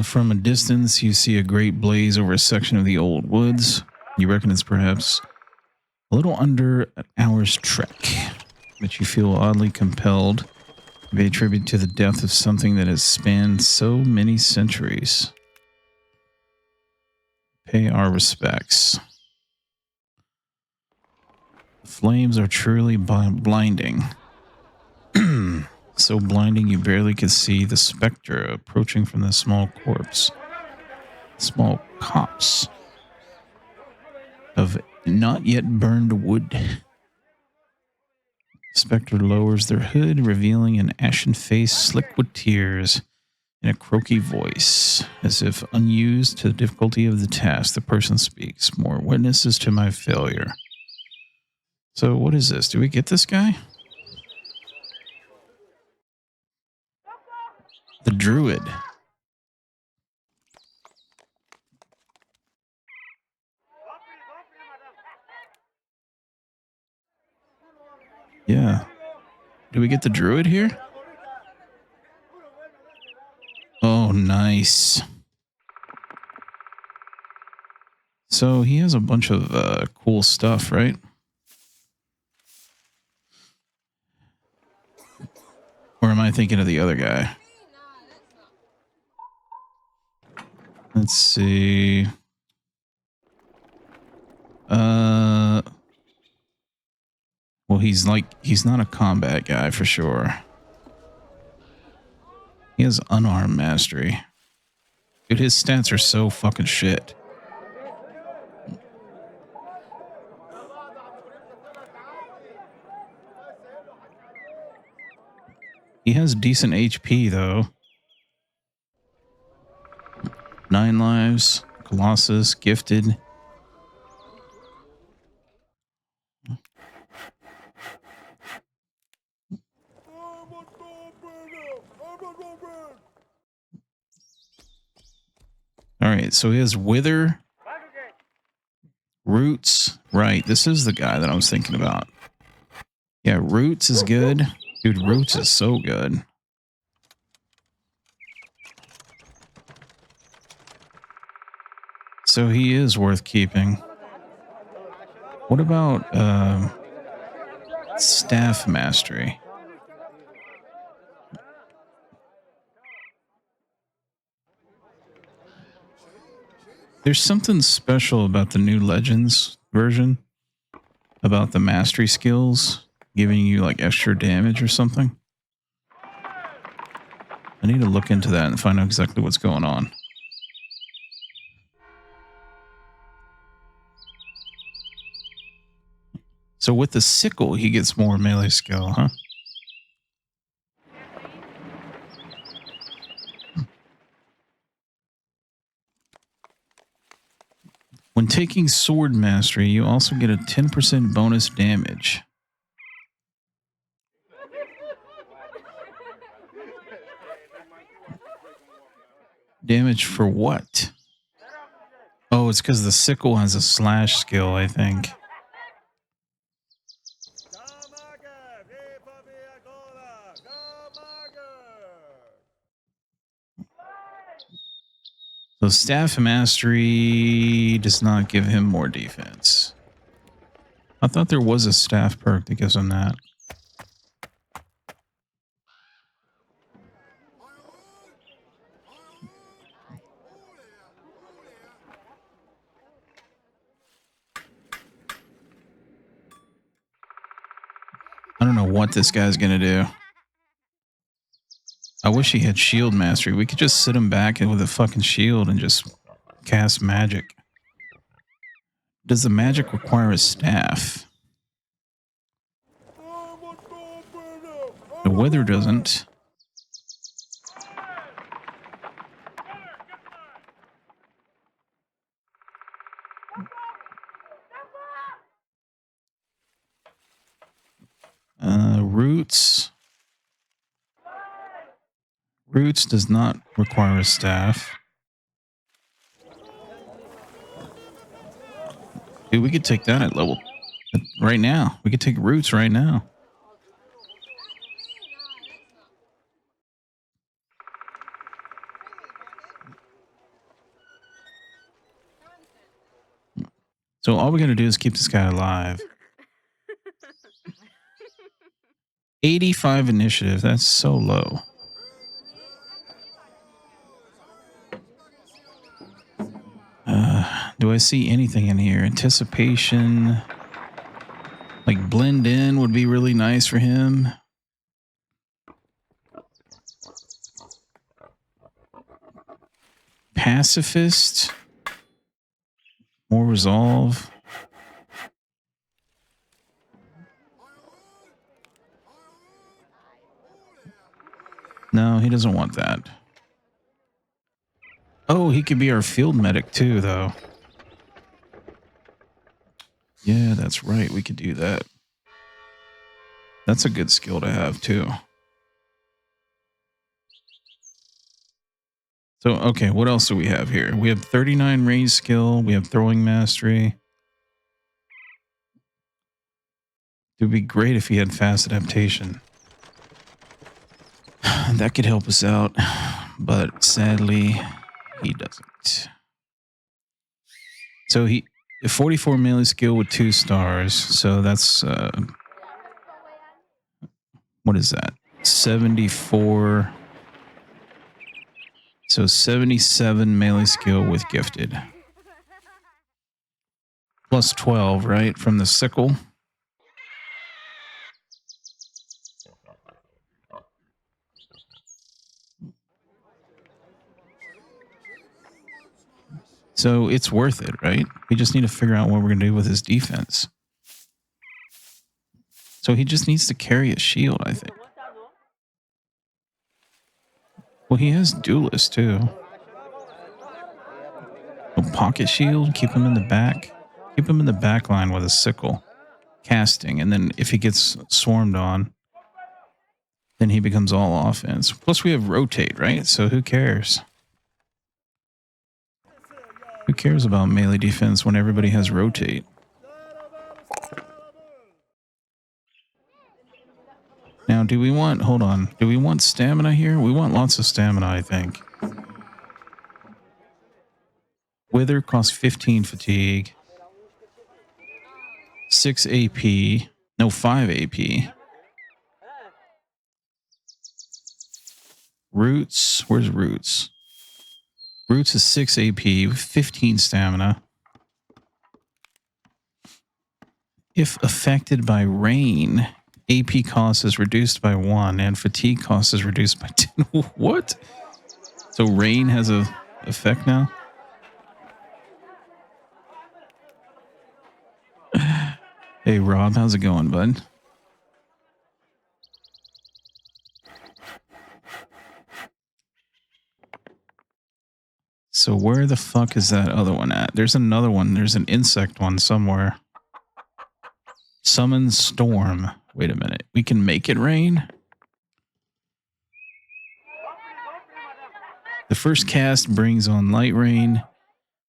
From a distance, you see a great blaze over a section of the old woods. You reckon it's perhaps a little under an hour's trek, but you feel oddly compelled to pay tribute to the death of something that has spanned so many centuries. Pay our respects. The flames are truly blinding. So blinding you barely could see the specter approaching from the small corpse. Small copse of not yet burned wood. The specter lowers their hood, revealing an ashen face slick with tears in a croaky voice. As if unused to the difficulty of the task, the person speaks. More witnesses to my failure. So what is this? Do we get this guy? The druid. Yeah. Do we get the druid here? Oh, nice. So he has a bunch of cool stuff, right? Or am I thinking of the other guy? Let's see. Well, he's not a combat guy for sure. He has unarmed mastery. Dude, his stats are so fucking shit. He has decent HP though. 9 lives, Colossus, gifted. Alright, so he has Wither, Roots. Right, this is the guy that I was thinking about. Yeah, Roots is good. Dude, Roots is so good. So he is worth keeping. What about staff mastery? There's something special about the new Legends version, about the mastery skills giving you like extra damage or something. I need to look into that and find out exactly what's going on. So with the sickle, he gets more melee skill, huh? When taking sword mastery, you also get a 10% bonus damage. Damage for what? Oh, it's because the sickle has a slash skill, I think. So staff mastery does not give him more defense. I thought there was a staff perk that gives him that. I don't know what this guy's going to do. I wish he had shield mastery. We could just sit him back with a fucking shield and just cast magic. Does the magic require a staff? The weather doesn't. Roots. Roots does not require a staff. Dude, we could take that at level right now. We could take roots right now. So all we got to do is keep this guy alive. 85 initiative. That's so low. Do I see anything in here? Anticipation. Like blend in would be really nice for him. Pacifist. More resolve. No, he doesn't want that. Oh, he could be our field medic too, though. Yeah, that's right. We could do that. That's a good skill to have too. So, okay, what else do we have here? We have 39 range skill. We have throwing mastery. It would be great if he had fast adaptation. That could help us out, but sadly, he doesn't. So he 44 melee skill with 2 stars. So that's what is that? 74. So 77 melee skill with gifted. Plus 12, right? From the sickle. So it's worth it, right? We just need to figure out what we're going to do with his defense. So he just needs to carry a shield, I think. Well, he has duelist too. A pocket shield, keep him in the back. Keep him in the back line with a sickle. Casting, and then if he gets swarmed on, then he becomes all offense. Plus we have rotate, right? So who cares? Who cares about melee defense when everybody has rotate? Now, do we want, hold on, do we want stamina here? We want lots of stamina, I think. Wither costs 15 fatigue. 6 AP. No, 5 AP. Roots, where's Roots? Roots is 6 AP, 15 stamina. If affected by rain, AP cost is reduced by 1 and fatigue cost is reduced by 10. What? So rain has a effect now? Hey Rob, how's it going, bud? So where the fuck is that other one at? There's another one. There's an insect one somewhere. Summon storm. Wait a minute. We can make it rain? The first cast brings on light rain.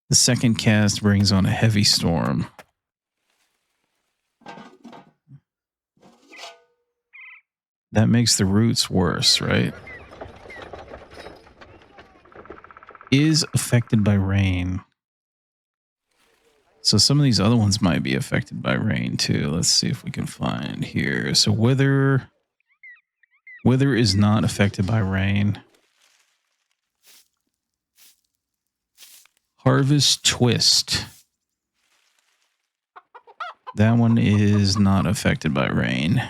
The second cast brings on a heavy storm. That makes the roots worse, right? Is affected by rain. So some of these other ones might be affected by rain too. Let's see if we can find here. So wither is not affected by rain. Harvest twist. That one is not affected by rain.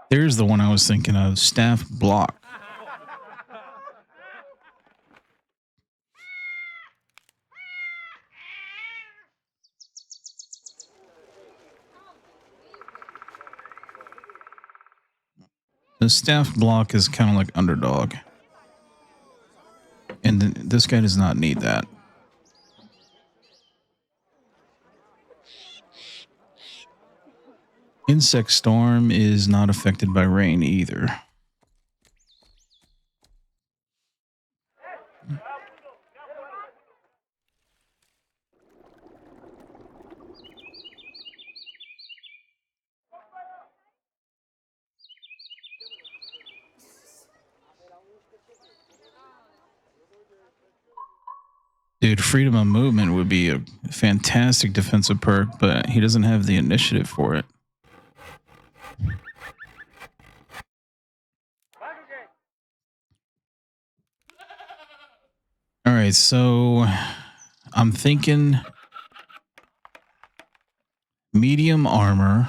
There's the one I was thinking of, staff block. The staff block is kind of like underdog. And this guy does not need that. Insect storm is not affected by rain either. Dude, freedom of movement would be a fantastic defensive perk, but he doesn't have the initiative for it. All right, so I'm thinking medium armor.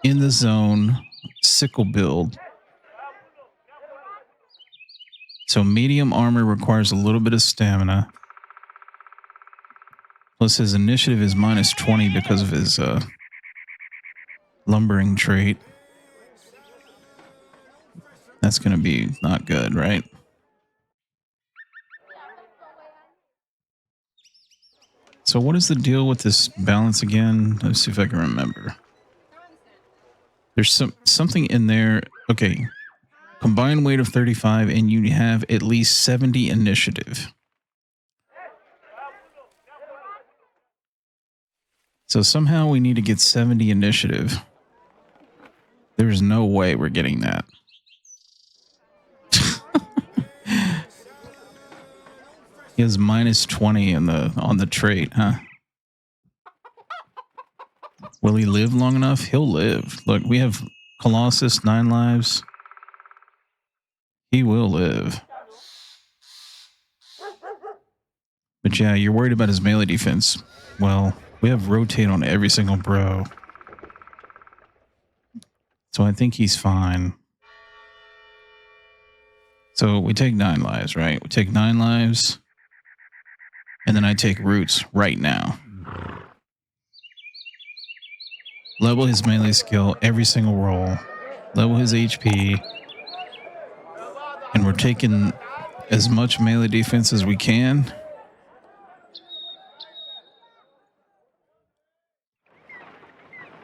In the zone, sickle build. So medium armor requires a little bit of stamina. Plus his initiative is minus 20 because of his lumbering trait. That's going to be not good, right? So what is the deal with this balance again? Let's see if I can remember. There's something in there. Okay. Combined weight of 35 and you have at least 70 initiative. So somehow we need to get 70 initiative. There's no way we're getting that. He has minus 20 on the trait, huh? Will he live long enough? He'll live. Look, we have Colossus, 9 lives. He will live. But yeah, you're worried about his melee defense. Well, we have rotate on every single bro. So I think he's fine. So we take 9 lives, right? We take 9 lives. And then I take roots right now. Level his melee skill every single roll. Level his HP. And we're taking as much melee defense as we can.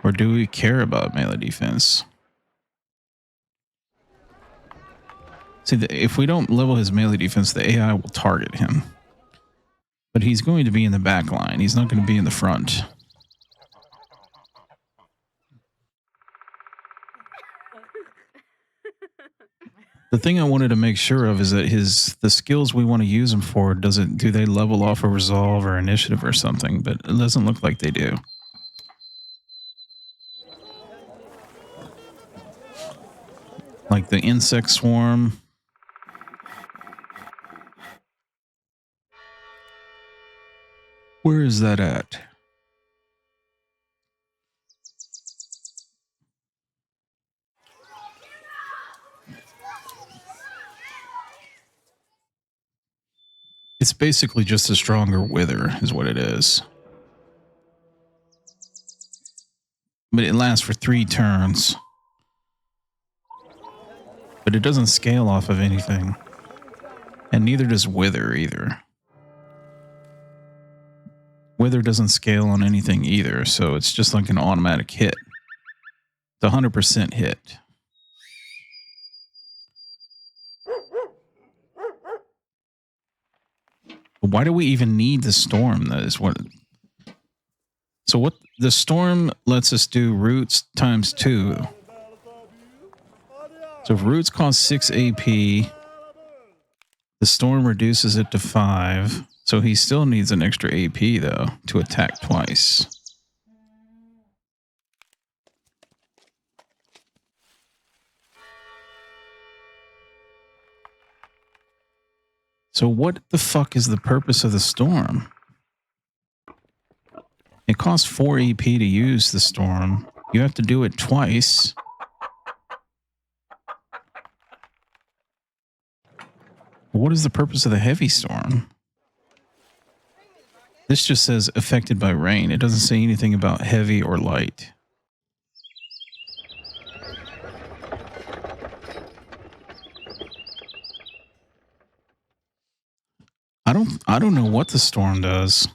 Or do we care about melee defense? See, if we don't level his melee defense, the AI will target him. But he's going to be in the back line. He's not going to be in the front. The thing I wanted to make sure of is that the skills we want to use him for, do they level off a resolve or initiative or something? But it doesn't look like they do. Like the insect swarm. Where is that at? It's basically just a stronger wither is what it is. But it lasts for 3 turns. But it doesn't scale off of anything. And neither does wither either. Wither doesn't scale on anything either, so it's just like an automatic hit. It's 100% hit. Why do we even need the storm? That is what. So what the storm lets us do roots times 2. So if roots cost 6 AP, the storm reduces it to 5. So he still needs an extra AP though to attack twice. So what the fuck is the purpose of the storm? It costs 4 AP to use the storm. You have to do it twice. What is the purpose of the heavy storm? This just says affected by rain. It doesn't say anything about heavy or light. I don't know what the storm does.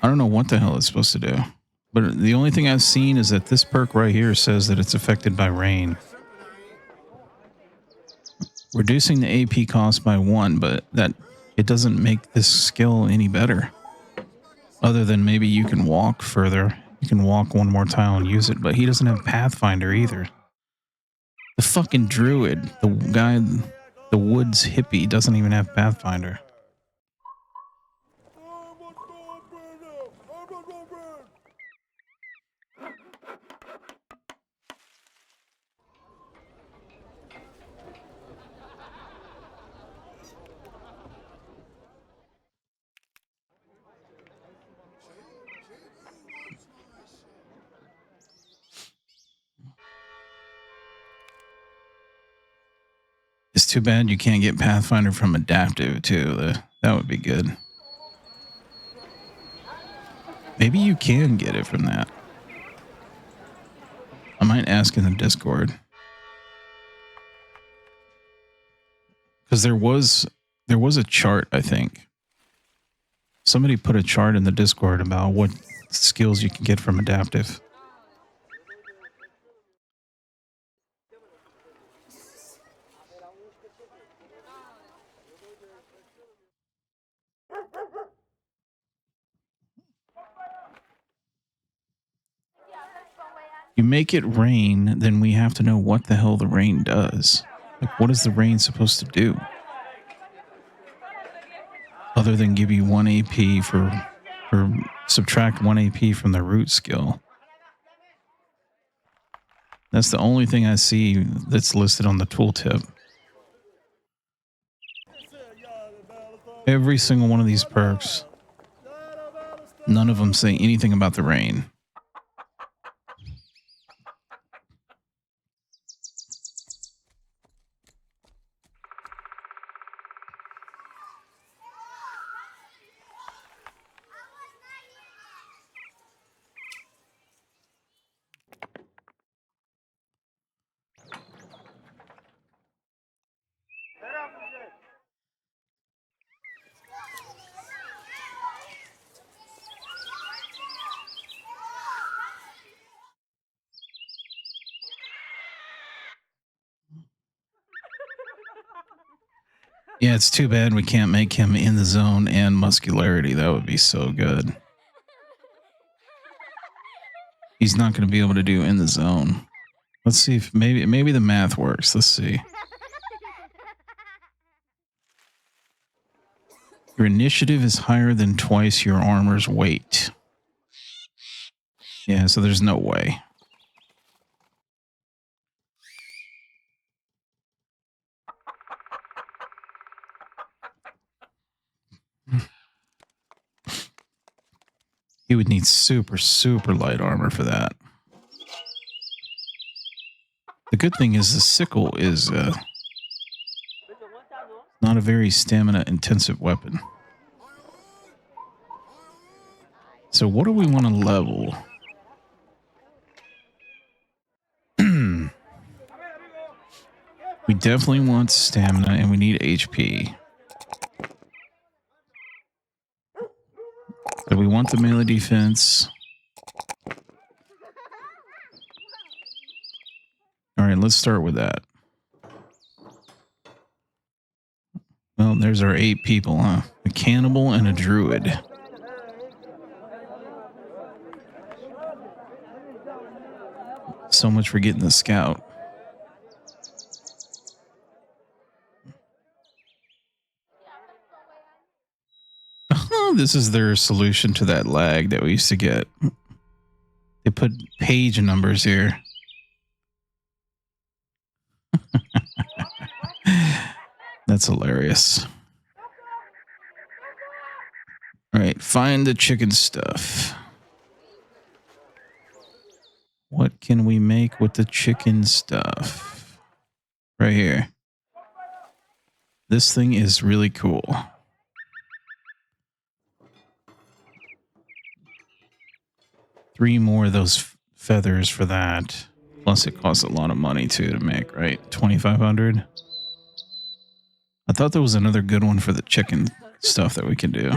I don't know what the hell it's supposed to do. But the only thing I've seen is that this perk right here says that it's affected by rain. Reducing the AP cost by 1, but that it doesn't make this skill any better. Other than maybe you can walk further. You can walk one more tile and use it, but he doesn't have Pathfinder either. The fucking druid, the guy, the woods hippie, doesn't even have Pathfinder. It's too bad you can't get Pathfinder from Adaptive, too. That would be good. Maybe you can get it from that. I might ask in the Discord. Because there was a chart, I think. Somebody put a chart in the Discord about what skills you can get from Adaptive. You make it rain, then we have to know what the hell the rain does. Like, what is the rain supposed to do? Other than give you 1 AP or subtract 1 AP from the root skill. That's the only thing I see that's listed on the tooltip. Every single one of these perks, none of them say anything about the rain. Yeah, it's too bad we can't make him in the zone and muscularity. That would be so good. He's not going to be able to do in the zone. Let's see if maybe the math works. Let's see. Your initiative is higher than twice your armor's weight. Yeah, so there's no way. He would need super, super light armor for that. The good thing is the sickle is not a very stamina-intensive weapon. So what do we want to level? We definitely want stamina and we need HP. So we want the melee defense. All right, let's start with that. Well, there's our 8 people, huh? A cannibal and a druid. So much for getting the scout. This is their solution to that lag that we used to get. They put page numbers here. That's hilarious. All right, find the chicken stuff. What can we make with the chicken stuff? Right here. This thing is really cool. Three more of those feathers for that. Plus it costs a lot of money too to make, right? 2,500. I thought there was another good one for the chicken stuff that we can do.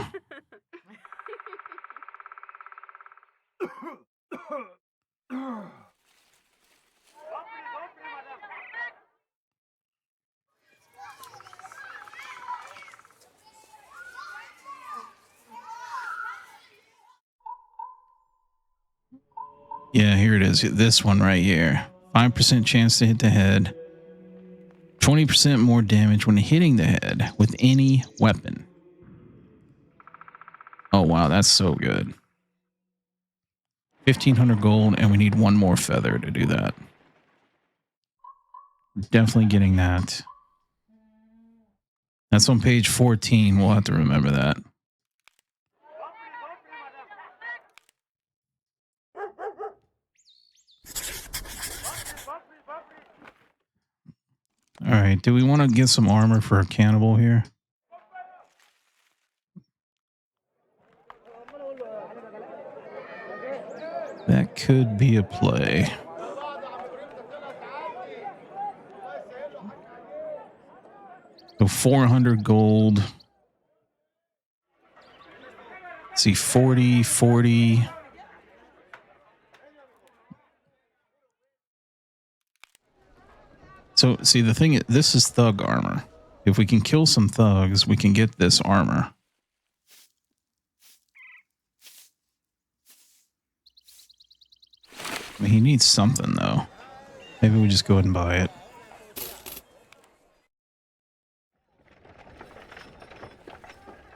Yeah, here it is. This one right here. 5% chance to hit the head. 20% more damage when hitting the head with any weapon. Oh, wow. That's so good. 1,500 gold, and we need one more feather to do that. Definitely getting that. That's on page 14. We'll have to remember that. All right. Do we want to get some armor for a cannibal here? That could be a play. So 400 gold. Let's see, 40, 40. So, see, the thing is, this is thug armor. If we can kill some thugs, we can get this armor. I mean, he needs something, though. Maybe we just go ahead and buy it.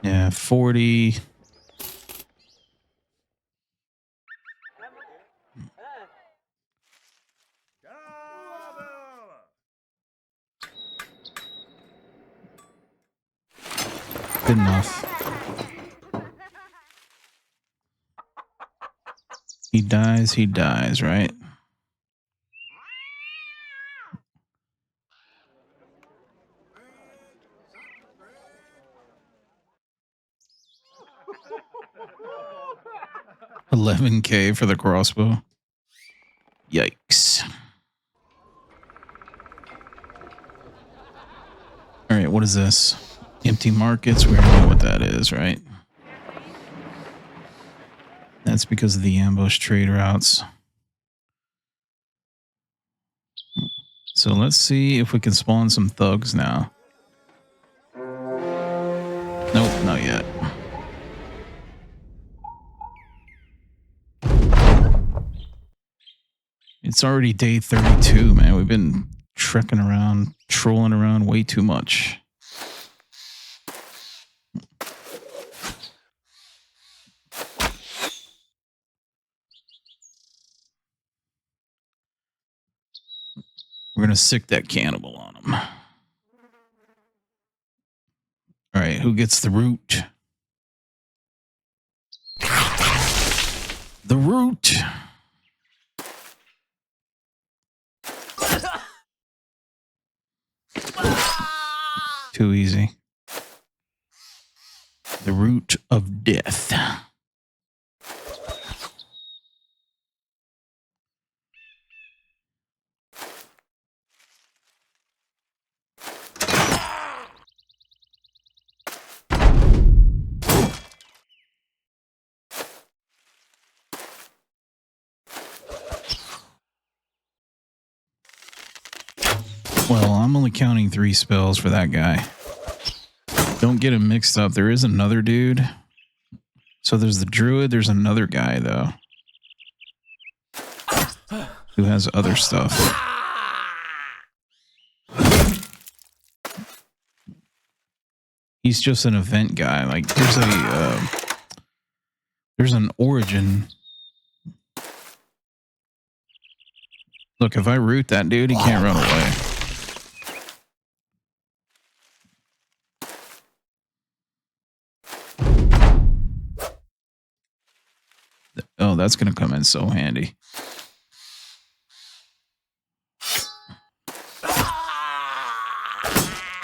Yeah, 40. Good enough. He dies, right? $11K for the crossbow. Yikes. All right, what is this? Empty markets. We already know what that is, right? That's because of the ambush trade routes. So let's see if we can spawn some thugs now. It's already day 32, man. We've been trekking around, trolling around way too much. We're going to sick that cannibal on him. All right, who gets the root? The root. Too easy. The root of death. Well, I'm only counting 3 spells for that guy. Don't get him mixed up. There is another dude. So there's the druid. There's another guy, though, who has other stuff. He's just an event guy. Like, there's an origin. Look, if I root that dude, he can't run away. Oh, that's going to come in so handy.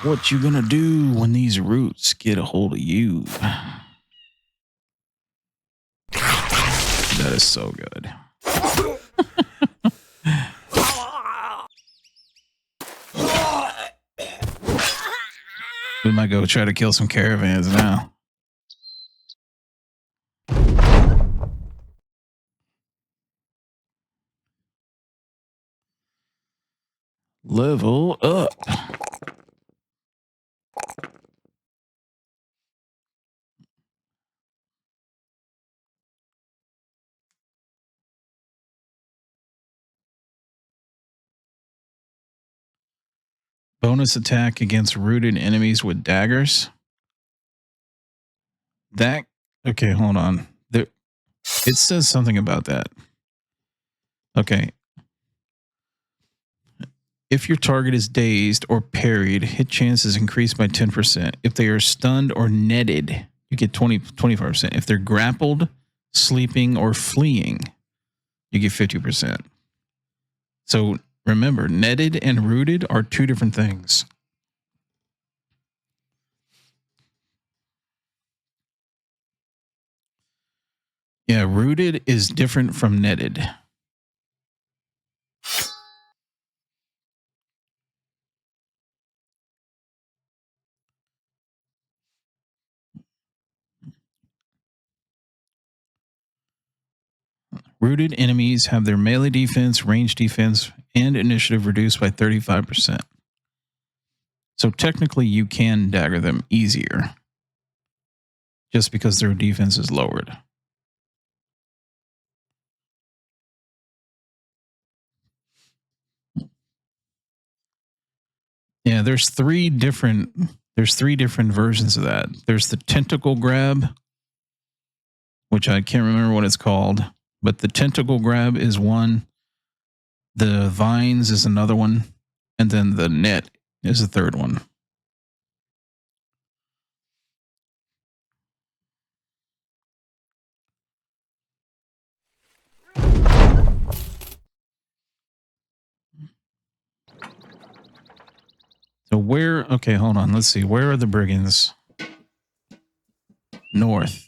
What you gonna do when these roots get a hold of you? That is so good. We might go try to kill some caravans now. Level up. Bonus attack against rooted enemies with daggers. That, okay, hold on. There, it says something about that. Okay. If your target is dazed or parried, hit chances increase by 10%. If they are stunned or netted, you get 25%. If they're grappled, sleeping, or fleeing, you get 50%. So remember, netted and rooted are 2 different things. Yeah, rooted is different from netted. Rooted enemies have their melee defense, range defense, and initiative reduced by 35%. So technically you can dagger them easier just because their defense is lowered. Yeah, there's 3 different versions of that. There's the tentacle grab, which I can't remember what it's called, but the tentacle grab is one. The vines is another one, and then the net is the third one. So where, okay, hold on. Let's see. Where are the brigands? North.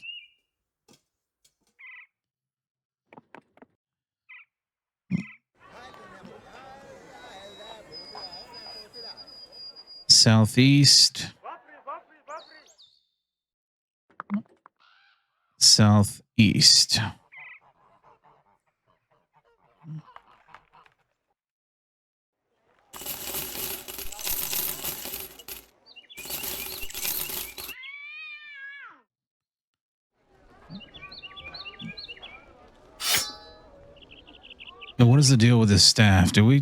Southeast. Southeast. But what is the deal with this staff? Do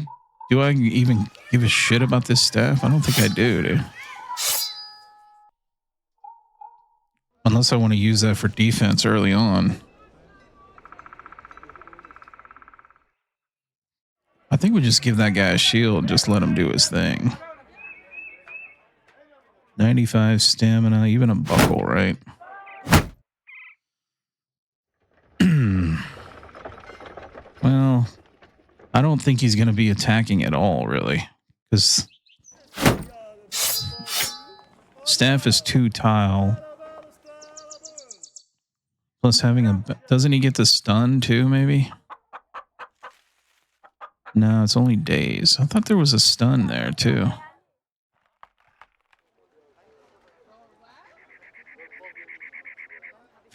I even give a shit about this staff? I don't think I do, dude. Unless I want to use that for defense early on. I think we just give that guy a shield and just let him do his thing. 95 stamina, even a buckle, right? Well, I don't think he's going to be attacking at all, really. Because staff is 2 tile. Plus having a... Doesn't he get the stun too, maybe? No, it's only days. I thought there was a stun there too.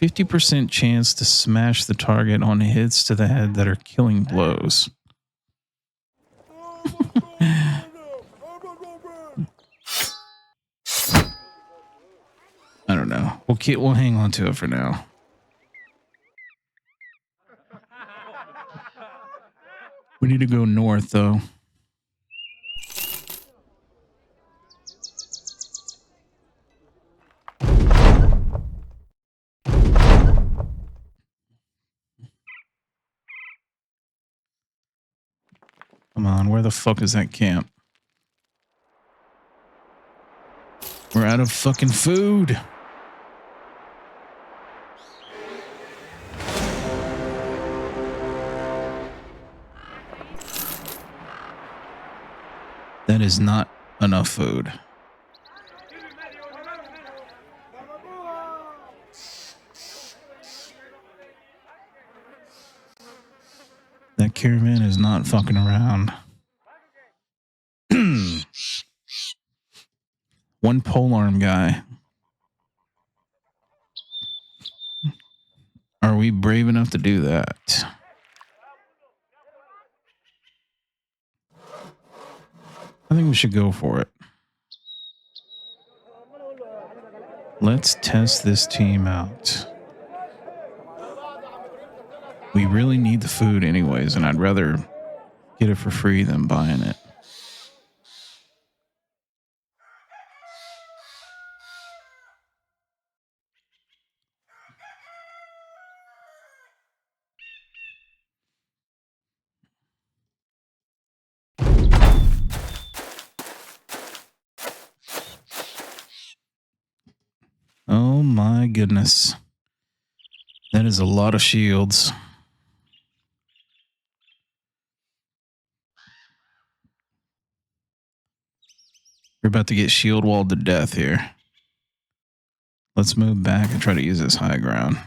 %50 chance to smash the target on hits to the head that are killing blows. I don't know. We'll hang on to it for now. We need to go north, though. Come on, where the fuck is that camp? We're out of fucking food. That is not enough food. That caravan is not fucking around. One polearm guy. Are we brave enough to do that? I think we should go for it. Let's test this team out. We really need the food anyways, and I'd rather get it for free than buying it. Oh my goodness. That is a lot of shields. We're about to get shield walled to death here. Let's move back and try to use this high ground.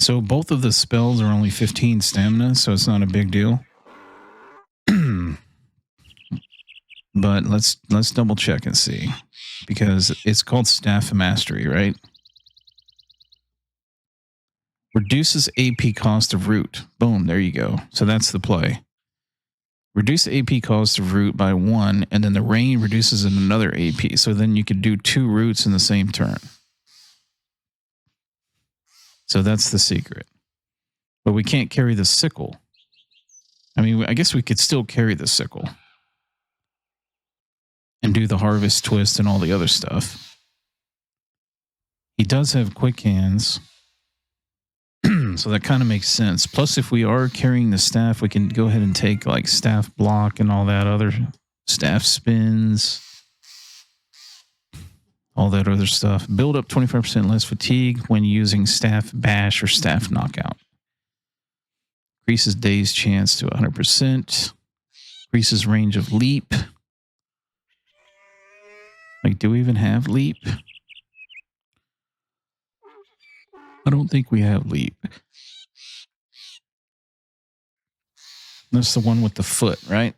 So both of the spells are only 15 stamina, so it's not a big deal. But let's double check and see, because it's called Staff Mastery, right? Reduces AP cost of root. Boom, there you go. So that's the play. Reduce AP cost of root by 1, and then the rain reduces it another AP. So then you could do 2 roots in the same turn. So that's the secret. But we can't carry the sickle. I mean, I guess we could still carry the sickle and do the harvest twist and all the other stuff. He does have quick hands. So that kind of makes sense. Plus, if we are carrying the staff, we can go ahead and take like staff block and all that other staff spins. All that other stuff. Build up 25% less fatigue when using staff bash or staff knockout. Increases day's chance to 100%. Increases range of leap. Like, do we even have leap? I don't think we have leap. That's the one with the foot, right?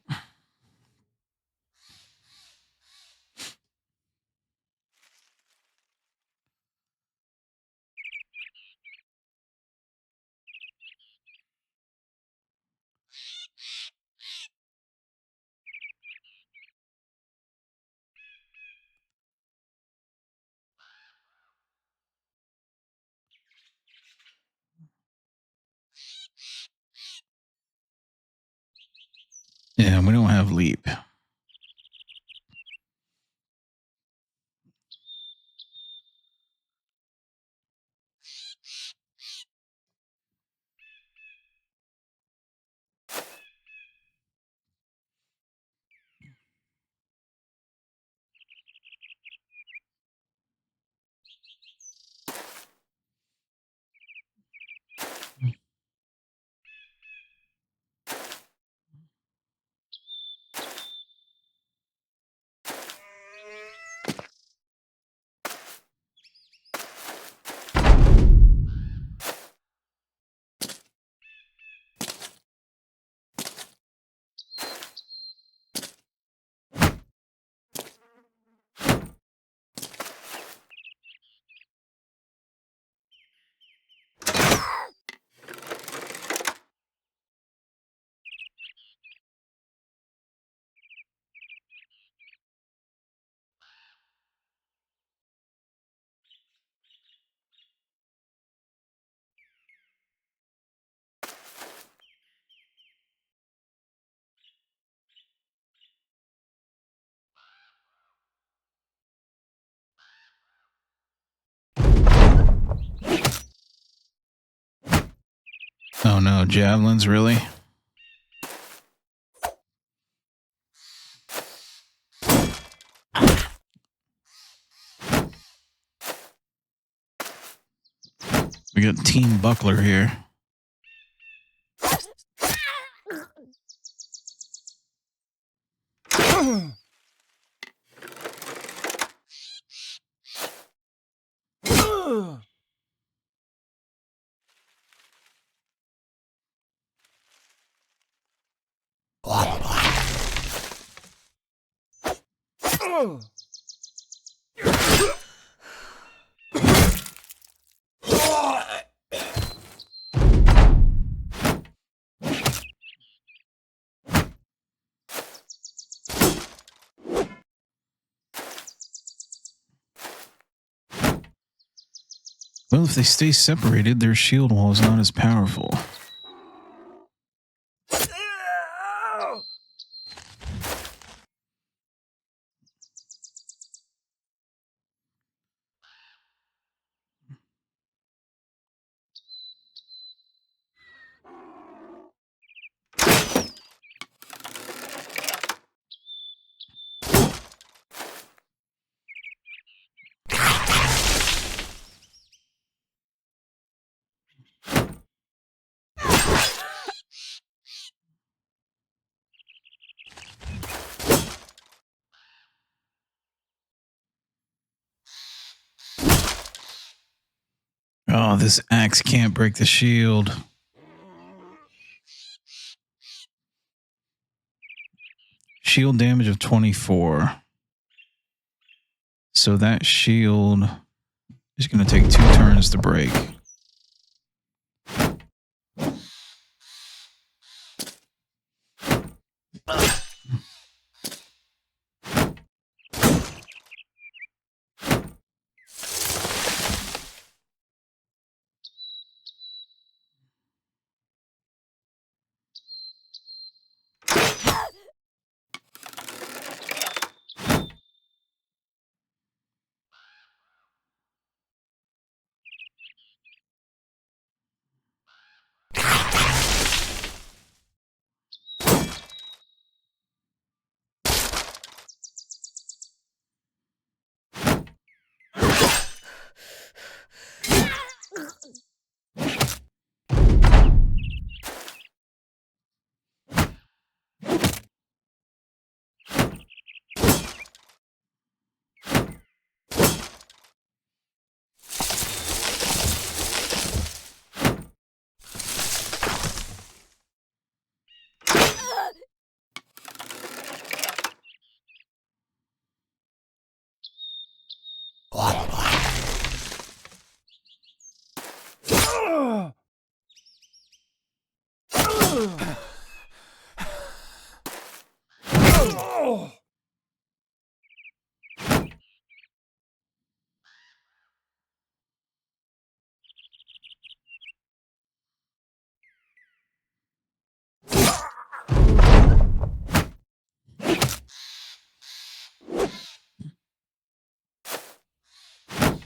Yeah, we don't have leap. Oh no, javelins, really? We got Team Buckler here. Well, if they stay separated, their shield wall is not as powerful. Oh, this axe can't break the shield. Shield damage of 24. So that shield is going to take 2 turns to break.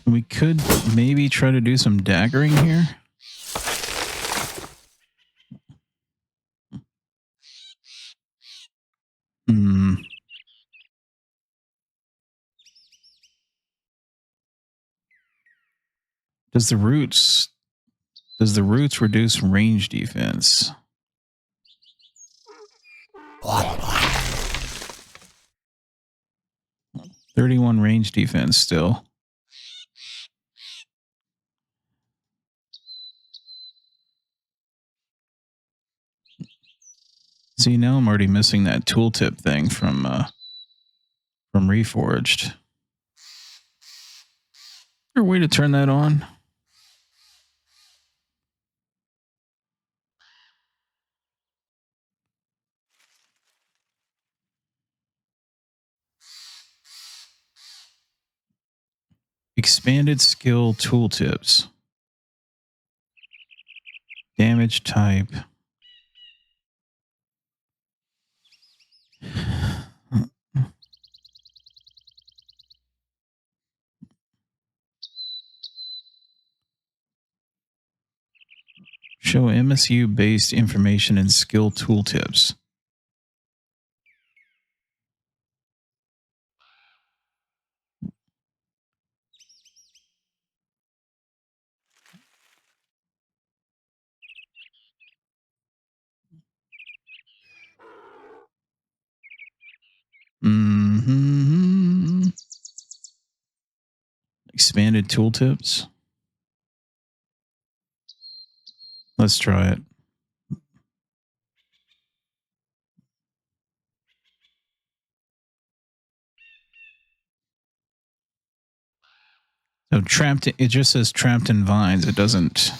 We could maybe try to do some daggering here. Does the roots reduce range defense? 31 range defense still. See, now I'm already missing that tooltip thing from Reforged. Is there a way to turn that on? Expanded skill tooltips. Damage type. Show MSU-based information and skill tooltips. Expanded tooltips. Let's try it. So trapped, it just says trapped in vines. It doesn't.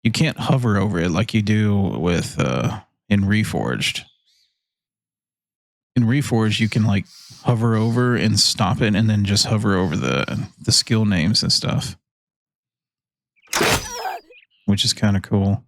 You can't hover over it like you do with in Reforged. In Reforged, you can like hover over and stop it, and then just hover over the skill names and stuff, which is kind of cool.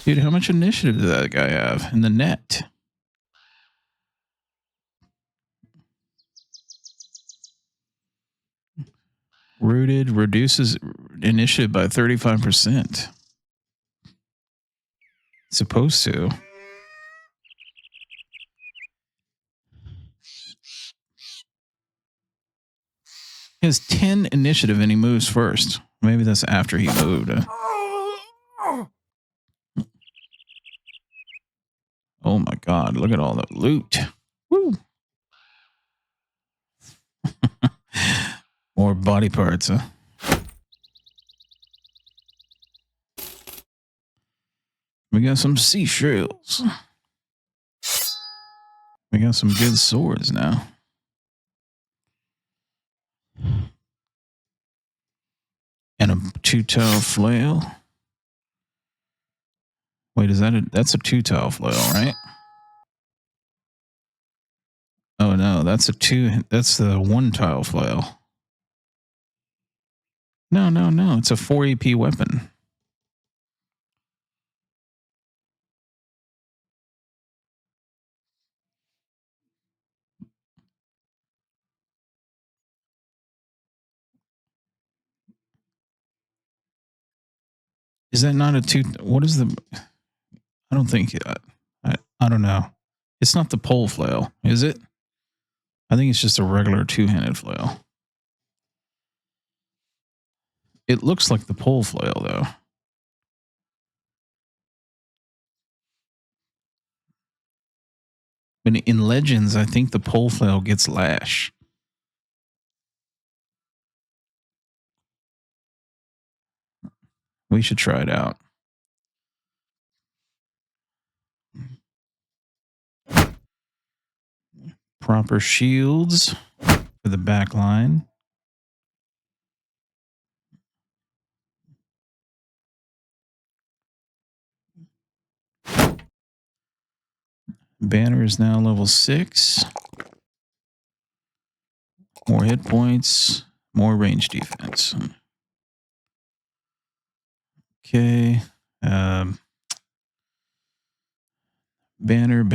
Dude, how much initiative does that guy have in the net? Rooted reduces initiative by 35%. Supposed to. He has 10 initiative and he moves first. Maybe that's after he moved. Oh my god, look at all the loot. Woo. More body parts, huh? We got some seashells. We got some good swords now. And a two-tail flail. Wait, is that that's a two-tail flail, right? Oh no, that's the one-tail flail. No, it's a 4 AP weapon. Is that not a two? What is the? I don't think. I don't know. It's not the pole flail, is it? I think it's just a regular two-handed flail. It looks like the pole flail, though. But in Legends, I think the pole flail gets lash. We should try it out. Proper shields for the back line. Banner is now level 6. More hit points, more range defense. Okay. Banner. Banner.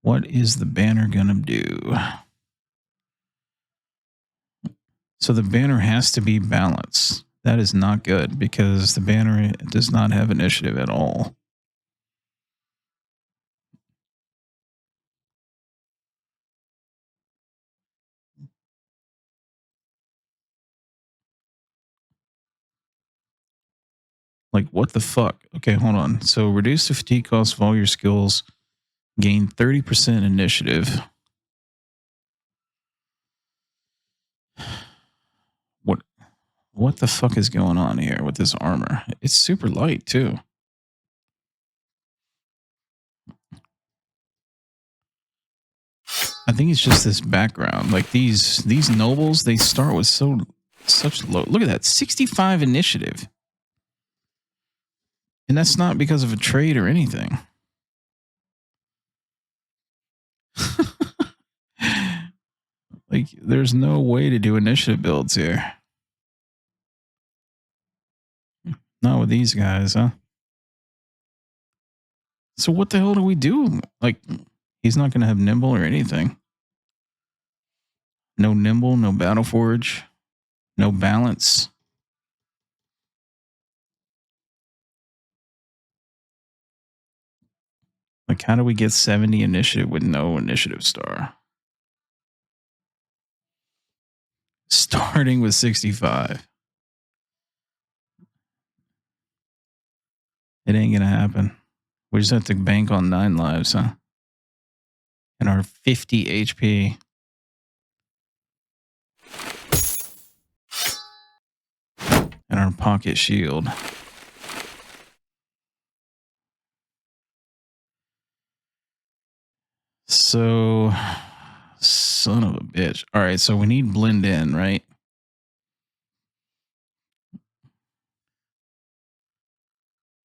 What is the banner gonna do? So the banner has to be balanced. That is not good because the banner does not have initiative at all. Like, what the fuck? Okay, hold on. So reduce the fatigue cost of all your skills. Gain 30% initiative. What the fuck is going on here with this armor? It's super light too. I think it's just this background. Like these nobles, they start with such low. Look at that, 65 initiative. And that's not because of a trade or anything. Like, there's no way to do initiative builds here. Not with these guys, huh? So what the hell do we do? Like, he's not going to have nimble or anything. No nimble, no battle forge, no balance. Like, how do we get 70 initiative with no initiative star? Starting with 65. It ain't going to happen. We just have to bank on 9 lives, huh? And our 50 HP. And our pocket shield. So, son of a bitch. All right, so we need blend in, right?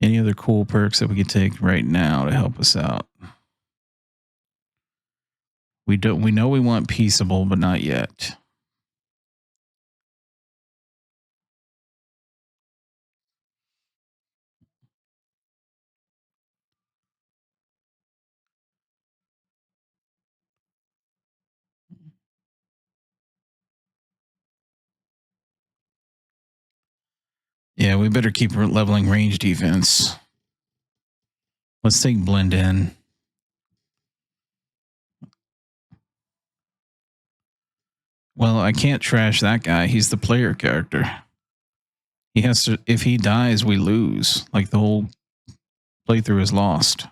Any other cool perks that we could take right now to help us out? We know we want peaceable, but not yet. Yeah, we better keep leveling range defense. Let's take blend in. Well, I can't trash that guy. He's the player character. He has to, if he dies, we lose. Like the whole playthrough is lost.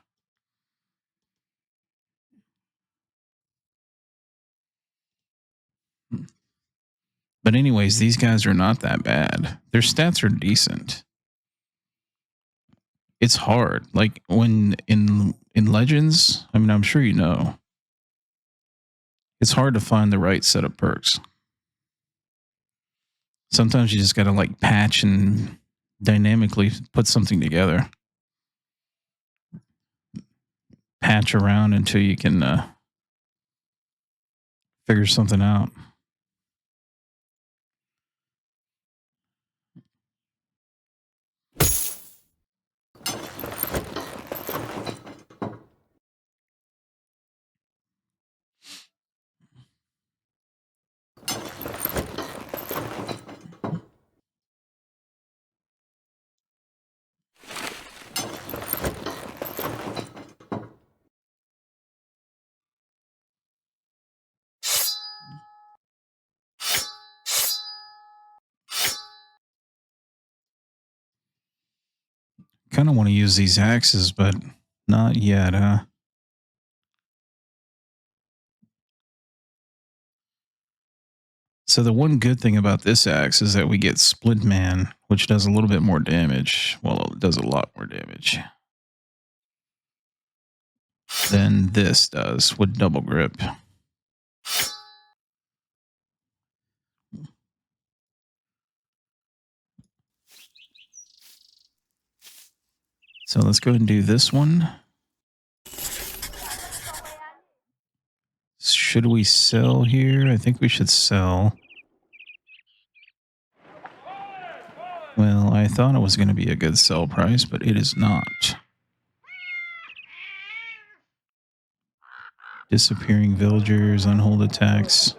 But anyways, these guys are not that bad. Their stats are decent. It's hard. Like when in Legends, I mean, I'm sure you know, it's hard to find the right set of perks. Sometimes you just got to like patch and dynamically put something together. Patch around until you can figure something out. Kind of want to use these axes, but not yet, huh? So the one good thing about this axe is that we get Split Man, which does a little bit more damage. Well, it does a lot more damage than this does with double grip. So let's go ahead and do this one. Should we sell here? I think we should sell. Well, I thought it was going to be a good sell price, but it is not. Disappearing villagers, unhold attacks.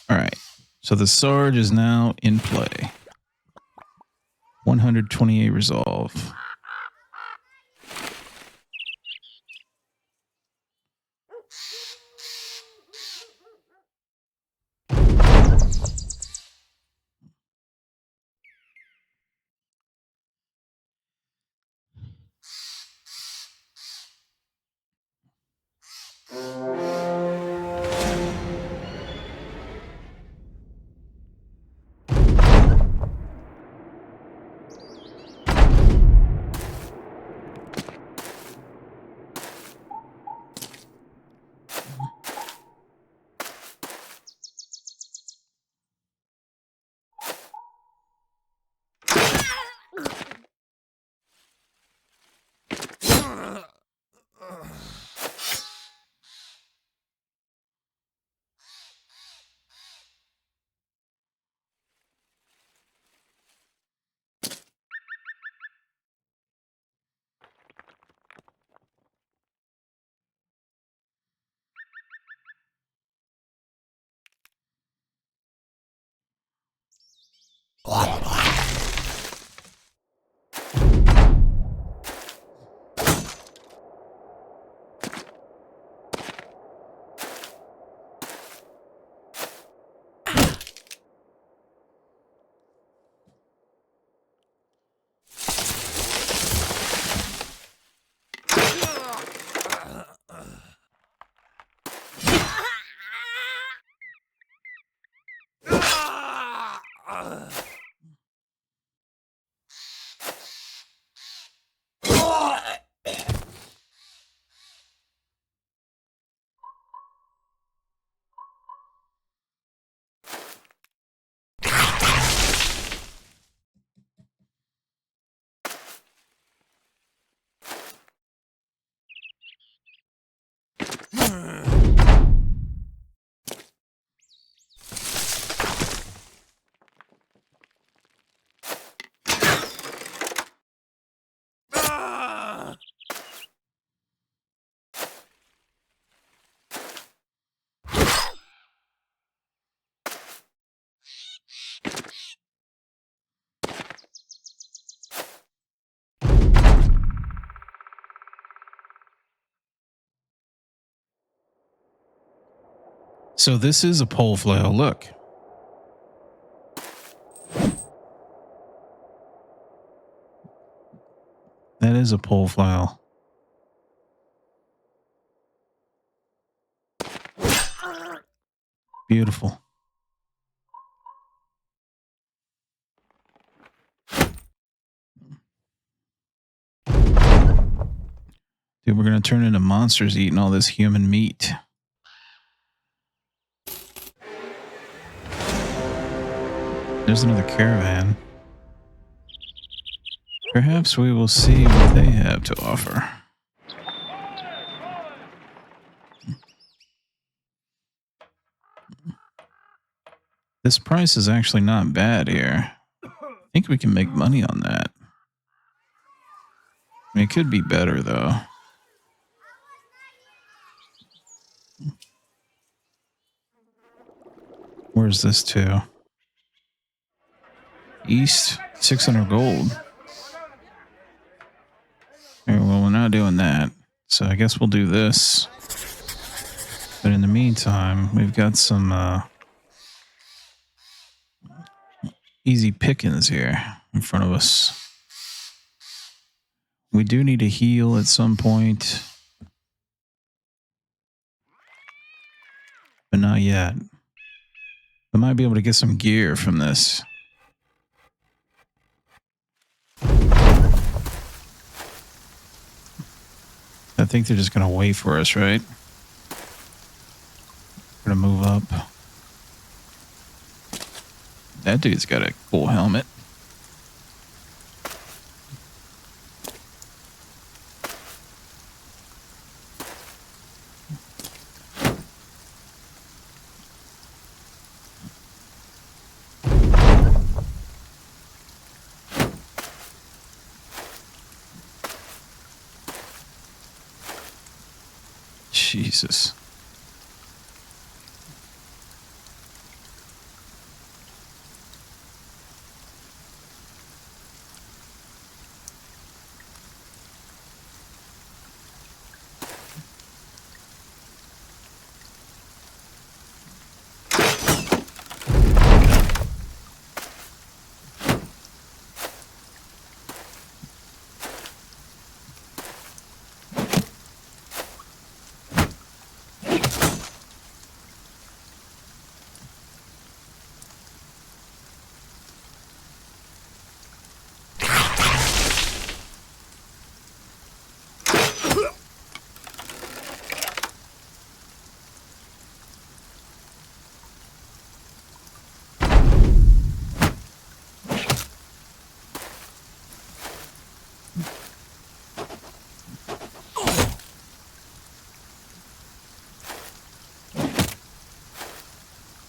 All right. So the Sarge is now in play. 128 resolve. So this is a pole flail. Look. That is a pole flail. Beautiful. Dude, we're going to turn into monsters eating all this human meat. There's another caravan. Perhaps we will see what they have to offer. This price is actually not bad here. I think we can make money on that. I mean, it could be better, though. Where's this to? East, 600 gold. Okay, well, we're not doing that. So I guess we'll do this. But in the meantime, we've got some easy pickings here in front of us. We do need to heal at some point. But not yet. I might be able to get some gear from this. I think they're just going to wait for us, right? We're going to move up. That dude's got a cool helmet. Jesus.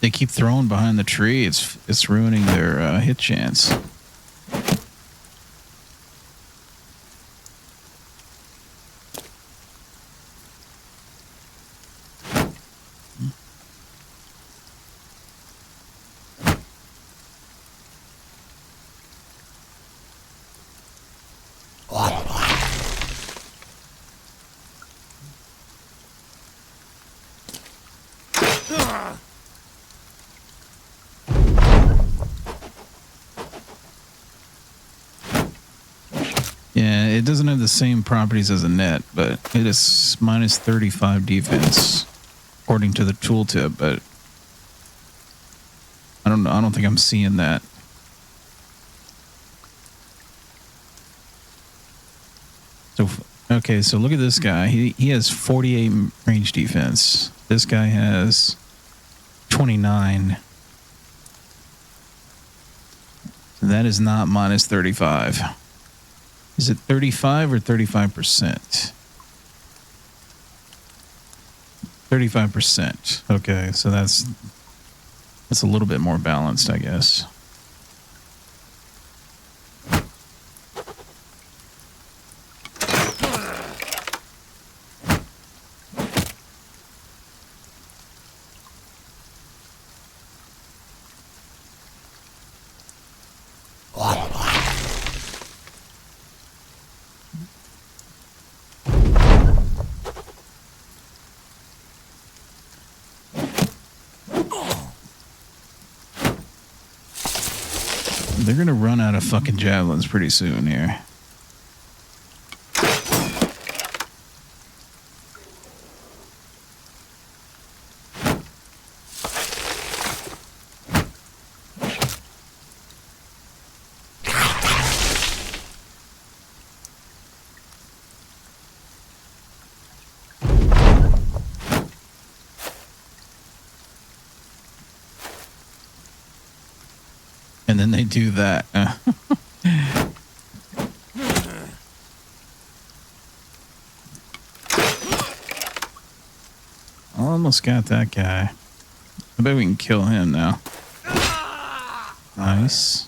They keep throwing behind the tree. It's ruining their hit chance. Yeah, it doesn't have the same properties as a net, but it is minus 35 defense according to the tooltip, but I don't think I'm seeing that. So okay, so look at this guy. He has 48 range defense. This guy has 29. That is not minus 35. Is it 35 or 35%? 35%. Okay, so that's a little bit more balanced, I guess. They're gonna run out of fucking javelins pretty soon here. And then they do that. Almost got that guy. I bet we can kill him now. Nice.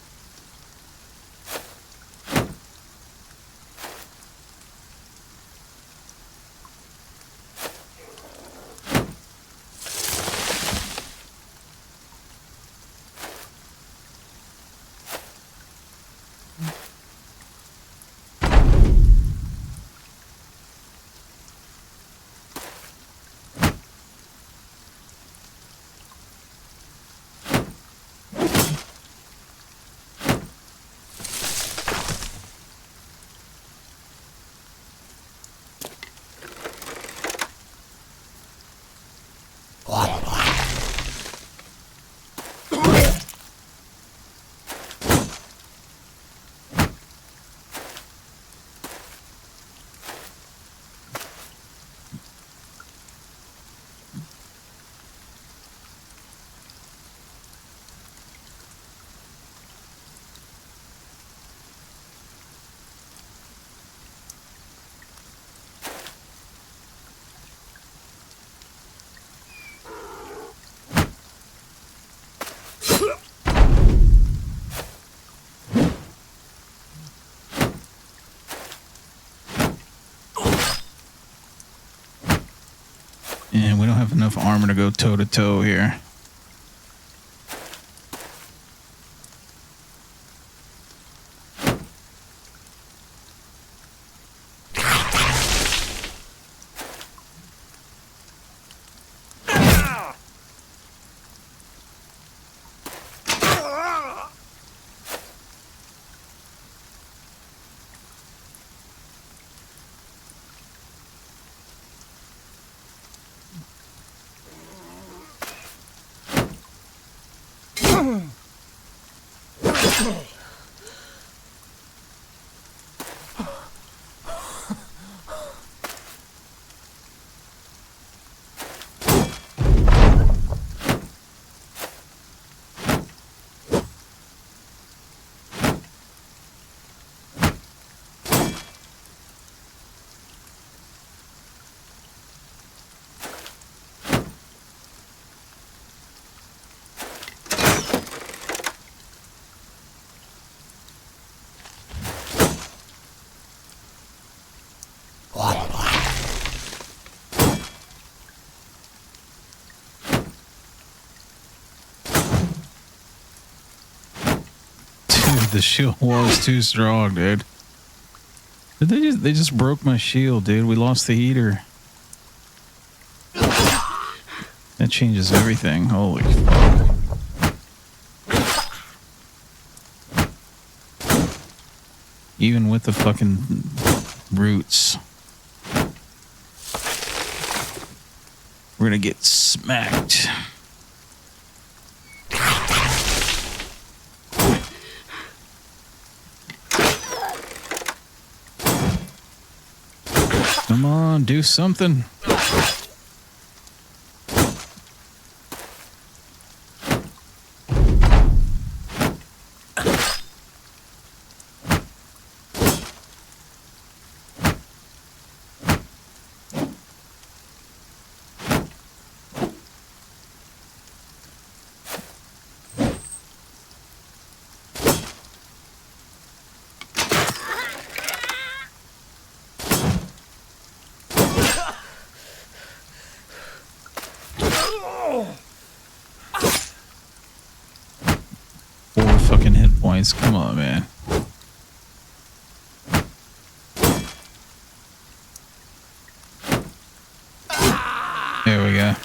And we don't have enough armor to go toe to toe here. The shield wall is too strong, dude. They just broke my shield, dude. We lost the heater. That changes everything. Holy fuck. Even with the fucking roots. We're gonna get smacked. Come on, do something. Come on, man. There we go.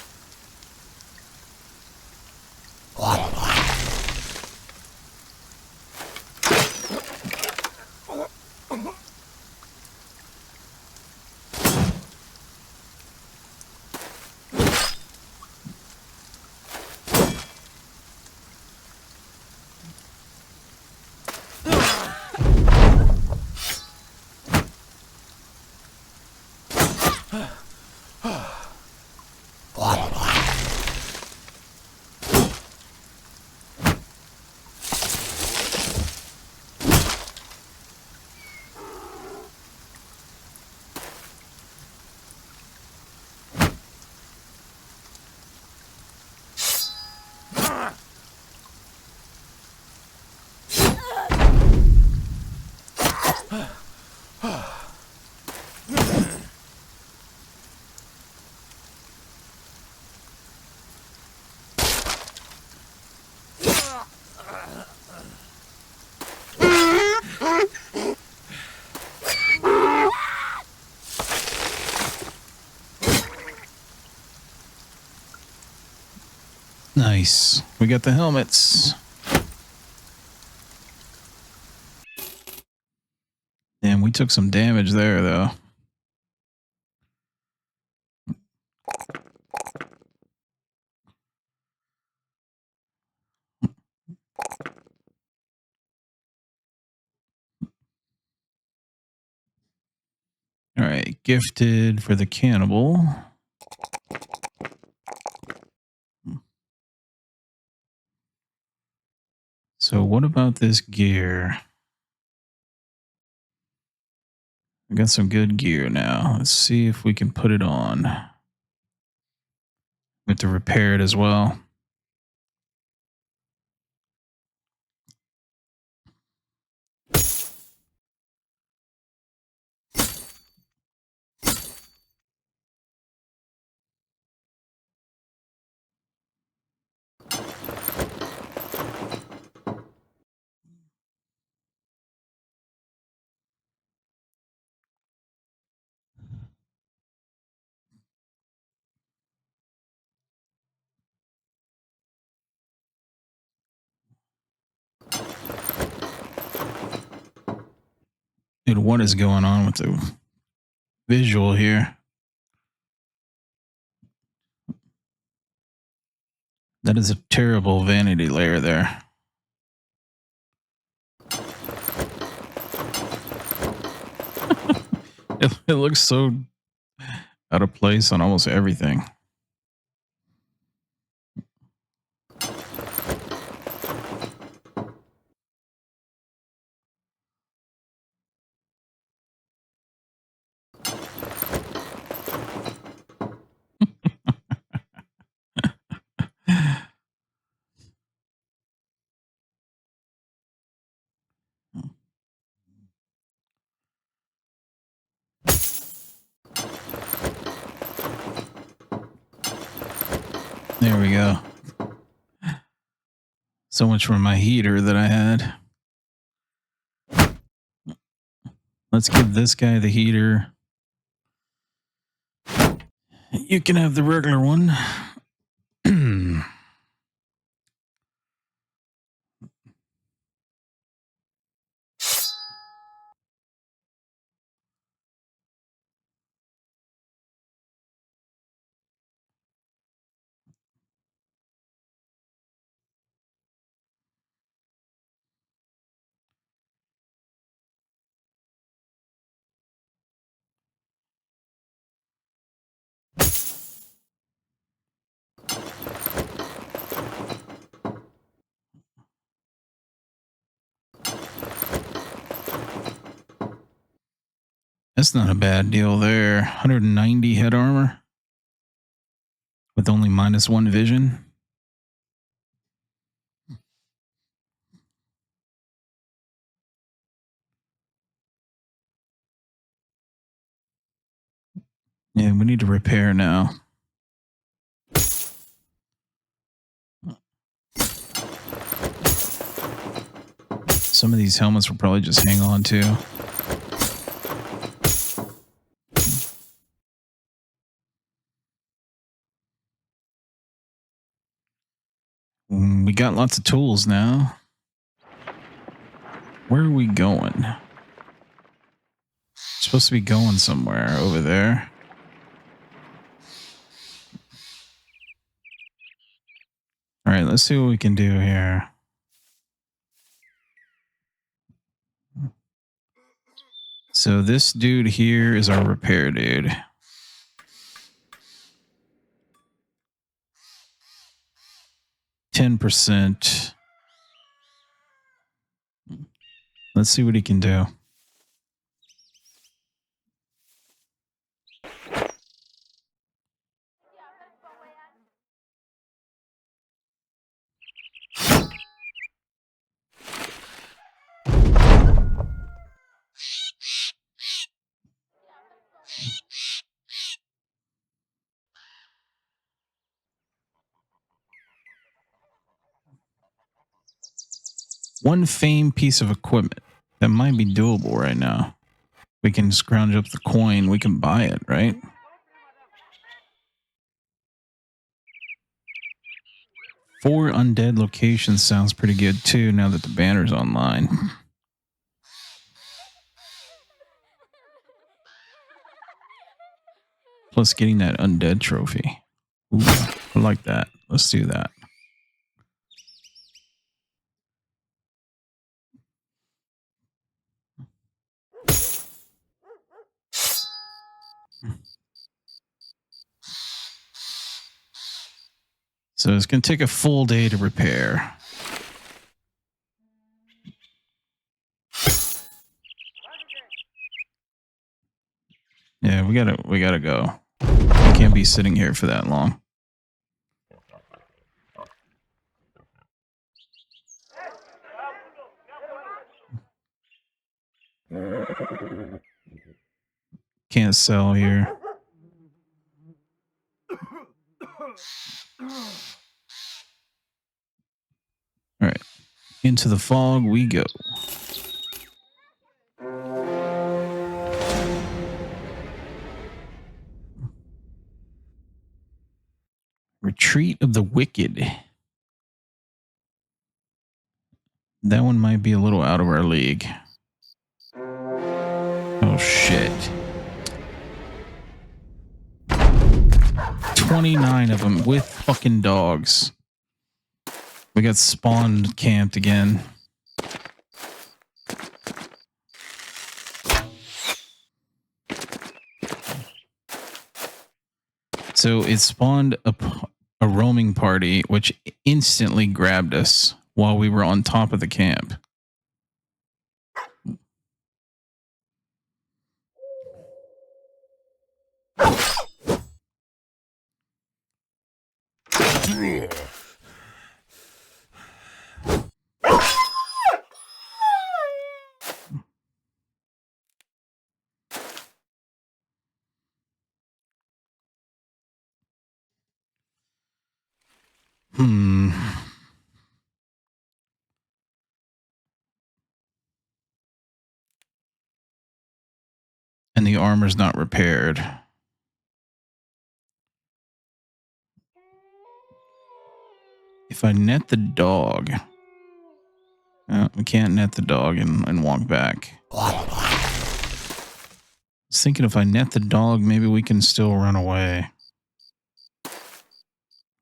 Nice. We got the helmets. And we took some damage there, though. All right, gifted for the cannibal. So what about this gear? I got some good gear now. Let's see if we can put it on. We have to repair it as well. Dude, what is going on with the visual here? That is a terrible vanity layer there. It looks so out of place on almost everything. There we go. So much for my heater that I had. Let's give this guy the heater. You can have the regular one. That's not a bad deal there. 190 head armor with only -1 vision. Yeah, we need to repair now. Some of these helmets will probably just hang on to. We got lots of tools now. Where are we going? Supposed to be going somewhere over there. All right, let's see what we can do here. So this dude here is our repair dude. %. Let's see what he can do. One fame piece of equipment that might be doable right now. We can scrounge up the coin. We can buy it, right? 4 undead locations sounds pretty good too now that the banner's online. Plus getting that undead trophy. Ooh, I like that. Let's do that. So it's going to take a full day to repair. Yeah, we gotta go. I can't be sitting here for that long. Can't sell here. All right, into the fog we go. Retreat of the Wicked. That one might be a little out of our league. Oh shit. 29 of them with fucking dogs. We got spawned camped again. So it spawned a roaming party, which instantly grabbed us while we were on top of the camp. And the armor's not repaired. If I net the dog... we can't net the dog and walk back. I was thinking if I net the dog, maybe we can still run away.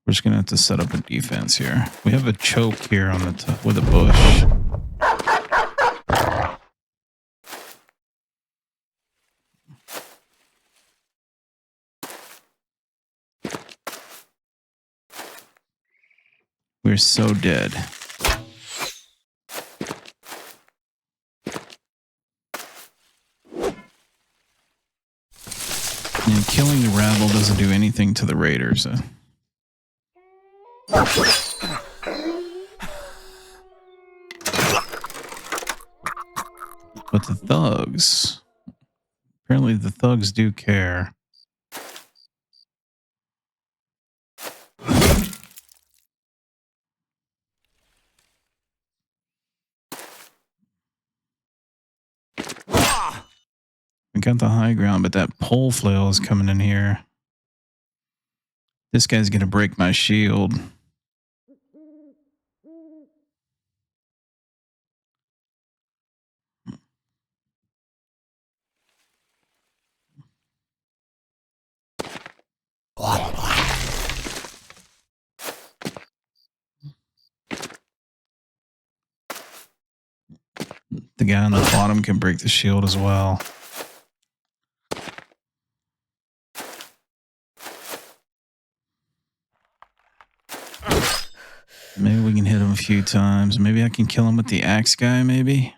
We're just going to have to set up a defense here. We have a choke here on the top with a bush. We're so dead. And killing the rabble doesn't do anything to the raiders. But the thugs... Apparently the thugs do care. We got the high ground, but that pole flail is coming in here. This guy's going to break my shield. The guy on the bottom can break the shield as well. Maybe we can hit him a few times. Maybe I can kill him with the axe guy, maybe?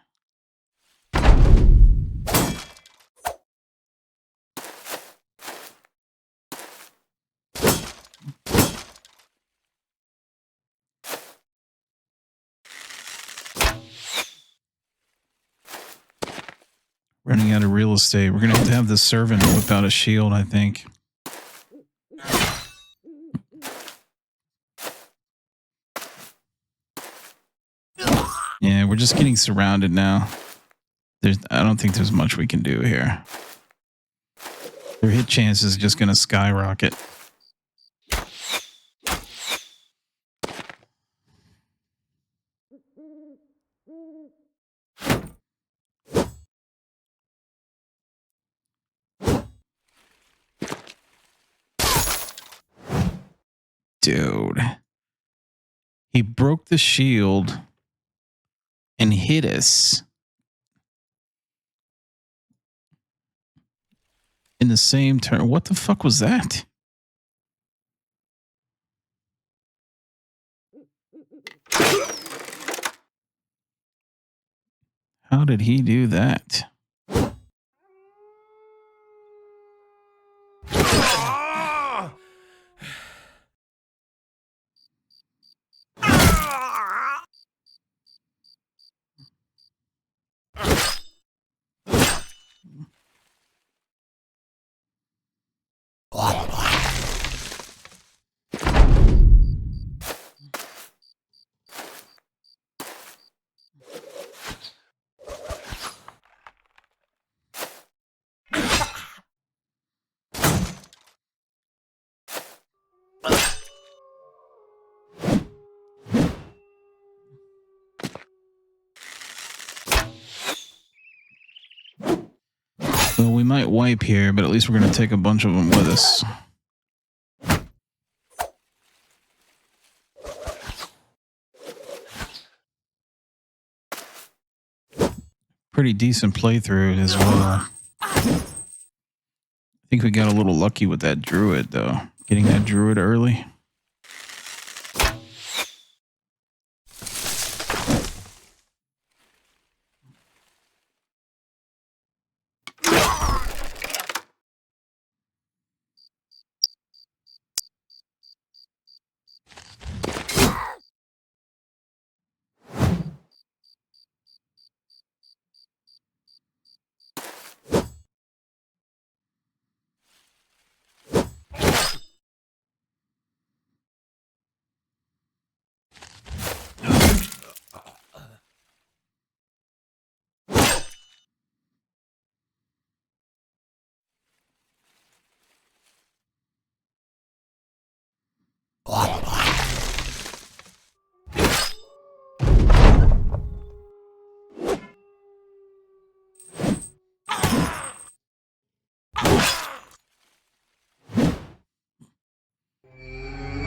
Running out of real estate. We're going to have the servant whip out a shield, I think. Yeah, we're just getting surrounded now. I don't think there's much we can do here. Their hit chance is just going to skyrocket. Dude. He broke the shield and hit us in the same turn. What the fuck was that? How did he do that? Well, we might wipe here, but at least we're going to take a bunch of them with us. Pretty decent playthrough as well. I think we got a little lucky with that druid, though. Getting that druid early.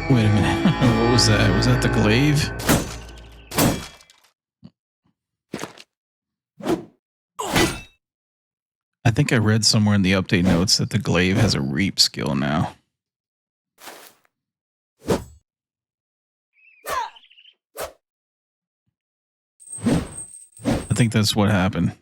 Wait a minute. What was that? Was that the glaive? I think I read somewhere in the update notes that the glaive has a reap skill now. I think that's what happened.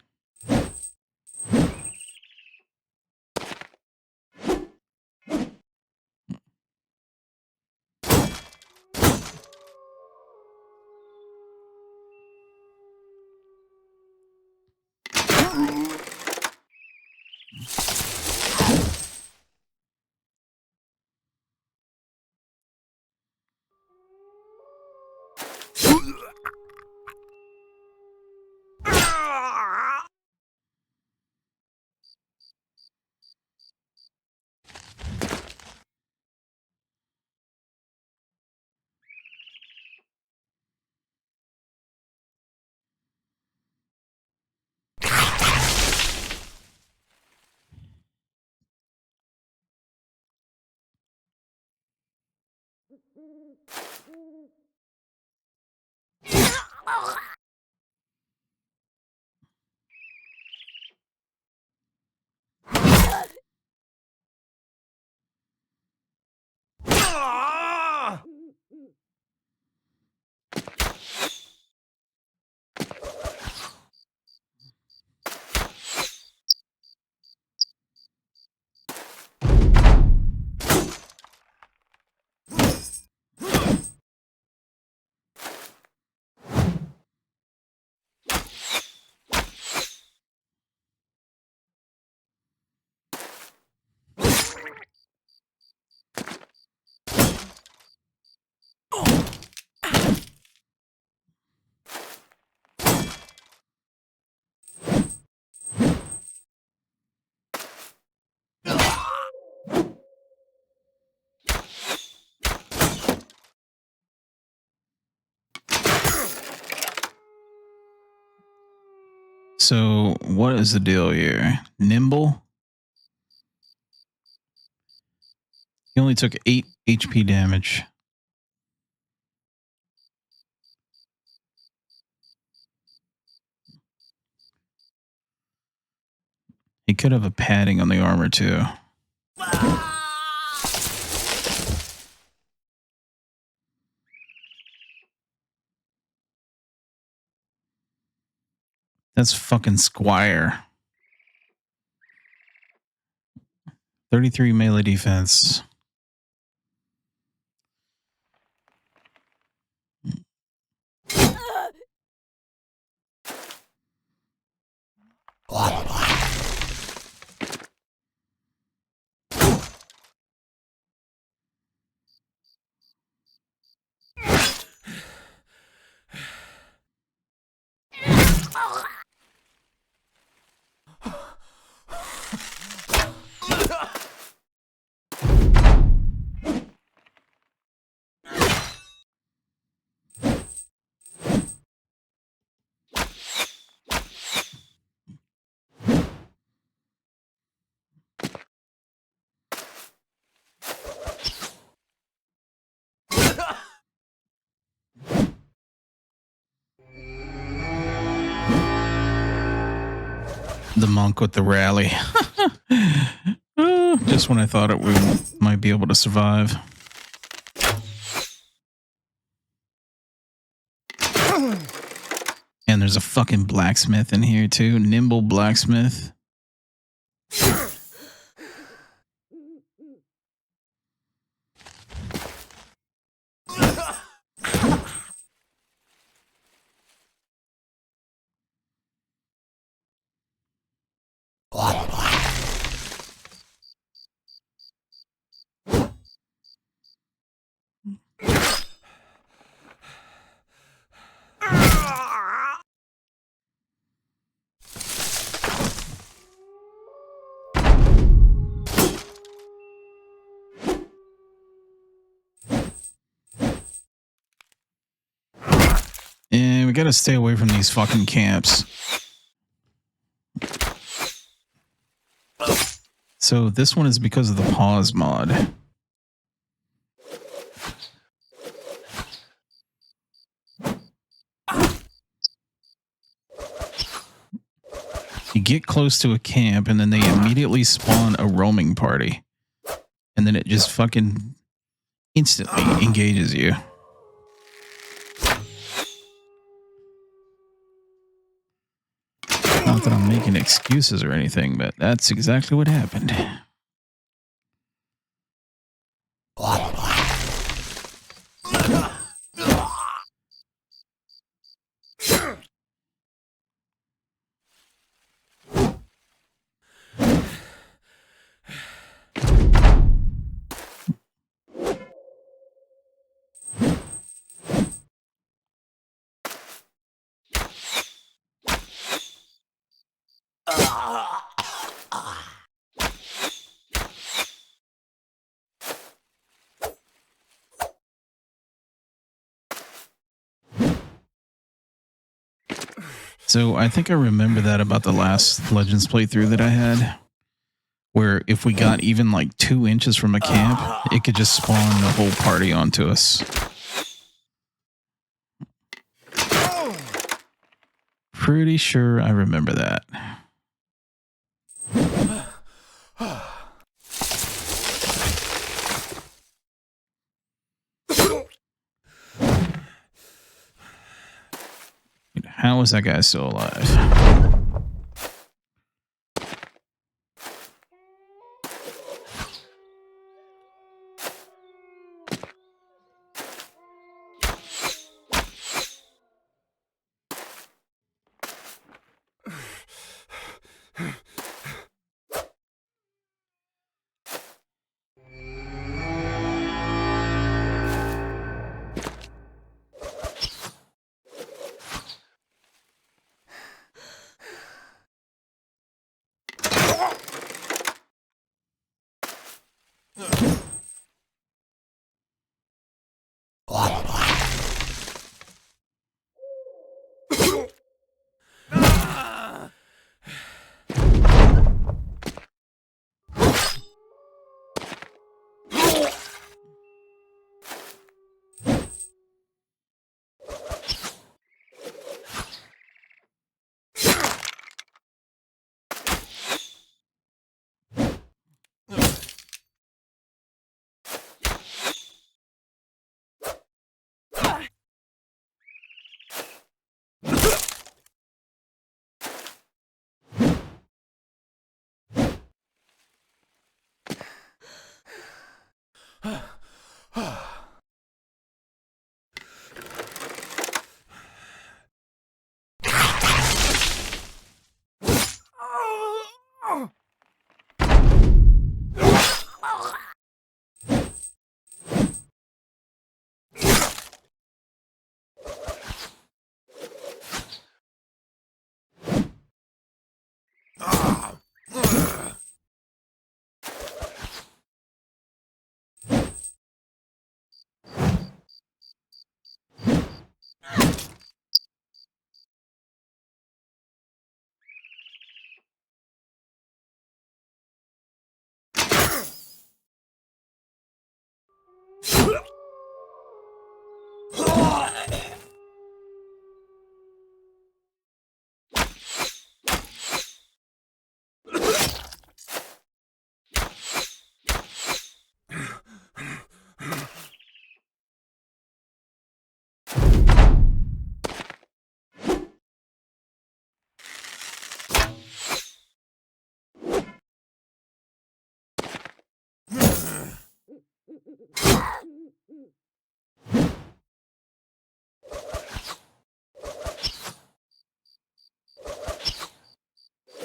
So what is the deal here? Nimble. He only took 8 HP damage. He could have a padding on the armor too. That's fucking Squire. 33 melee defense. The monk with the rally. Just when I thought we might be able to survive. And there's a fucking blacksmith in here too. Nimble blacksmith. And we gotta stay away from these fucking camps. So this one is because of the pause mod. You get close to a camp and then they immediately spawn a roaming party. And then it just fucking instantly engages you. Not that I'm making excuses or anything, but that's exactly what happened. So I think I remember that about the last Legends playthrough that I had, where if we got even like 2 inches from a camp, it could just spawn the whole party onto us. Pretty sure I remember that. How is that guy still alive?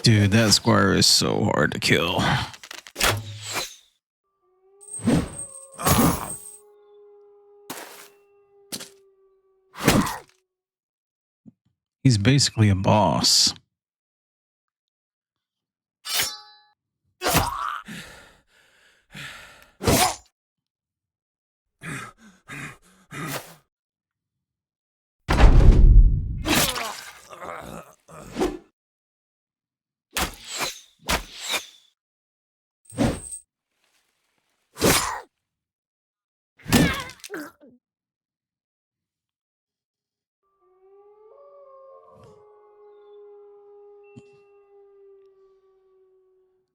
Dude, that squire is so hard to kill. He's basically a boss.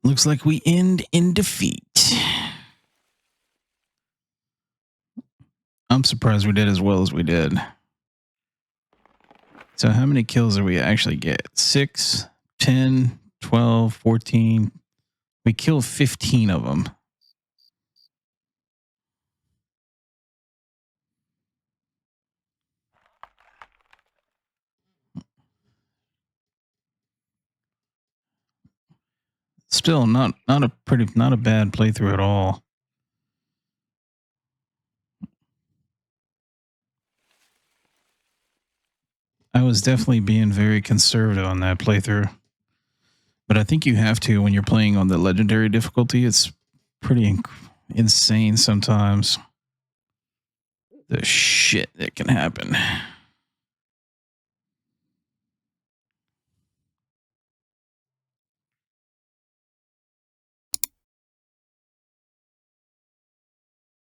Looks like we end in defeat. I'm surprised we did as well as we did. So how many kills did we actually get? 6, 10, 12, 14. We killed 15 of them. Still not a bad playthrough at all. I was definitely being very conservative on that playthrough. But I think you have to when you're playing on the legendary difficulty. It's pretty insane sometimes. The shit that can happen.